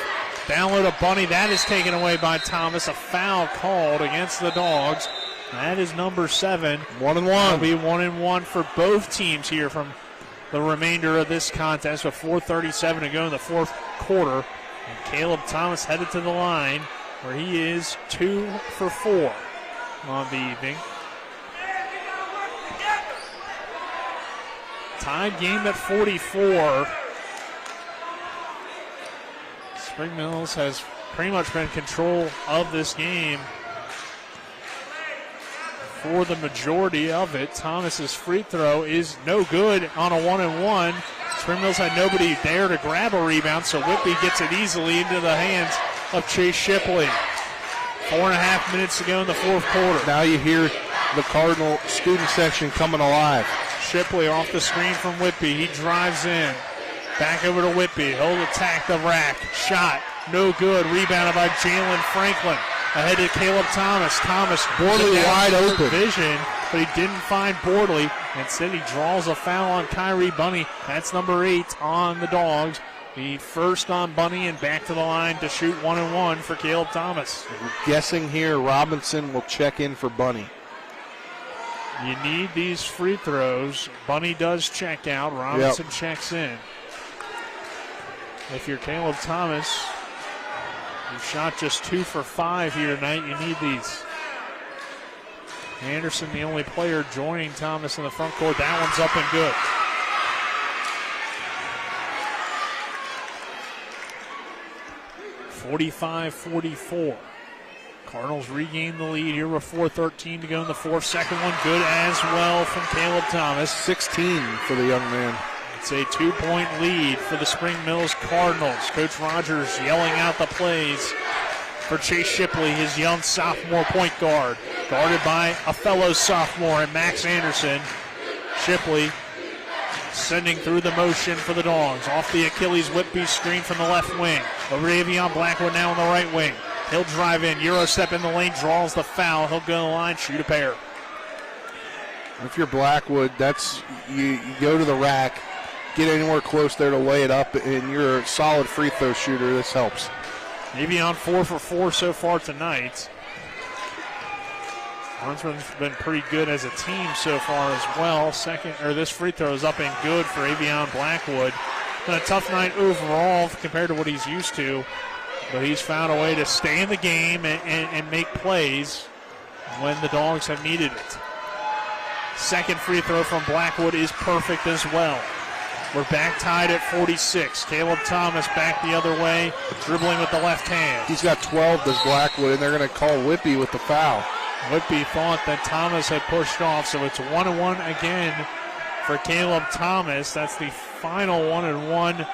Down low to Bunny. That is taken away by Thomas. A foul called against the Dogs. That is number 7. 1-1. It'll be 1-1 for both teams here from the remainder of this contest with 4:37 to go in the fourth quarter. And Caleb Thomas headed to the line where he is 2 for 4 on the evening. Tied game at 44. Spring Mills has pretty much been in control of this game for the majority of it. Thomas's free throw is no good on a 1-and-1. Spring Mills had nobody there to grab a rebound, so Whippy gets it easily into the hands of Chase Shipley. 4.5 minutes to go in the fourth quarter. Now you hear the Cardinal student section coming alive. Shipley off the screen from Whippy. He drives in. Back over to Whippy. He'll attack the rack. Shot. No good. Rebounded by Jalen Franklin. Ahead to Caleb Thomas. Thomas, Bordley wide open. Vision, but he didn't find Bordley. Instead, he draws a foul on Kyrie Bunny. That's number 8 on the Dogs. The first on Bunny, and back to the line to shoot 1-and-1 for Caleb Thomas. Guessing here, Robinson will check in for Bunny. You need these free throws. Bunny does check out. Robinson checks in. If you're Caleb Thomas, you've shot just 2 for 5 here tonight. You need these. Anderson, the only player joining Thomas in the front court. That one's up and good. (45-44). Cardinals regain the lead here with 4:13 to go in the fourth. Second one good as well from Caleb Thomas. 16 for the young man. It's a 2-point lead for the Spring Mills Cardinals. Coach Rogers yelling out the plays for Chase Shipley, his young sophomore point guard. Guarded by a fellow sophomore and Max Anderson. Shipley sending through the motion for the Dogs. Off the Achilles Whitby screen from the left wing. Over to Avion Blackwood now on the right wing. He'll drive in, Euro step in the lane, draws the foul. He'll go to the line, shoot a pair. If you're Blackwood, that's you go to the rack, get anywhere close there to lay it up, and you're a solid free throw shooter. This helps. Avion 4 for 4 so far tonight. Martinsburg's been pretty good as a team so far as well. This free throw is up and good for Avion Blackwood. Been a tough night overall compared to what he's used to, but he's found a way to stay in the game and make plays when the Dogs have needed it. Second free throw from Blackwood is perfect as well. We're back tied at 46. Caleb Thomas back the other way, dribbling with the left hand. He's got 12, does Blackwood, and they're going to call Whitby with the foul. Whitby thought that Thomas had pushed off, so it's 1-1 again for Caleb Thomas. That's the final 1-1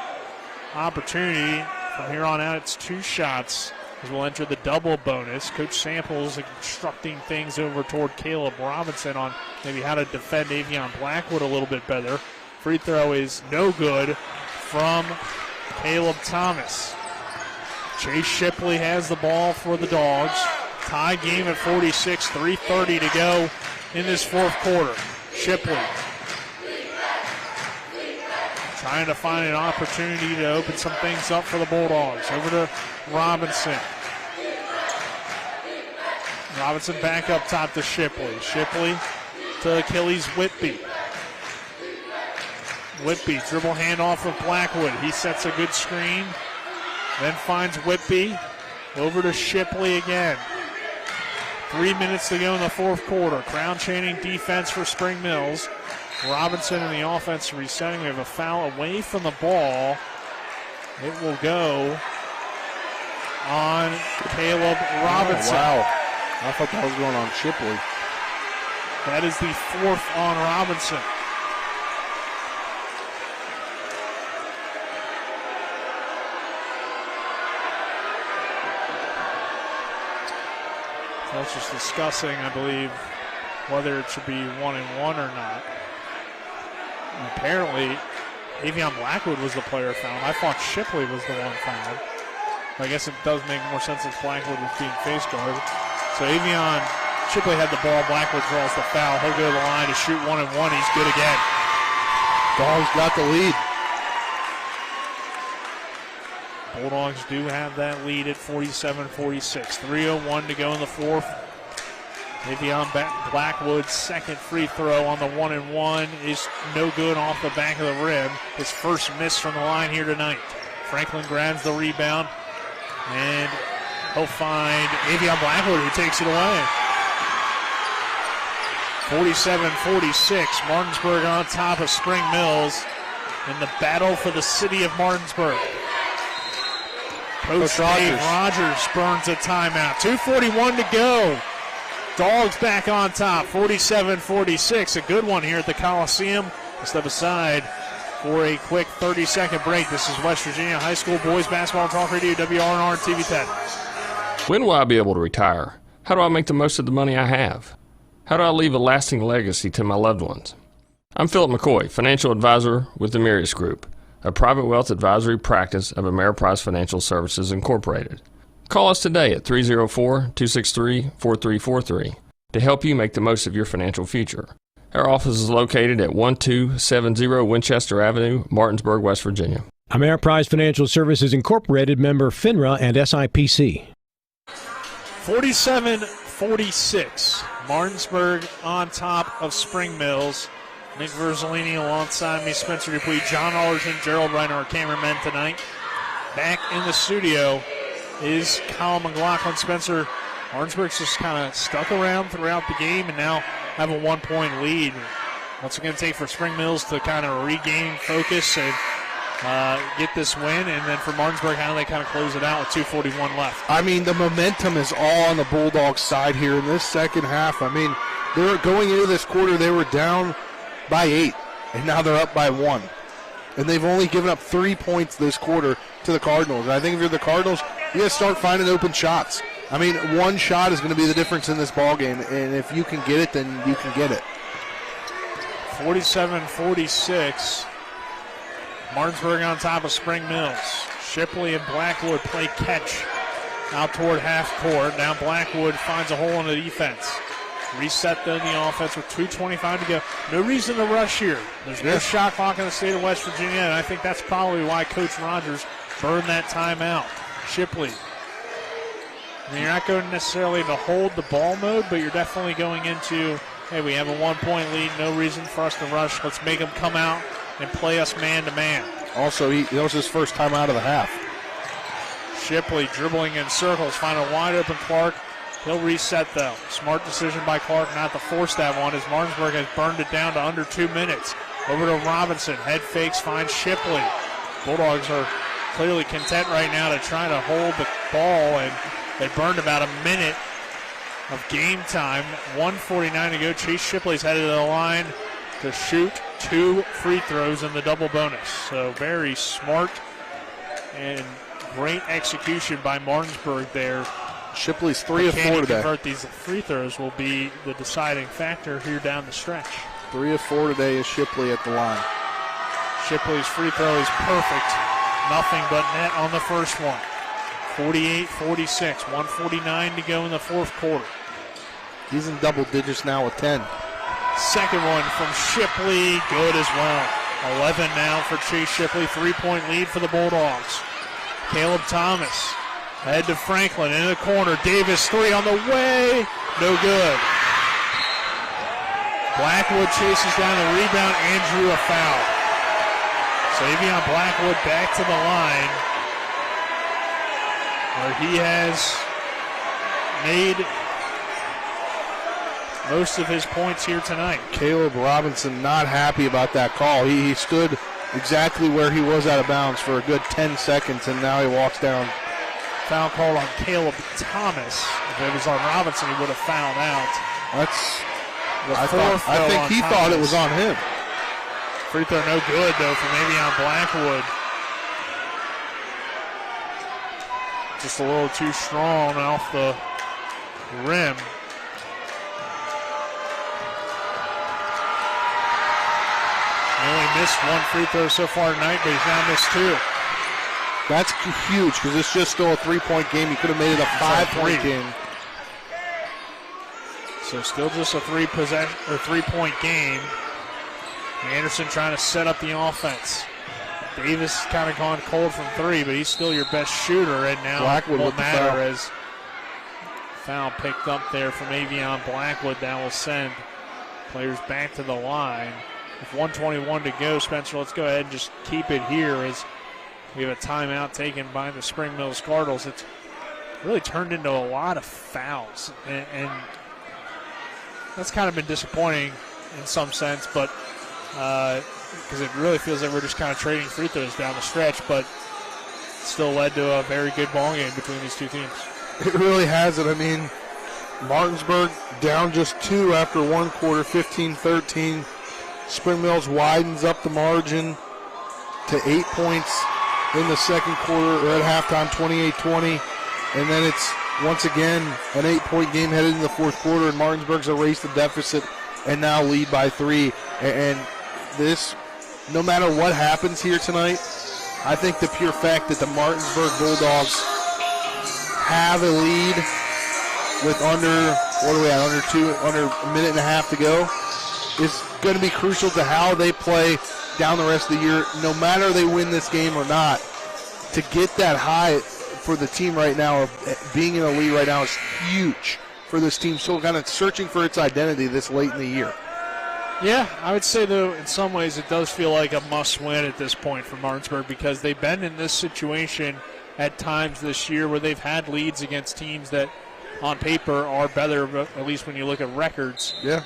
opportunity. From here on out, it's 2 shots as we'll enter the double bonus. Coach Samples instructing things over toward Caleb Robinson on maybe how to defend Avion Blackwood a little bit better. Free throw is no good from Caleb Thomas. Chase Shipley has the ball for the Dogs. Tie game at 46, 3:30 to go in this fourth quarter. Shipley trying to find an opportunity to open some things up for the Bulldogs. Over to Robinson. Robinson back up top to Shipley. Shipley to Achilles Whitby. Whitby, dribble handoff of Blackwood. He sets a good screen, then finds Whitby. Over to Shipley again. 3 minutes to go in the fourth quarter. Crown chaining defense for Spring Mills. Robinson in the offense resetting. We have a foul away from the ball. It will go on Caleb Robinson. Oh, wow. I thought that was going on Shipley. That is the 4th on Robinson. That's just discussing, I believe, whether it should be 1-1 or not. And apparently, Avion Blackwood was the player fouled. I thought Shipley was the one fouled. I guess it does make more sense if Blackwood was being face guarded. So Shipley had the ball. Blackwood draws the foul. He'll go to the line to shoot 1-1. He's good again. Dogs got the lead. Bulldogs do have that lead at 47-46. 3:01 to go in the fourth. Avion Blackwood's second free throw on the 1-1 is no good off the back of the rim. His first miss from the line here tonight. Franklin grabs the rebound, and he'll find Avion Blackwood, who takes it away. 47-46. Martinsburg on top of Spring Mills in the battle for the city of Martinsburg. Coach Dave Rogers burns a timeout. 2:41 to go. Dogs back on top, 47-46. A good one here at the Coliseum. We'll step aside for a quick 30-second break. This is West Virginia High School Boys Basketball Talk Radio, WRNR and TV 10. When will I be able to retire? How do I make the most of the money I have? How do I leave a lasting legacy to my loved ones? I'm Philip McCoy, financial advisor with the Mirius Group, a private wealth advisory practice of Ameriprise Financial Services Incorporated. Call us today at 304-263-4343 to help you make the most of your financial future. Our office is located at 1270 Winchester Avenue, Martinsburg, West Virginia. Ameriprise Financial Services Incorporated, member FINRA and SIPC. 47-46. Martinsburg on top of Spring Mills. Nick Verzolini alongside me, Spencer Dupuis, John Alderson, Gerald Reiner, our cameramen tonight. Back in the studio is Colin McLaughlin. Spencer, Martinsburg's just kind of stuck around throughout the game and now have a 1-point lead. What's it going to take for Spring Mills to kind of regain focus and get this win? And then for Martinsburg, how do they kind of close it out with 2:41 left? I mean, the momentum is all on the Bulldogs' side here in this second half. I mean, they were going into this quarter, they were down by 8, and now they're up by 1. And they've only given up 3 points this quarter to the Cardinals. And I think if you're the Cardinals, you got to start finding open shots. I mean, one shot is going to be the difference in this ball game, and if you can get it, then you can get it. 47-46. Martinsburg on top of Spring Mills. Shipley and Blackwood play catch out toward half court. Now Blackwood finds a hole in the defense. Reset though in the offense with 2:25 to go. No reason to rush here. There's no shot clock in the state of West Virginia, and I think that's probably why Coach Rogers burned that timeout. Shipley. I mean, you're not going necessarily to hold the ball mode, but you're definitely going into, hey, we have a 1-point lead, no reason for us to rush. Let's make them come out and play us man-to-man. Also, that was his first time out of the half. Shipley dribbling in circles, find a wide-open Clark. He'll reset, though. Smart decision by Clark not to force that one, as Martinsburg has burned it down to under 2 minutes. Over to Robinson. Head fakes, finds Shipley. Bulldogs are clearly content right now to try to hold the ball, and they burned about a minute of game time. 1:49 to go. Chase Shipley's headed to the line to shoot 2 free throws in the double bonus. So very smart and great execution by Martinsburg there. Shipley's 3 of 4 today. Convert these free throws will be the deciding factor here down the stretch. 3 of 4 today is Shipley at the line. Shipley's free throw is perfect. Nothing but net on the first one. 48-46, 1:49 to go in the fourth quarter. He's in double digits now with 10. Second one from Shipley, good as well. 11 now for Chase Shipley, 3-point lead for the Bulldogs. Caleb Thomas, head to Franklin, in the corner. Davis, 3 on the way, no good. Blackwood chases down the rebound and drew a foul. Savion Blackwood back to the line, where he has made most of his points here tonight. Caleb Robinson not happy about that call. He stood exactly where he was out of bounds for a good 10 seconds, and now he walks down. Foul called on Caleb Thomas. If it was on Robinson, he would have fouled out. I think he thought it was on him. Free throw no good, though, for Mavion Blackwood. Just a little too strong off the rim. He only missed 1 free throw so far tonight, but he's now missed 2. That's huge because it's just still a 3-point game. He could have made it a 5-point game. So still just a 3-point game. Anderson trying to set up the offense. Davis kind of gone cold from 3, but he's still your best shooter, and now Blackwood won't matter as foul picked up there from Avion Blackwood. That will send players back to the line. With 1:21 to go, Spencer, let's go ahead and just keep it here as we have a timeout taken by the Spring Mills Cardinals. It's really turned into a lot of fouls, and that's kind of been disappointing in some sense, but because it really feels like we're just kind of trading free throws down the stretch, but still led to a very good ball game between these two teams. It really hasn't. I mean, Martinsburg down just 2 after 1 quarter, 15-13. Spring Mills widens up the margin to 8 points in the second quarter, or at halftime, 28-20. And then it's once again an 8-point game headed into the fourth quarter, and Martinsburg's erased the deficit and now lead by 3. And this, no matter what happens here tonight, I think the pure fact that the Martinsburg Bulldogs have a lead with under a minute and a half to go is going to be crucial to how they play down the rest of the year, no matter they win this game or not. To get that high for the team right now, of being in a lead right now, is huge for this team, still kind of searching for its identity this late in the year. Yeah, I would say, though, in some ways it does feel like a must-win at this point for Martinsburg because they've been in this situation at times this year where they've had leads against teams that on paper are better, at least when you look at records. Yeah.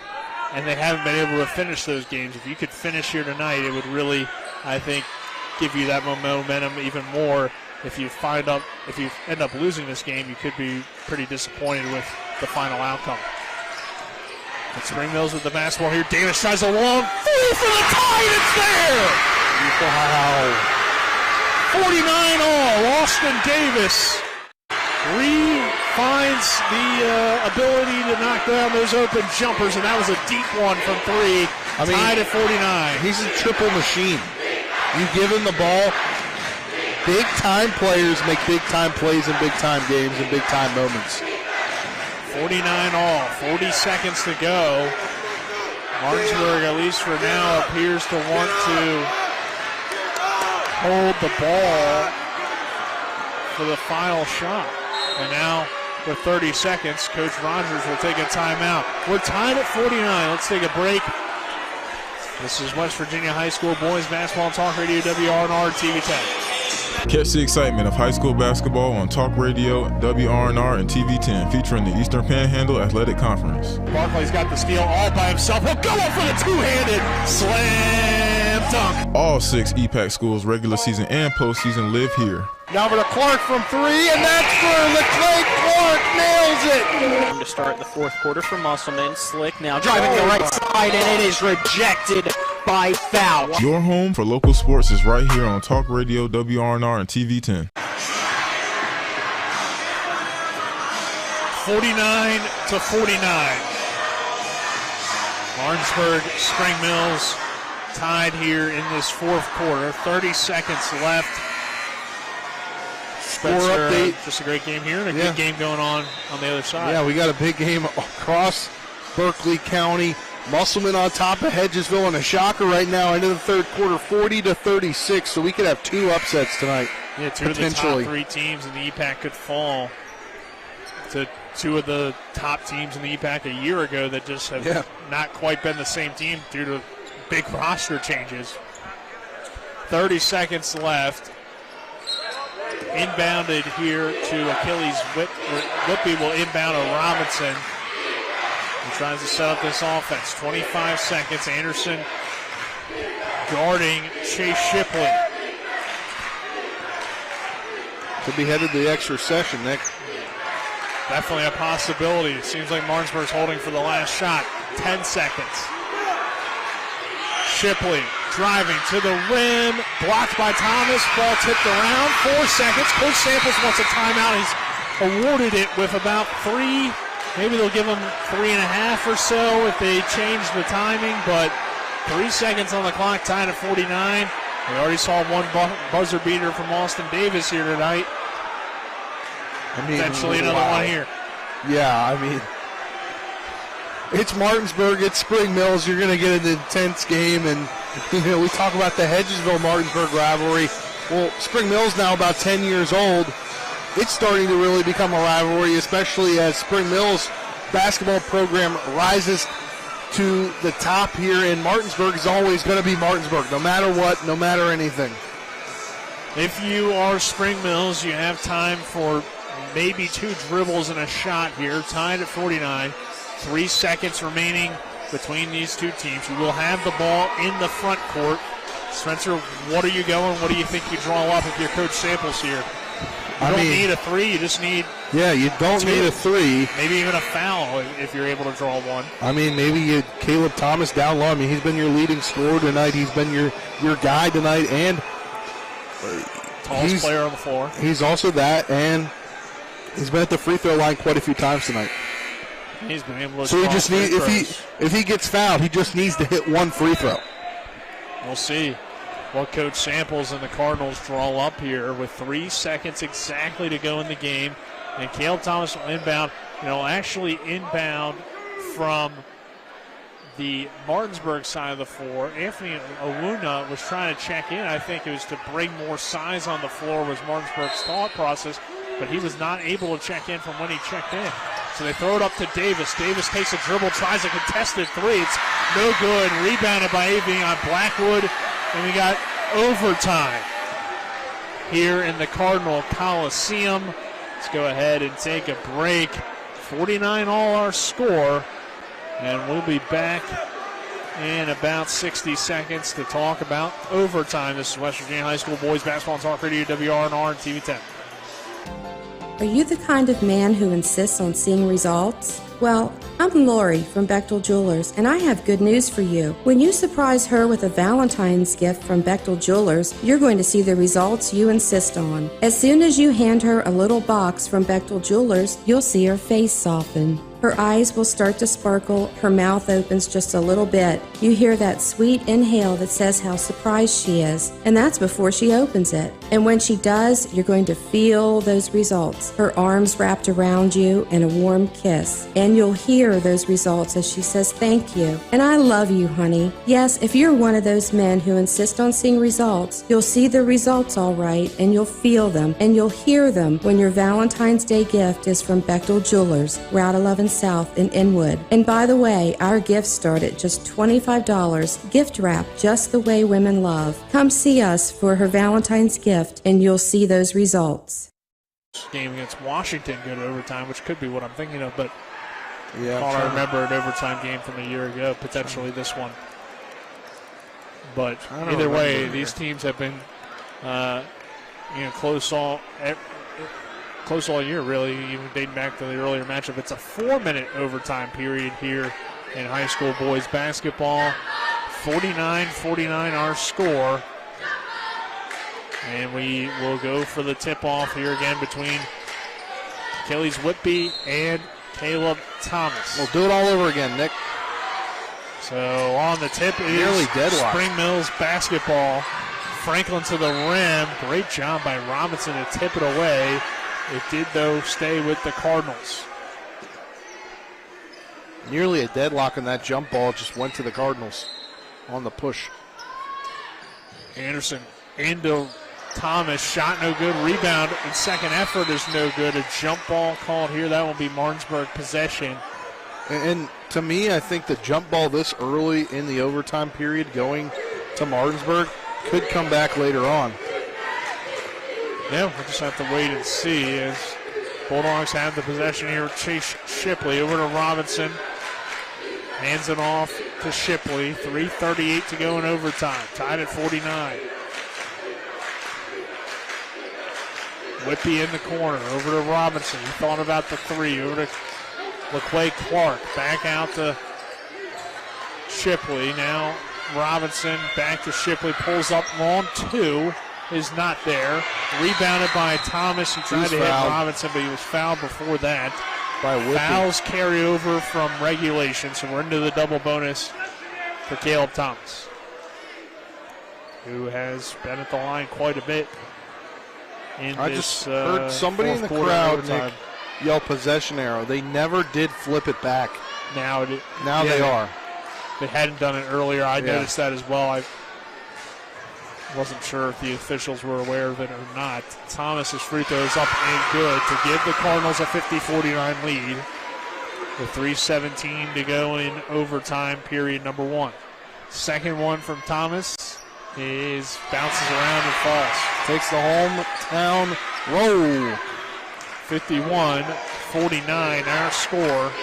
And they haven't been able to finish those games. If you could finish here tonight, it would really, I think, give you that momentum even more. If you end up losing this game, you could be pretty disappointed with the final outcome. But Spring Mills with the basketball here. Davis tries a long three for the tie, and it's there! Wow. 49 all. Austin Davis finds the ability to knock down those open jumpers, and that was a deep one from three. Tied at 49. He's a triple machine. You give him the ball. Big-time players make big-time plays in big-time games and big-time moments. 49 all, 40 seconds to go. Martinsburg, at least for now, appears to want to hold the ball for the final shot. And now, with 30 seconds, Coach Rogers will take a timeout. We're tied at 49. Let's take a break. This is West Virginia High School Boys Basketball Talk Radio, WRNR TV 10. Catch the excitement of high school basketball on Talk Radio, WRNR, and TV 10, featuring the Eastern Panhandle Athletic Conference. Barkley's got the steal all by himself. He'll go up for the two-handed slam dunk. All 6 EPAC schools, regular season and postseason, live here. Now for the Clark from three, and that's for LeClay Clark. Nails it. To start the fourth quarter for Musselman. Slick now driving the right side, and it is rejected by foul. Your home for local sports is right here on Talk Radio, WRNR, and TV 10. 49 to 49. Martinsburg Spring Mills tied here in this fourth quarter. 30 seconds left. Score update. Just a great game here and a good game going on the other side. Yeah, we got a big game across Berkeley County. Musselman on top of Hedgesville, and a shocker right now into the third quarter, 40 to 36. So we could have 2 upsets tonight. Yeah, 2 of the top 3 teams in the EPAC could fall to 2 of the top teams in the EPAC a year ago that just have not quite been the same team due to big roster changes. 30 seconds left. Inbounded here to Achilles Whippy will inbound to Robinson. He tries to set up this offense. 25 seconds. Anderson guarding Chase Shipley. Could be headed to the extra session, Nick. Definitely a possibility. It seems like Martinsburg's holding for the last shot. 10 seconds. Shipley driving to the rim. Blocked by Thomas. Ball tipped around. 4 seconds. Coach Samples wants a timeout. He's awarded it with about 3. Maybe they'll give him 3.5 or so if they change the timing. But 3 seconds on the clock. Tied at 49. We already saw one buzzer beater from Austin Davis here tonight. Potentially another one here. Yeah, I mean, it's Martinsburg, it's Spring Mills. You're going to get an intense game, and we talk about the Hedgesville-Martinsburg rivalry. Well, Spring Mills now about 10 years old. It's starting to really become a rivalry, especially as Spring Mills basketball program rises to the top here, and Martinsburg is always going to be Martinsburg, no matter what, no matter anything. If you are Spring Mills, you have time for maybe 2 dribbles and a shot here. Tied at 49. 3 seconds remaining between these 2 teams. You will have the ball in the front court. Spencer, what are you going? What do you think you draw up if you're Coach Samples here? You don't need a 3. You just need you don't 2. need a 3. Maybe even a foul if you're able to draw one. I mean, maybe you Caleb Thomas down low. I mean, he's been your leading scorer tonight. He's been your guy tonight, and tallest player on the floor. He's also that, and he's been at the free throw line quite a few times tonight. He's been able to. So he just needs if he gets fouled, he just needs to hit 1 free throw. We'll see what Coach Samples and the Cardinals draw up here with 3 seconds exactly to go in the game. And Caleb Thomas will inbound. Actually inbound from the Martinsburg side of the floor. Anthony Owuna was trying to check in. I think it was to bring more size on the floor was Martinsburg's thought process, but he was not able to check in from when he checked in. So they throw it up to Davis. Davis takes a dribble, tries a contested three. It's no good. Rebounded by Avion Blackwood. And we got overtime here in the Cardinal Coliseum. Let's go ahead and take a break. 49 all our score. And we'll be back in about 60 seconds to talk about overtime. This is West Virginia High School Boys Basketball on Talk Radio, WRNR and TV 10. Are you the kind of man who insists on seeing results? Well, I'm Lori from Bechtel Jewelers, and I have good news for you. When you surprise her with a Valentine's gift from Bechtel Jewelers, you're going to see the results you insist on. As soon as you hand her a little box from Bechtel Jewelers, you'll see her face soften. Her eyes will start to sparkle, her mouth opens just a little bit. You hear that sweet inhale that says how surprised she is, and that's before she opens it. And when she does, you're going to feel those results. Her arms wrapped around you and a warm kiss. And you'll hear those results as she says thank you. And I love you, honey. Yes, if you're one of those men who insist on seeing results, you'll see the results all right, and you'll feel them, and you'll hear them when your Valentine's Day gift is from Bechtel Jewelers, Route 11 South in Inwood. And by the way, our gifts start at just $25. Gift wrap just the way women love. Come see us for her Valentine's gift, and you'll see those results. Game against Washington go to overtime, which could be what I'm thinking of, but yeah, I remember an overtime game from a year ago, potentially this one. But either way, these teams have been close all year, really, even dating back to the earlier matchup. It's a 4-minute overtime period here in high school boys basketball. 49-49 our score. And we will go for the tip-off here again between Achilles Whitby and Caleb Thomas. We'll do it all over again, Nick. So on the tip Nearly is deadlock. Spring Mills basketball. Franklin to the rim. Great job by Robinson to tip it away. It did, though, stay with the Cardinals. Nearly a deadlock, and that jump ball just went to the Cardinals on the push. Anderson into Thomas. Shot no good. Rebound and second effort is no good. A jump ball called here. That will be Martinsburg possession. And to me, I think the jump ball this early in the overtime period going to Martinsburg could come back later on. Yeah, we'll just have to wait and see as Bulldogs have the possession here. Chase Shipley over to Robinson. Hands it off to Shipley. 3:38 to go in overtime. Tied at 49. Whitby in the corner. Over to Robinson. He thought about the three. Over to LaQuay Clark. Back out to Shipley. Now Robinson back to Shipley. Pulls up long two. Is not there. Rebounded by Thomas. He tried to hit Robinson, but he was fouled before that. By Whitby. Fouls carry over from regulation, so we're into the double bonus for Caleb Thomas, who has been at the line quite a bit in I this just heard somebody in the fourth quarter crowd, overtime. Nick, yell possession arrow. They never did flip it back. Now they are. They hadn't done it earlier. I noticed that as well. I wasn't sure if the officials were aware of it or not. Thomas's free throw is up and good to give the Cardinals a 50-49 lead with 3:17 to go in overtime period number one. Second one from Thomas is bounces around and falls. Takes the hometown roll. 51-49 our score.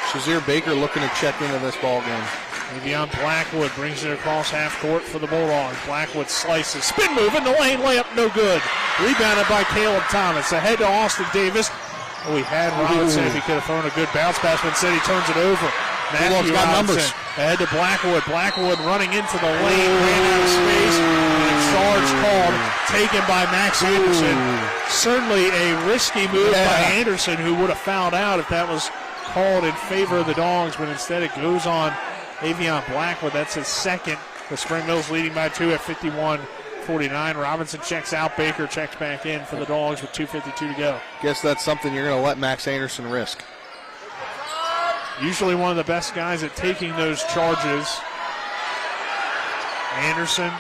Shazier Baker looking to check into this ball game. Avion Blackwood brings it across half court for the Bulldogs. Blackwood slices. Spin move in the lane. Layup no good. Rebounded by Caleb Thomas. Ahead to Austin Davis. Oh, he had Robinson if he could have thrown a good bounce pass, but instead he turns it over. Matthew got Robinson numbers. ahead to Blackwood. Blackwood running into the lane. Ran out of space. And a charge called. Taken by Max Anderson. Certainly a risky move by Anderson, who would have fouled out if that was called in favor of the Dogs, but instead it goes on Avion Blackwood. That's his second. The Spring Mills leading by 2 at 51-49. Robinson checks out. Baker checks back in for the Dogs with 2:52 to go. Guess that's something you're going to let Max Anderson risk. Usually one of the best guys at taking those charges. Anderson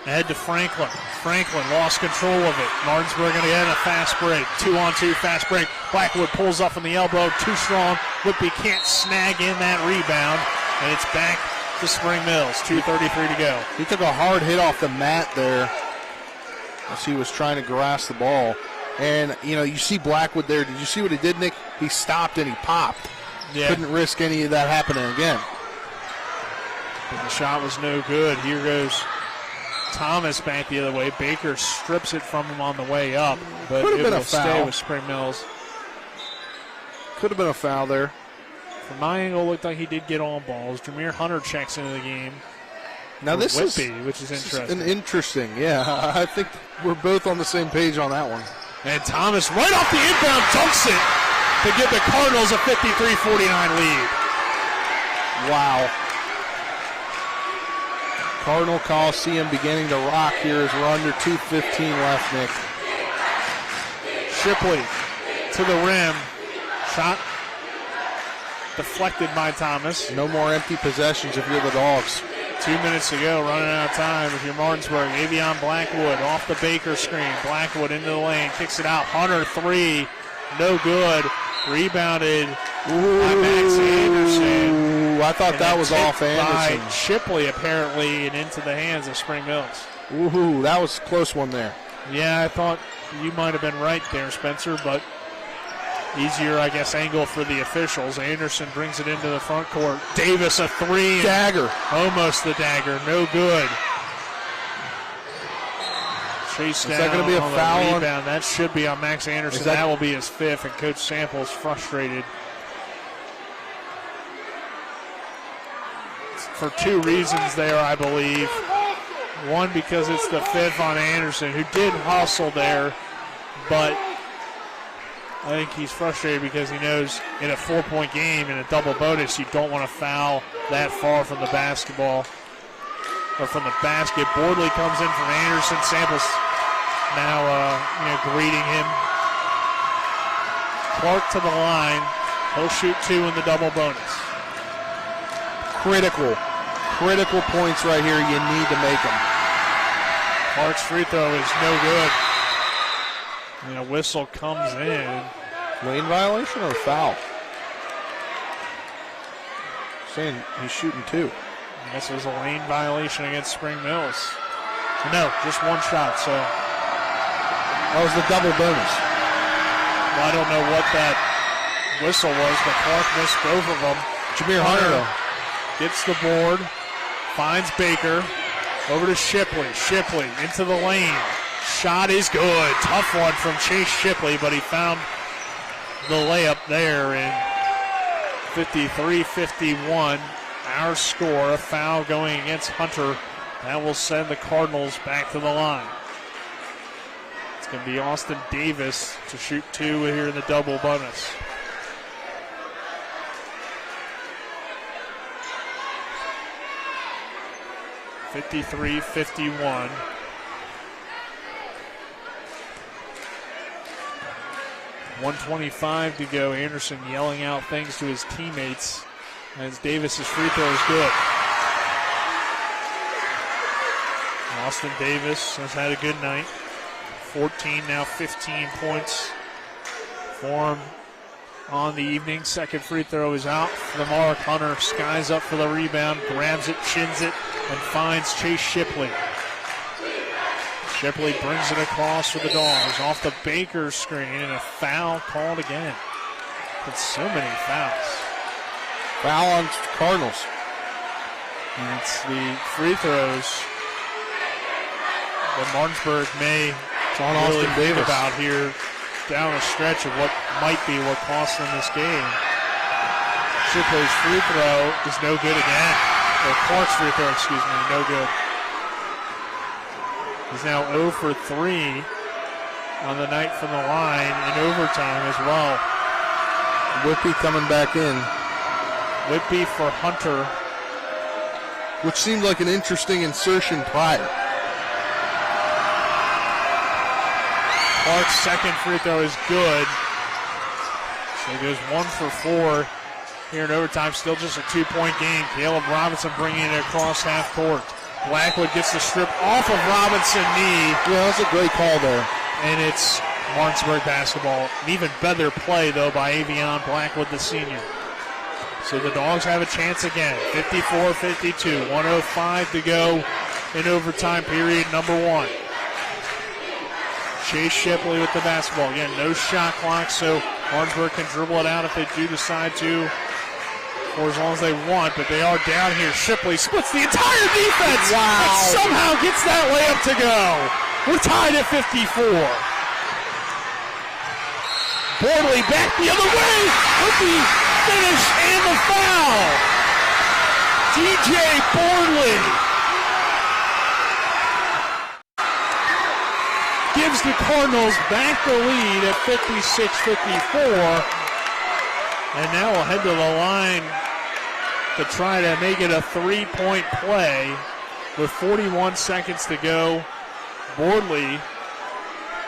Ahead to Franklin. Franklin lost control of it. Martinsburg going to get a fast break. 2-on-2 fast break. Blackwood pulls up from the elbow. Too strong. Whitby can't snag in that rebound. And it's back to Spring Mills. 2:33 to go. He took a hard hit off the mat there as he was trying to grasp the ball. And, you see Blackwood there. Did you see what he did, Nick? He stopped and he popped. Yeah. Couldn't risk any of that happening again. But the shot was no good. Here goes Thomas back the other way. Baker strips it from him on the way up, but it will stay with Spring Mills. Could have been a foul there. From my angle, it looked like he did get on balls. Jameer Hunter checks into the game. Now this Whitby, which is interesting. Interesting, yeah. I think we're both on the same page on that one. And Thomas right off the inbound dunks it to give the Cardinals a 53-49 lead. Wow. Cardinal Coliseum beginning to rock here as we're under 2:15 left, Nick. Shipley to the rim. Shot deflected by Thomas. No more empty possessions if you're the Dogs. 2 minutes to go, running out of time if you're Martinsburg. Avion Blackwood off the Baker screen. Blackwood into the lane, kicks it out. Hunter three, no good. Rebounded by Max Anderson. I thought that was off Anderson. By Shipley, apparently, and into the hands of Spring Mills. Ooh, that was a close one there. Yeah, I thought you might have been right there, Spencer, but easier, I guess, angle for the officials. Anderson brings it into the front court. Davis a three. Dagger. Almost the dagger. No good. Chase down. Is that going to be a foul? Rebound. That should be on Max Anderson. That will be his fifth, and Coach Samples frustrated. For two reasons there, I believe. One, because it's the fifth on Anderson, who did hustle there, but I think he's frustrated because he knows in a 4-point game, in a double bonus, you don't want to foul that far from the basketball or from the basket. Bordley comes in from Anderson. Samples now greeting him. Clark to the line. He'll shoot two in the double bonus. Critical points right here. You need to make them. Clark's free throw is no good. And a whistle comes in. Lane violation or a foul? Saying he's shooting two. I guess it was a lane violation against Spring Mills. No, just one shot, so. That was the double bonus. Well, I don't know what that whistle was, but Clark missed both of them. Jameer Hunter gets the board, finds Baker, over to Shipley. Shipley into the lane. Shot is good. Tough one from Chase Shipley, but he found the layup there in 53-51. Our score, a foul going against Hunter. That will send the Cardinals back to the line. It's going to be Austin Davis to shoot two here in the double bonus. (53-51). .125 to go. Anderson yelling out things to his teammates as Davis's free throw is good. Austin Davis has had a good night. 14, now 15 points for him on the evening. Second free throw is out for the mark. Hunter skies up for the rebound, grabs it, chins it, and finds Chase Shipley. Shipley brings it across for the Dogs off the Baker screen, and a foul called again. But so many fouls. Foul on Cardinals. And it's the free throws that Martinsburg may really think about here down a stretch of what might be what cost them this game. Shipley's free throw is no good again. Or Clark's free throw, no good. He's now 0 for 3 on the night from the line in overtime as well. Whitby coming back in. Whitby for Hunter. Which seemed like an interesting insertion prior. Clark's second free throw is good. So he goes 1 for 4 here in overtime. Still just a 2-point game. Caleb Robinson bringing it across half court. Blackwood gets the strip off of Robinson knee. Yeah, that's a great call there. And it's Martinsburg basketball. An even better play, though, by Avion Blackwood, the senior. So the Dogs have a chance again. 54-52, 1:05 to go in overtime period number 1. Chase Shipley with the basketball. Again, no shot clock, so Martinsburg can dribble it out if they do decide to, for as long as they want, but they are down here. Shipley splits the entire defense. Wow. And somehow gets that layup to go. We're tied at 54. Bordley back the other way with the finish and the foul. DJ Bordley gives the Cardinals back the lead at 56-54. And now we'll head to the line to try to make it a 3-point play with 41 seconds to go. Bordley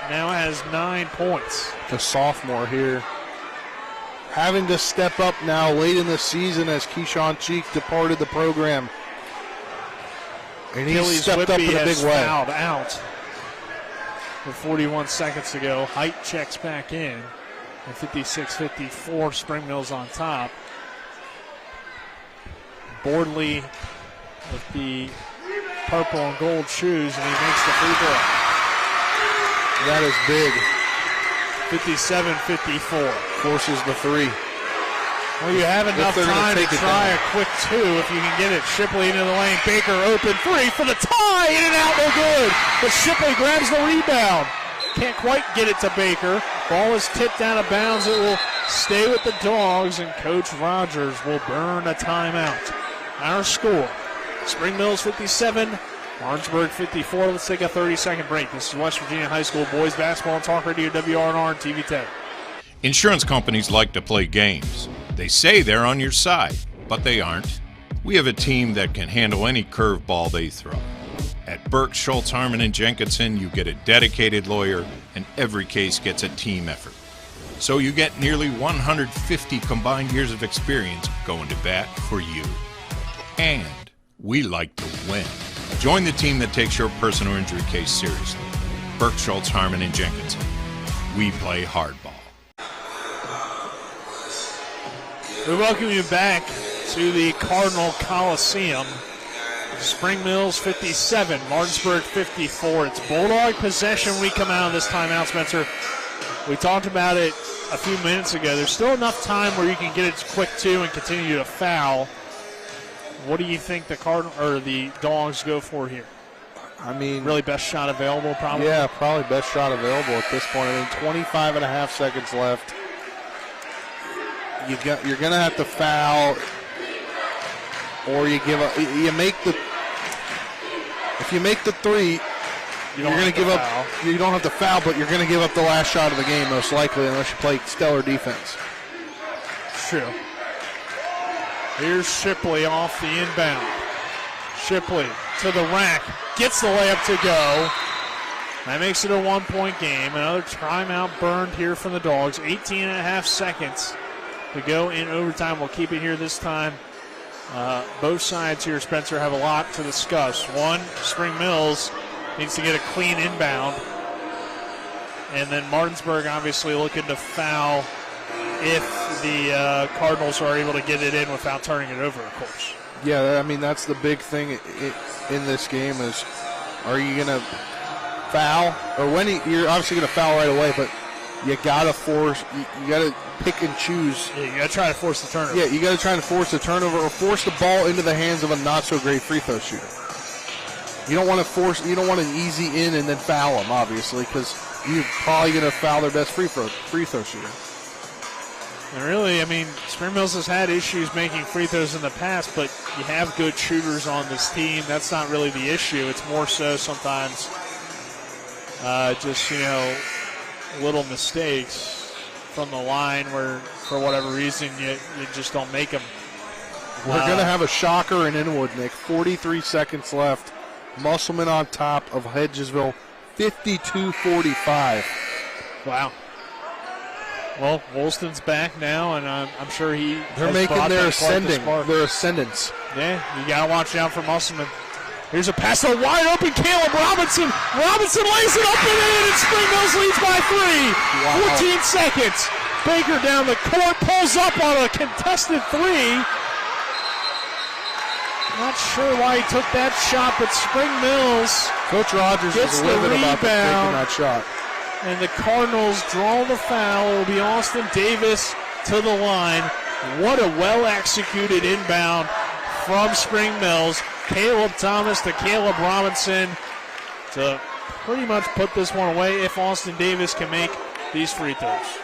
now has 9 points. The sophomore here having to step up now late in the season as Keyshawn Cheek departed the program. And he stepped up in a big way. Fouled out with 41 seconds to go. Height checks back in. And 56-54, Spring Mills on top. Bordley with the purple and gold shoes, and he makes the free throw. That is big. 57-54. Forces the three. Well, you have enough time to try a quick 2 if you can get it. Shipley into the lane. Baker open 3 for the tie. In and out, no good. But Shipley grabs the rebound. Can't quite get it to Baker. Ball is tipped out of bounds. It will stay with the Dogs, and Coach Rogers will burn a timeout. Our score, Spring Mills 57, Martinsburg 54. Let's take a 30-second break. This is West Virginia High School boys basketball on Talk Radio WRNR and TV 10. Insurance companies like to play games. They say they're on your side, but they aren't. We have a team that can handle any curveball they throw. At Burke, Schultz, Harmon, and Jenkinson, you get a dedicated lawyer, and every case gets a team effort. So you get nearly 150 combined years of experience going to bat for you. And we like to win. Join the team that takes your personal injury case seriously. Burke, Schultz, Harmon, and Jenkinson. We play hardball. We welcome you back to the Cardinal Coliseum. Spring Mills 57, Martinsburg 54. It's Bulldog possession. We come out of this timeout, Spencer. We talked about it a few minutes ago. There's still enough time where you can get it quick 2 and continue to foul. What do you think the Dogs go for here? I mean, really best shot available, probably. Yeah, probably best shot available at this point. I mean, 25 and a half seconds left. You're going to have to foul, or you give up. If you make the 3, you're going to give up. You don't have to foul, but you're going to give up the last shot of the game most likely, unless you play stellar defense. True. Here's Shipley off the inbound. Shipley to the rack, gets the layup to go. That makes it a 1-point game. Another timeout burned here from the Dogs. 18 and a half seconds to go in overtime. We'll keep it here this time. Both sides here, Spencer, have a lot to discuss. One, Spring Mills needs to get a clean inbound. And then Martinsburg obviously looking to foul if the Cardinals are able to get it in without turning it over, of course. Yeah, I mean, that's the big thing in this game is, are you going to foul? Or you're obviously going to foul right away, but you got to force, you got to pick and choose. Yeah, you got to try to force the turnover. Yeah, you got to try to force the turnover or force the ball into the hands of a not-so-great free throw shooter. You don't want an easy in and then foul them, obviously, because you're probably going to foul their best free throw shooter. And really, I mean, Spring Mills has had issues making free throws in the past, but you have good shooters on this team. That's not really the issue. It's more so sometimes just, little mistakes from the line where, for whatever reason, you just don't make them. We're going to have a shocker in Inwood, Nick. 43 seconds left. Musselman on top of Hedgesville, 52-45. Wow. Well, Woolston's back now, and I'm sure they're making their ascendance. Yeah, you got to watch out for Musselman. Here's a pass to wide open Caleb Robinson. Robinson lays it up and in, and Spring Mills leads by 3. Wow. 14 seconds. Baker down the court, pulls up on a contested 3. Not sure why he took that shot, but Spring Mills Coach Rogers gets was the livid about taking rebound. that shot. And the Cardinals draw the foul. It will be Austin Davis to the line. What a well-executed inbound from Spring Mills. Caleb Thomas to Caleb Robinson to pretty much put this one away if Austin Davis can make these free throws.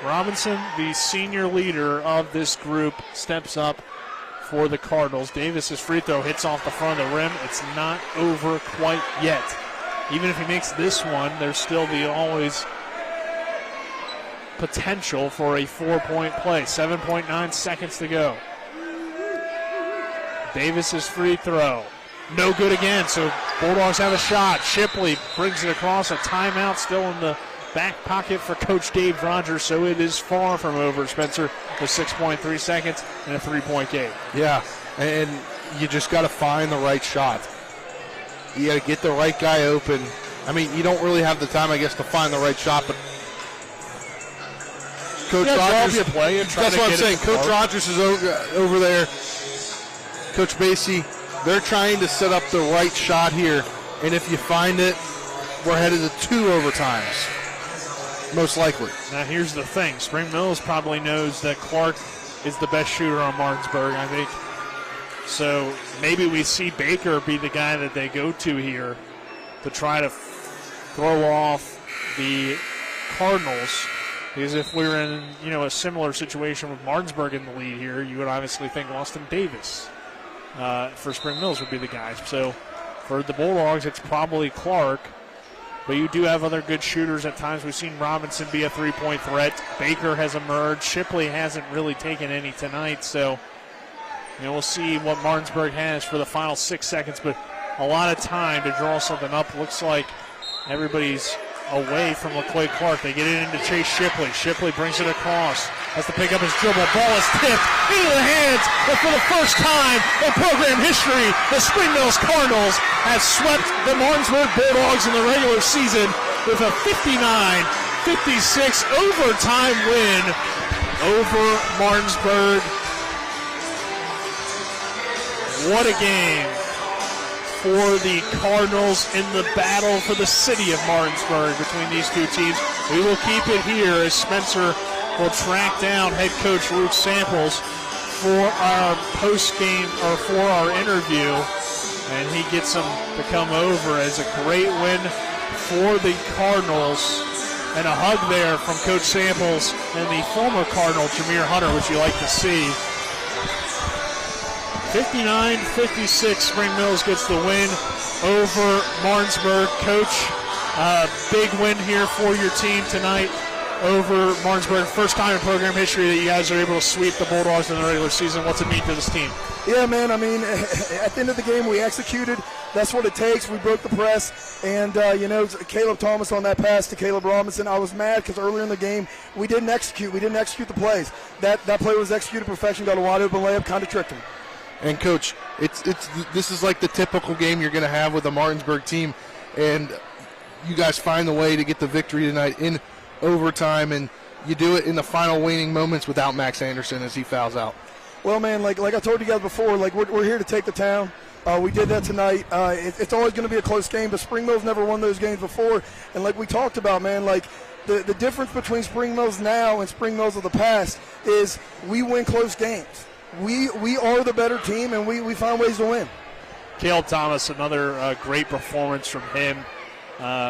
Robinson, the senior leader of this group, steps up for the Cardinals. Davis's free throw hits off the front of the rim. It's not over quite yet. Even if he makes this one, there's still the always potential for a 4-point play. 7.9 seconds to go. Davis's free throw. No good again, so Bulldogs have a shot. Shipley brings it across. A timeout still in the back pocket for Coach Dave Rogers, so it is far from over, Spencer, with 6.3 seconds and a 3-point game. Yeah, and you just got to find the right shot. You got to get the right guy open. I mean, you don't really have the time, I guess, to find the right shot, but Coach Rogers, that's what I'm saying. Coach Rogers is over there. Coach Basie, they're trying to set up the right shot here, and if you find it, we're headed to 2 overtimes, most likely. Now here's the thing. Spring Mills probably knows that Clark is the best shooter on Martinsburg, I think. So maybe we see Baker be the guy that they go to here to try to throw off the Cardinals. Because if we were in, a similar situation with Martinsburg in the lead here, you would obviously think Austin Davis for Spring Mills would be the guy. So for the Bulldogs, it's probably Clark. But you do have other good shooters at times. We've seen Robinson be a 3-point threat. Baker has emerged. Shipley hasn't really taken any tonight. So, we'll see what Martinsburg has for the final 6 seconds. But a lot of time to draw something up. Looks like everybody's away from LaQuay Clark. They get it into Chase Shipley. Shipley brings it across. Has to pick up his dribble. Ball is tipped into the hands. But for the first time in program history, the Spring Mills Cardinals have swept the Martinsburg Bulldogs in the regular season with a 59-56 overtime win over Martinsburg. What a game for the Cardinals in the battle for the city of Martinsburg between these two teams. We will keep it here as Spencer will track down head coach Luke Samples for our post-game or for our interview, and he gets him to come over as a great win for the Cardinals. And a hug there from Coach Samples and the former Cardinal Jameer Hunter, which you like to see. 59-56, Spring Mills gets the win over Martinsburg. Coach, big win here for your team tonight over Martinsburg. First time in program history that you guys are able to sweep the Bulldogs in the regular season. What's it mean to this team? Yeah, man, I mean, at the end of the game, we executed. That's what it takes. We broke the press. And, Caleb Thomas on that pass to Caleb Robinson, I was mad because earlier in the game, we didn't execute. We didn't execute the plays. That play was executed perfection, got a wide open layup, kind of tricked him. And, Coach, this is like the typical game you're going to have with a Martinsburg team, and you guys find the way to get the victory tonight in overtime, and you do it in the final waning moments without Max Anderson as he fouls out. Well, man, like I told you guys before, we're here to take the town. We did that tonight. It's always going to be a close game, but Spring Mills never won those games before. And like we talked about, man, the difference between Spring Mills now and Spring Mills of the past is we win close games. We are the better team, and we find ways to win. Caleb Thomas, another great performance from him.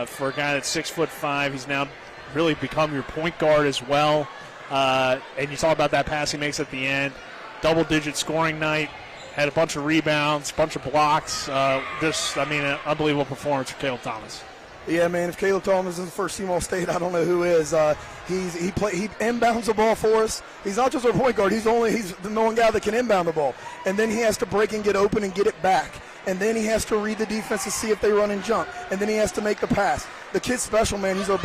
For a guy that's 6'5", he's now really become your point guard as well. And you talk about that pass he makes at the end. Double-digit scoring night. Had a bunch of rebounds, bunch of blocks. An unbelievable performance for Caleb Thomas. Yeah, man, if Caleb Thomas is the first team All-State, I don't know who is. He inbounds the ball for us. He's not just our point guard. He's the one guy that can inbound the ball. And then he has to break and get open and get it back. And then he has to read the defense to see if they run and jump. And then he has to make the pass. The kid's special, man. He's our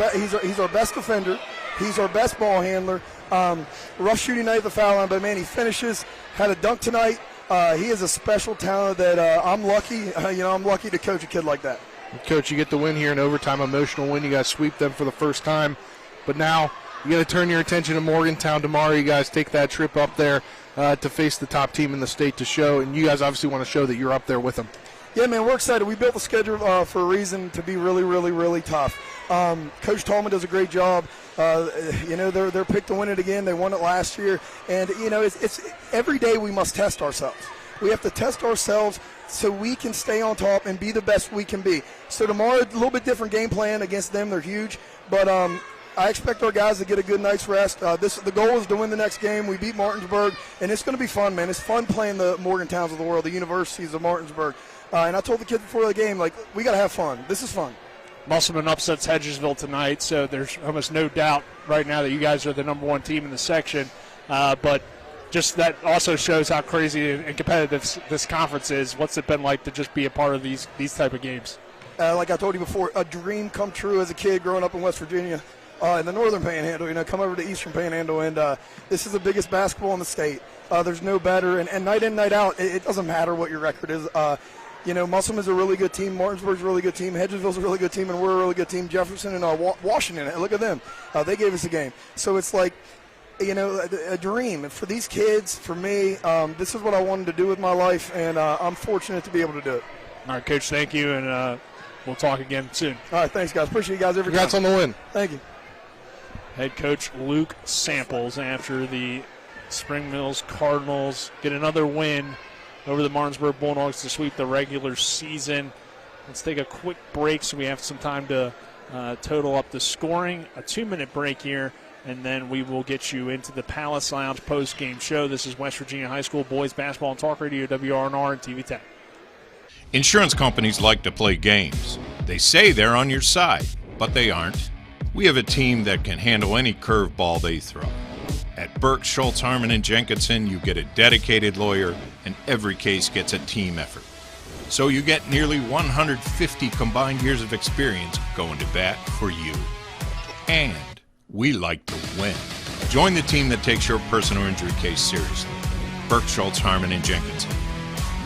best defender. He's our best ball handler. Rough shooting night at the foul line, but, man, he finishes. Had a dunk tonight. He is a special talent that I'm lucky. I'm lucky to coach a kid like that. Coach, you get the win here in overtime, emotional win. You guys sweep them for the first time. But now you got to turn your attention to Morgantown tomorrow. You guys take that trip up there to face the top team in the state to show. And you guys obviously want to show that you're up there with them. Yeah, man, we're excited. We built the schedule for a reason to be really, really, really tough. Coach Tallman does a great job. They're picked to win it again. They won it last year. And, it's every day we must test ourselves. We have to test ourselves so we can stay on top and be the best we can be. So tomorrow, a little bit different game plan against them. They're huge. But I expect our guys to get a good night's rest. The goal is to win the next game. We beat Martinsburg, and it's going to be fun, man. It's fun playing the Morgantowns of the world, the universities of Martinsburg. And I told the kids before the game, we got to have fun. This is fun. Musselman upsets Hedgesville tonight, so there's almost no doubt right now that you guys are the number one team in the section. But just that also shows how crazy and competitive this conference is. What's it been like to just be a part of these type of games? Like I told you before, a dream come true as a kid growing up in West Virginia, in the northern Panhandle. Come over to eastern Panhandle, and this is the biggest basketball in the state. There's no better, and night in, night out, it doesn't matter what your record is. Musselman's a really good team. Martinsburg's a really good team. Hedgesville's a really good team, and we're a really good team. Jefferson and Washington, look at them. They gave us a game. So it's like, a dream. And for these kids, for me, this is what I wanted to do with my life, and I'm fortunate to be able to do it. All right, Coach, thank you, and we'll talk again soon. All right, thanks, guys. Appreciate you guys every Congrats time. on the win. Thank you. Head coach Luke Samples after the Spring Mills Cardinals get another win over the Martinsburg Bulldogs to sweep the regular season. Let's take a quick break so we have some time to total up the scoring. A 2-minute break here, and then we will get you into the Palace Lounge post-game show. This is West Virginia High School Boys Basketball and Talk Radio, WRNR and TV 10. Insurance companies like to play games. They say they're on your side, but they aren't. We have a team that can handle any curveball they throw. At Burke, Schultz, Harmon, and Jenkinson, you get a dedicated lawyer, and every case gets a team effort. So you get nearly 150 combined years of experience going to bat for you. And we like to win. Join the team that takes your personal injury case seriously. Burke, Schultz, Harmon, and Jenkinson.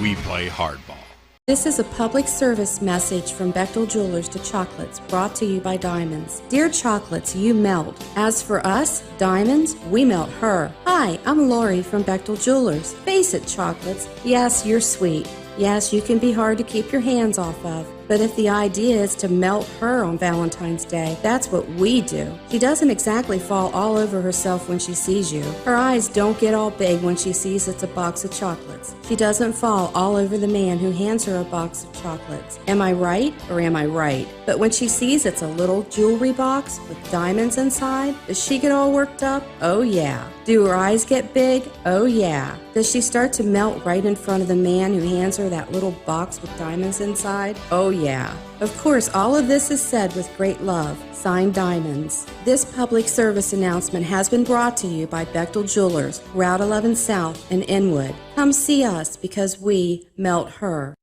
We play hardball. This is a public service message from Bechtel Jewelers to Chocolates, brought to you by Diamonds. Dear Chocolates, you melt. As for us, Diamonds, we melt her. Hi, I'm Lori from Bechtel Jewelers. Face it, Chocolates. Yes, you're sweet. Yes, you can be hard to keep your hands off of. But if the idea is to melt her on Valentine's Day, that's what we do. She doesn't exactly fall all over herself when she sees you. Her eyes don't get all big when she sees it's a box of chocolates. She doesn't fall all over the man who hands her a box of chocolates. Am I right or am I right? But when she sees it's a little jewelry box with diamonds inside, does she get all worked up? Oh yeah. Do her eyes get big? Oh yeah. Does she start to melt right in front of the man who hands her that little box with diamonds inside? Oh yeah. Of course, all of this is said with great love. Signed, Diamonds. This public service announcement has been brought to you by Bechtel Jewelers, Route 11 South in Inwood. Come see us because we melt her.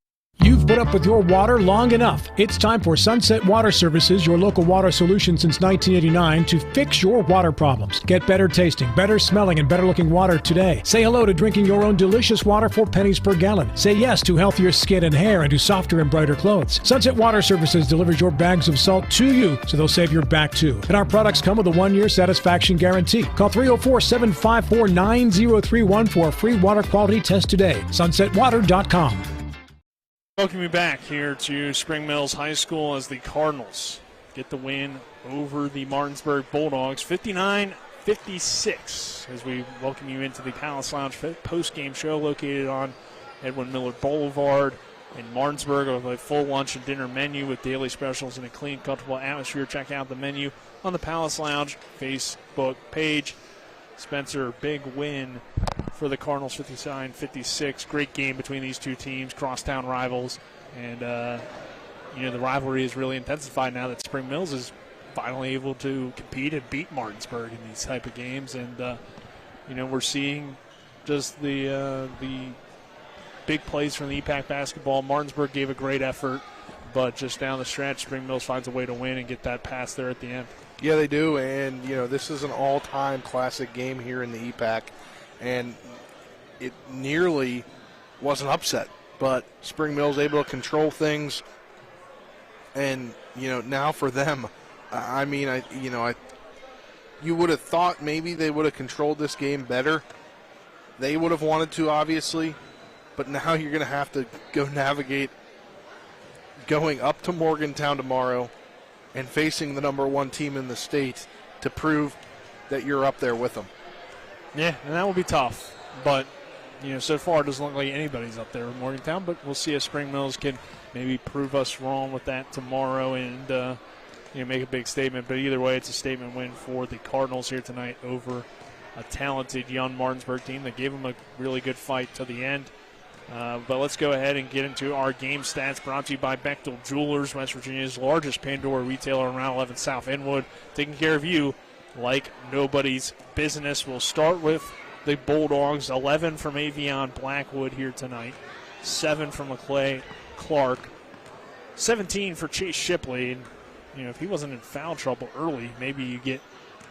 You've put up with your water long enough. It's time for Sunset Water Services, your local water solution since 1989, to fix your water problems. Get better tasting, better smelling, and better looking water today. Say hello to drinking your own delicious water for pennies per gallon. Say yes to healthier skin and hair and to softer and brighter clothes. Sunset Water Services delivers your bags of salt to you, so they'll save your back too. And our products come with a 1-year satisfaction guarantee. Call 304-754-9031 for a free water quality test today. SunsetWater.com. Welcome you back here to Spring Mills High School as the Cardinals get the win over the Martinsburg Bulldogs, 59-56, as we welcome you into the Palace Lounge post-game show located on Edwin Miller Boulevard in Martinsburg with a full lunch and dinner menu with daily specials and a clean, comfortable atmosphere. Check out the menu on the Palace Lounge Facebook page. Spencer, big win for the Cardinals, 59-56. Great game between these two teams, crosstown rivals. And, the rivalry is really intensified now that Spring Mills is finally able to compete and beat Martinsburg in these type of games. And, we're seeing just the big plays from the EPAC basketball. Martinsburg gave a great effort, but just down the stretch, Spring Mills finds a way to win and get that pass there at the end. Yeah, they do, and, this is an all-time classic game here in the EPAC, and it nearly wasn't upset. But Spring Mills able to control things, and now for them, you would have thought maybe they would have controlled this game better. They would have wanted to, obviously, but now you're going to have to go navigate going up to Morgantown tomorrow and facing the number 1 team in the state to prove that you're up there with them. Yeah, and that will be tough, but so far it doesn't look like anybody's up there with Morgantown, but we'll see if Spring Mills can maybe prove us wrong with that tomorrow and make a big statement. But either way, it's a statement win for the Cardinals here tonight over a talented young Martinsburg team that gave them a really good fight to the end. But let's go ahead and get into our game stats, brought to you by Bechtel Jewelers, West Virginia's largest Pandora retailer on Route 11 South Inwood, taking care of you like nobody's business. We'll start with the Bulldogs, 11 from Avion Blackwood here tonight, 7 from McClay Clark, 17 for Chase Shipley. And, if he wasn't in foul trouble early, maybe you get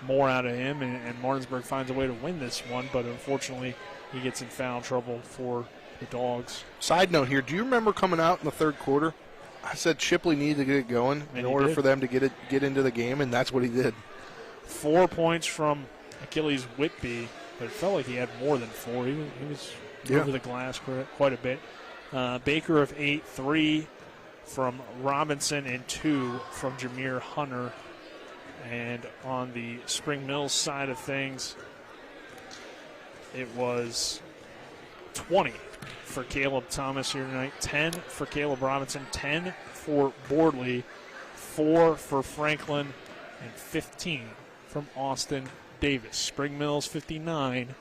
more out of him, and Martinsburg finds a way to win this one, but unfortunately he gets in foul trouble for the Dogs. Side note here, do you remember coming out in the third quarter? I said Shipley needed to get it going in order for them to get into the game, and that's what he did. 4 points from Achilles Whitby, but it felt like he had more than 4. He was over the glass quite a bit. Baker of 8, 3 from Robinson, and 2 from Jameer Hunter. And on the Spring Mills side of things, it was 20 for Caleb Thomas here tonight, 10 for Caleb Robinson, 10 for Bordley, 4 for Franklin, and 15 from Austin Davis. Spring Mills 59,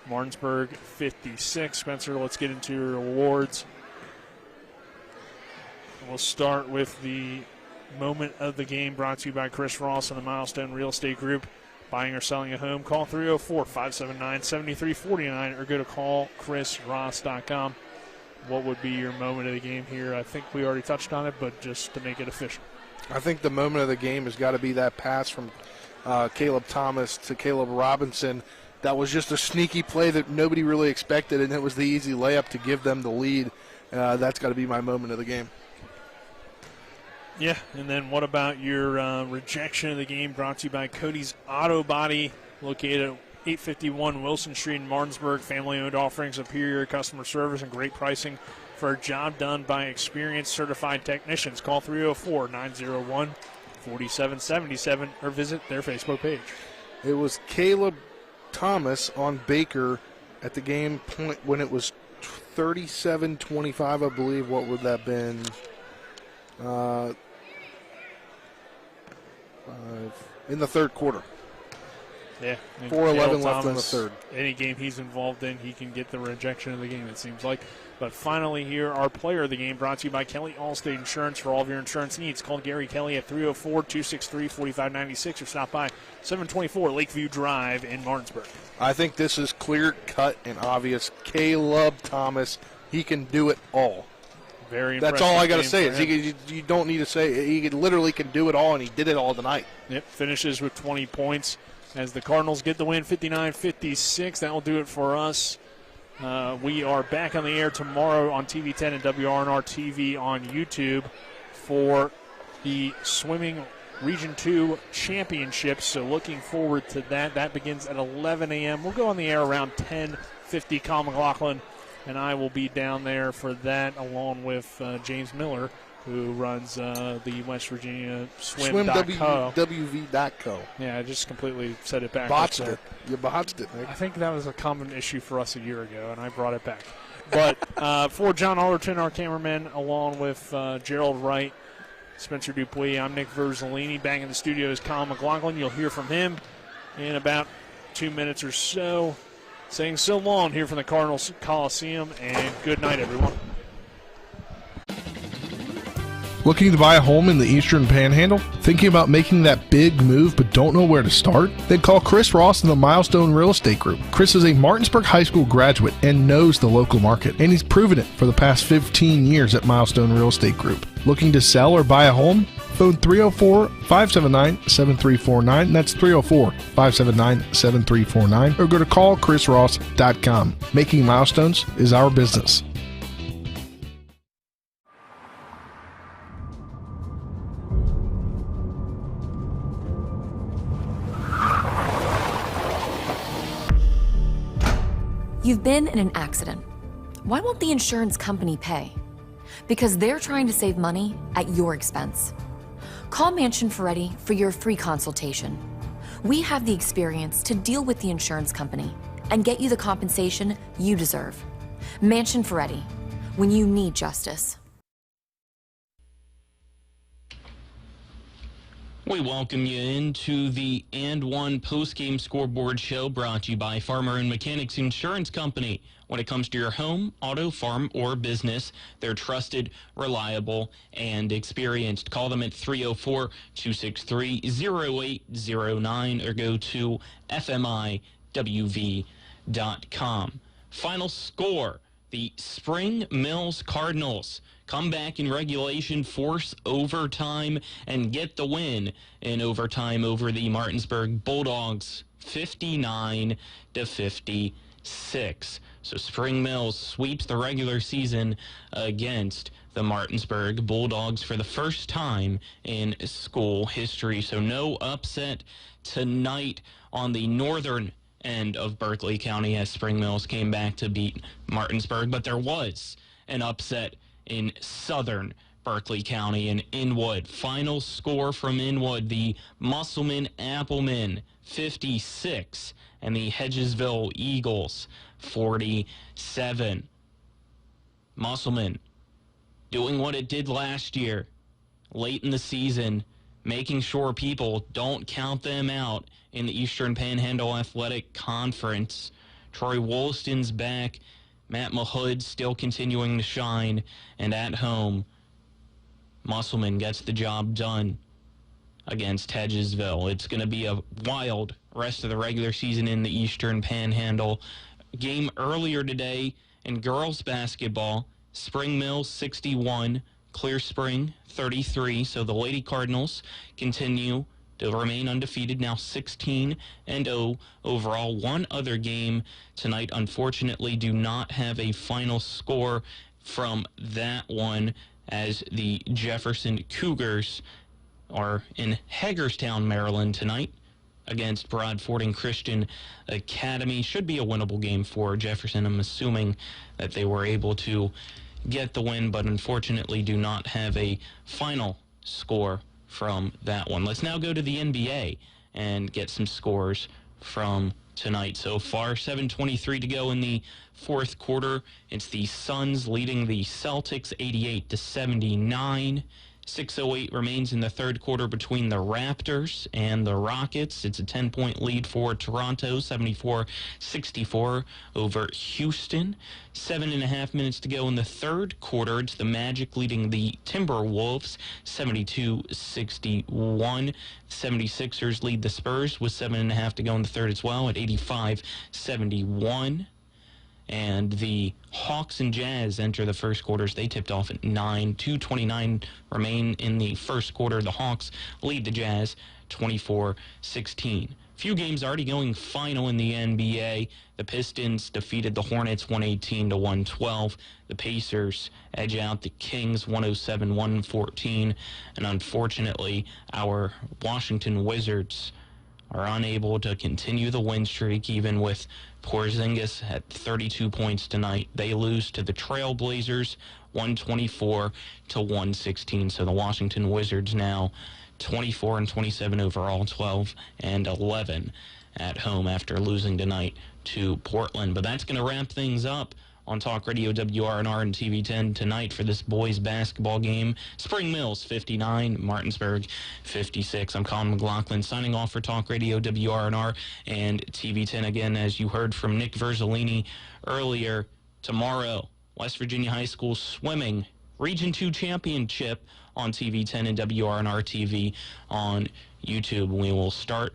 Martinsburg 56. Spencer, let's get into your awards. We'll start with the moment of the game, brought to you by Chris Ross and the Milestone Real Estate Group. Buying or selling a home, call 304-579-7349 or go to callchrisross.com. What would be your moment of the game here? I think we already touched on it, but just to make it official. I think the moment of the game has got to be that pass from Caleb Thomas to Caleb Robinson. That was just a sneaky play that nobody really expected, and it was the easy layup to give them the lead. That's got to be my moment of the game. Yeah, and then what about your rejection of the game, brought to you by Cody's Auto Body, located at 851 Wilson Street in Martinsburg. Family-owned, offering superior customer service and great pricing for a job done by experienced certified technicians. Call 304-901-4777 or visit their Facebook page. It was Caleb Thomas on Baker at the game point when it was 37-25, I believe. What would that have been? 5 in the third quarter. Yeah. 4:11 left in the third. Any game he's involved in, he can get the rejection of the game, it seems like. But finally here, our player of the game, brought to you by Kelly Allstate Insurance. For all of your insurance needs, call Gary Kelly at 304-263-4596 or stop by 724 Lakeview Drive in Martinsburg. I think this is clear cut and obvious. Caleb Thomas, he can do it all. Very impressive. That's all I got to say. Is you don't need to say. He literally can do it all, and he did it all tonight. Yep, finishes with 20 points as the Cardinals get the win, 59-56. That will do it for us. We are back on the air tomorrow on TV 10 and WRNR TV on YouTube for the swimming Region 2 championships. So looking forward to that. That begins at 11 a.m. We'll go on the air around 10:50. Colin McLaughlin and I will be down there for that, along with James Miller, who runs the West Virginia Swim.co. WV.co. Yeah, I just completely said it back. Botched it. You botched it, Nick. I think that was a common issue for us a year ago, and I brought it back. But for John Allerton, our cameraman, along with Gerald Wright, Spencer Dupuis, I'm Nick Verzolini. Back in the studio is Colin McLaughlin. You'll hear from him in about 2 minutes or so. Saying so long here from the Cardinals Coliseum, and good night, everyone. Looking to buy a home in the Eastern Panhandle? Thinking about making that big move but don't know where to start? Then call Chris Ross and the Milestone Real Estate Group. Chris is a Martinsburg High School graduate and knows the local market, and he's proven it for the past 15 years at Milestone Real Estate Group. Looking to sell or buy a home? Phone 304-579-7349. That's 304-579-7349. Or go to callchrisross.com. Making milestones is our business. You've been in an accident. Why won't the insurance company pay? Because they're trying to save money at your expense. Call Mansion Ferretti for your free consultation. We have the experience to deal with the insurance company and get you the compensation you deserve. Mansion Ferretti, when you need justice. We welcome you into the And One postgame scoreboard show brought to you by Farmer and Mechanics Insurance Company. When it comes to your home, auto, farm, or business, they're trusted, reliable, and experienced. Call them at 304-263-0809 or go to fmiwv.com. Final score, the Spring Mills Cardinals come back in regulation, force overtime, and get the win in overtime over the Martinsburg Bulldogs, 59-56. So Spring Mills sweeps the regular season against the Martinsburg Bulldogs for the first time in school history. So no upset tonight on the northern end of Berkeley County as Spring Mills came back to beat Martinsburg, but there was an upset in southern Berkeley County in Inwood. Final score from Inwood, the Musselman-Appleman 56 and the Hedgesville Eagles 47. Musselman doing what it did last year, late in the season, making sure people don't count them out in the Eastern Panhandle Athletic Conference. Troy Woolston's back. Matt Mahood still continuing to shine. And at home, Musselman gets the job done against Hedgesville. It's going to be a wild rest of the regular season in the Eastern Panhandle. Game earlier today in girls basketball, Spring Mills 61, Clear Spring 33. So the Lady Cardinals continue to remain undefeated, now 16-0 overall. One other game tonight, unfortunately, do not have a final score from that one, as the Jefferson Cougars are in Hagerstown, Maryland tonight against Broadford Christian Academy. Should be a winnable game for Jefferson. I'm assuming that they were able to get the win, but unfortunately do not have a final score from that one. Let's now go to the NBA and get some scores from tonight. So far, 7:23 to go in the fourth quarter. It's the Suns leading the Celtics 88-79. 6:08 remains in the third quarter between the Raptors and the Rockets. It's a 10-point lead for Toronto, 74-64 over Houston. 7.5 minutes to go in the third quarter. It's the Magic leading the Timberwolves, 72-61. 76ers lead the Spurs with 7.5 to go in the third as well at 85-71. And the Hawks and Jazz enter the first quarters. They tipped off at 9. 2:29 remain in the first quarter. The Hawks lead the Jazz 24-16. Few games already going final in the NBA. The Pistons defeated the Hornets 118-112. The Pacers edge out the Kings 107-114. And unfortunately, our Washington Wizards are unable to continue the win streak, even with Porzingis at 32 points tonight. They lose to the Trailblazers 124-116. So the Washington Wizards now 24-27 overall, 12-11 at home after losing tonight to Portland. But that's going to wrap things up on Talk Radio WRNR and TV10 tonight for this boys basketball game. Spring Mills 59, Martinsburg 56. I'm Colin McLaughlin signing off for Talk Radio WRNR and TV10. Again, as you heard from Nick Verzolini earlier, tomorrow, West Virginia High School swimming Region 2 championship on TV10 and WRNR TV on YouTube. We will start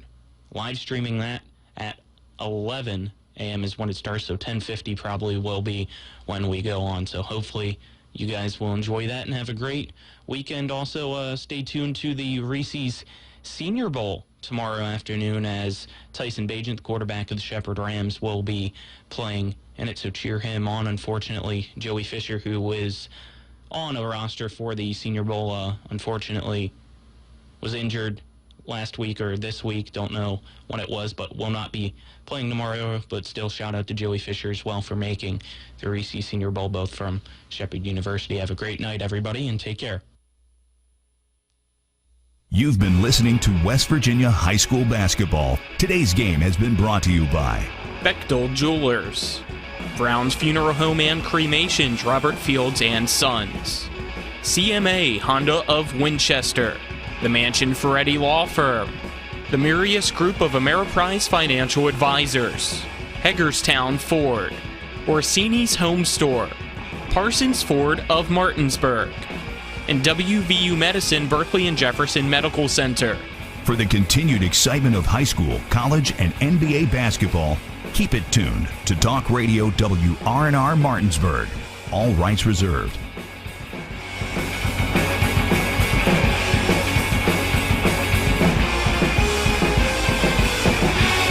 live streaming that at 11 a.m. is when it starts, so 10:50 probably will be when we go on. So hopefully you guys will enjoy that and have a great weekend. Also, stay tuned to the Reese's Senior Bowl tomorrow afternoon as Tyson Bagent, the quarterback of the Shepherd Rams, will be playing in it, so cheer him on. Unfortunately, Joey Fisher, who is on a roster for the Senior Bowl, unfortunately was injured last week or this week. Don't know when it was, but will not be playing tomorrow. But still, shout out to Joey Fisher as well for making the Reese Senior Bowl, both from Shepherd University. Have a great night, everybody, and take care. You've been listening to West Virginia High School Basketball. Today's game has been brought to you by Bechtel Jewelers, Brown's Funeral Home and Cremation, Robert Fields and Sons, CMA Honda of Winchester, the Mansion Ferretti Law Firm, the Mirius Group of Ameriprise Financial Advisors, Hagerstown Ford, Orsini's Home Store, Parsons Ford of Martinsburg, and WVU Medicine Berkeley and Jefferson Medical Center. For the continued excitement of high school, college, and NBA basketball, keep it tuned to Talk Radio WRNR Martinsburg. All rights reserved.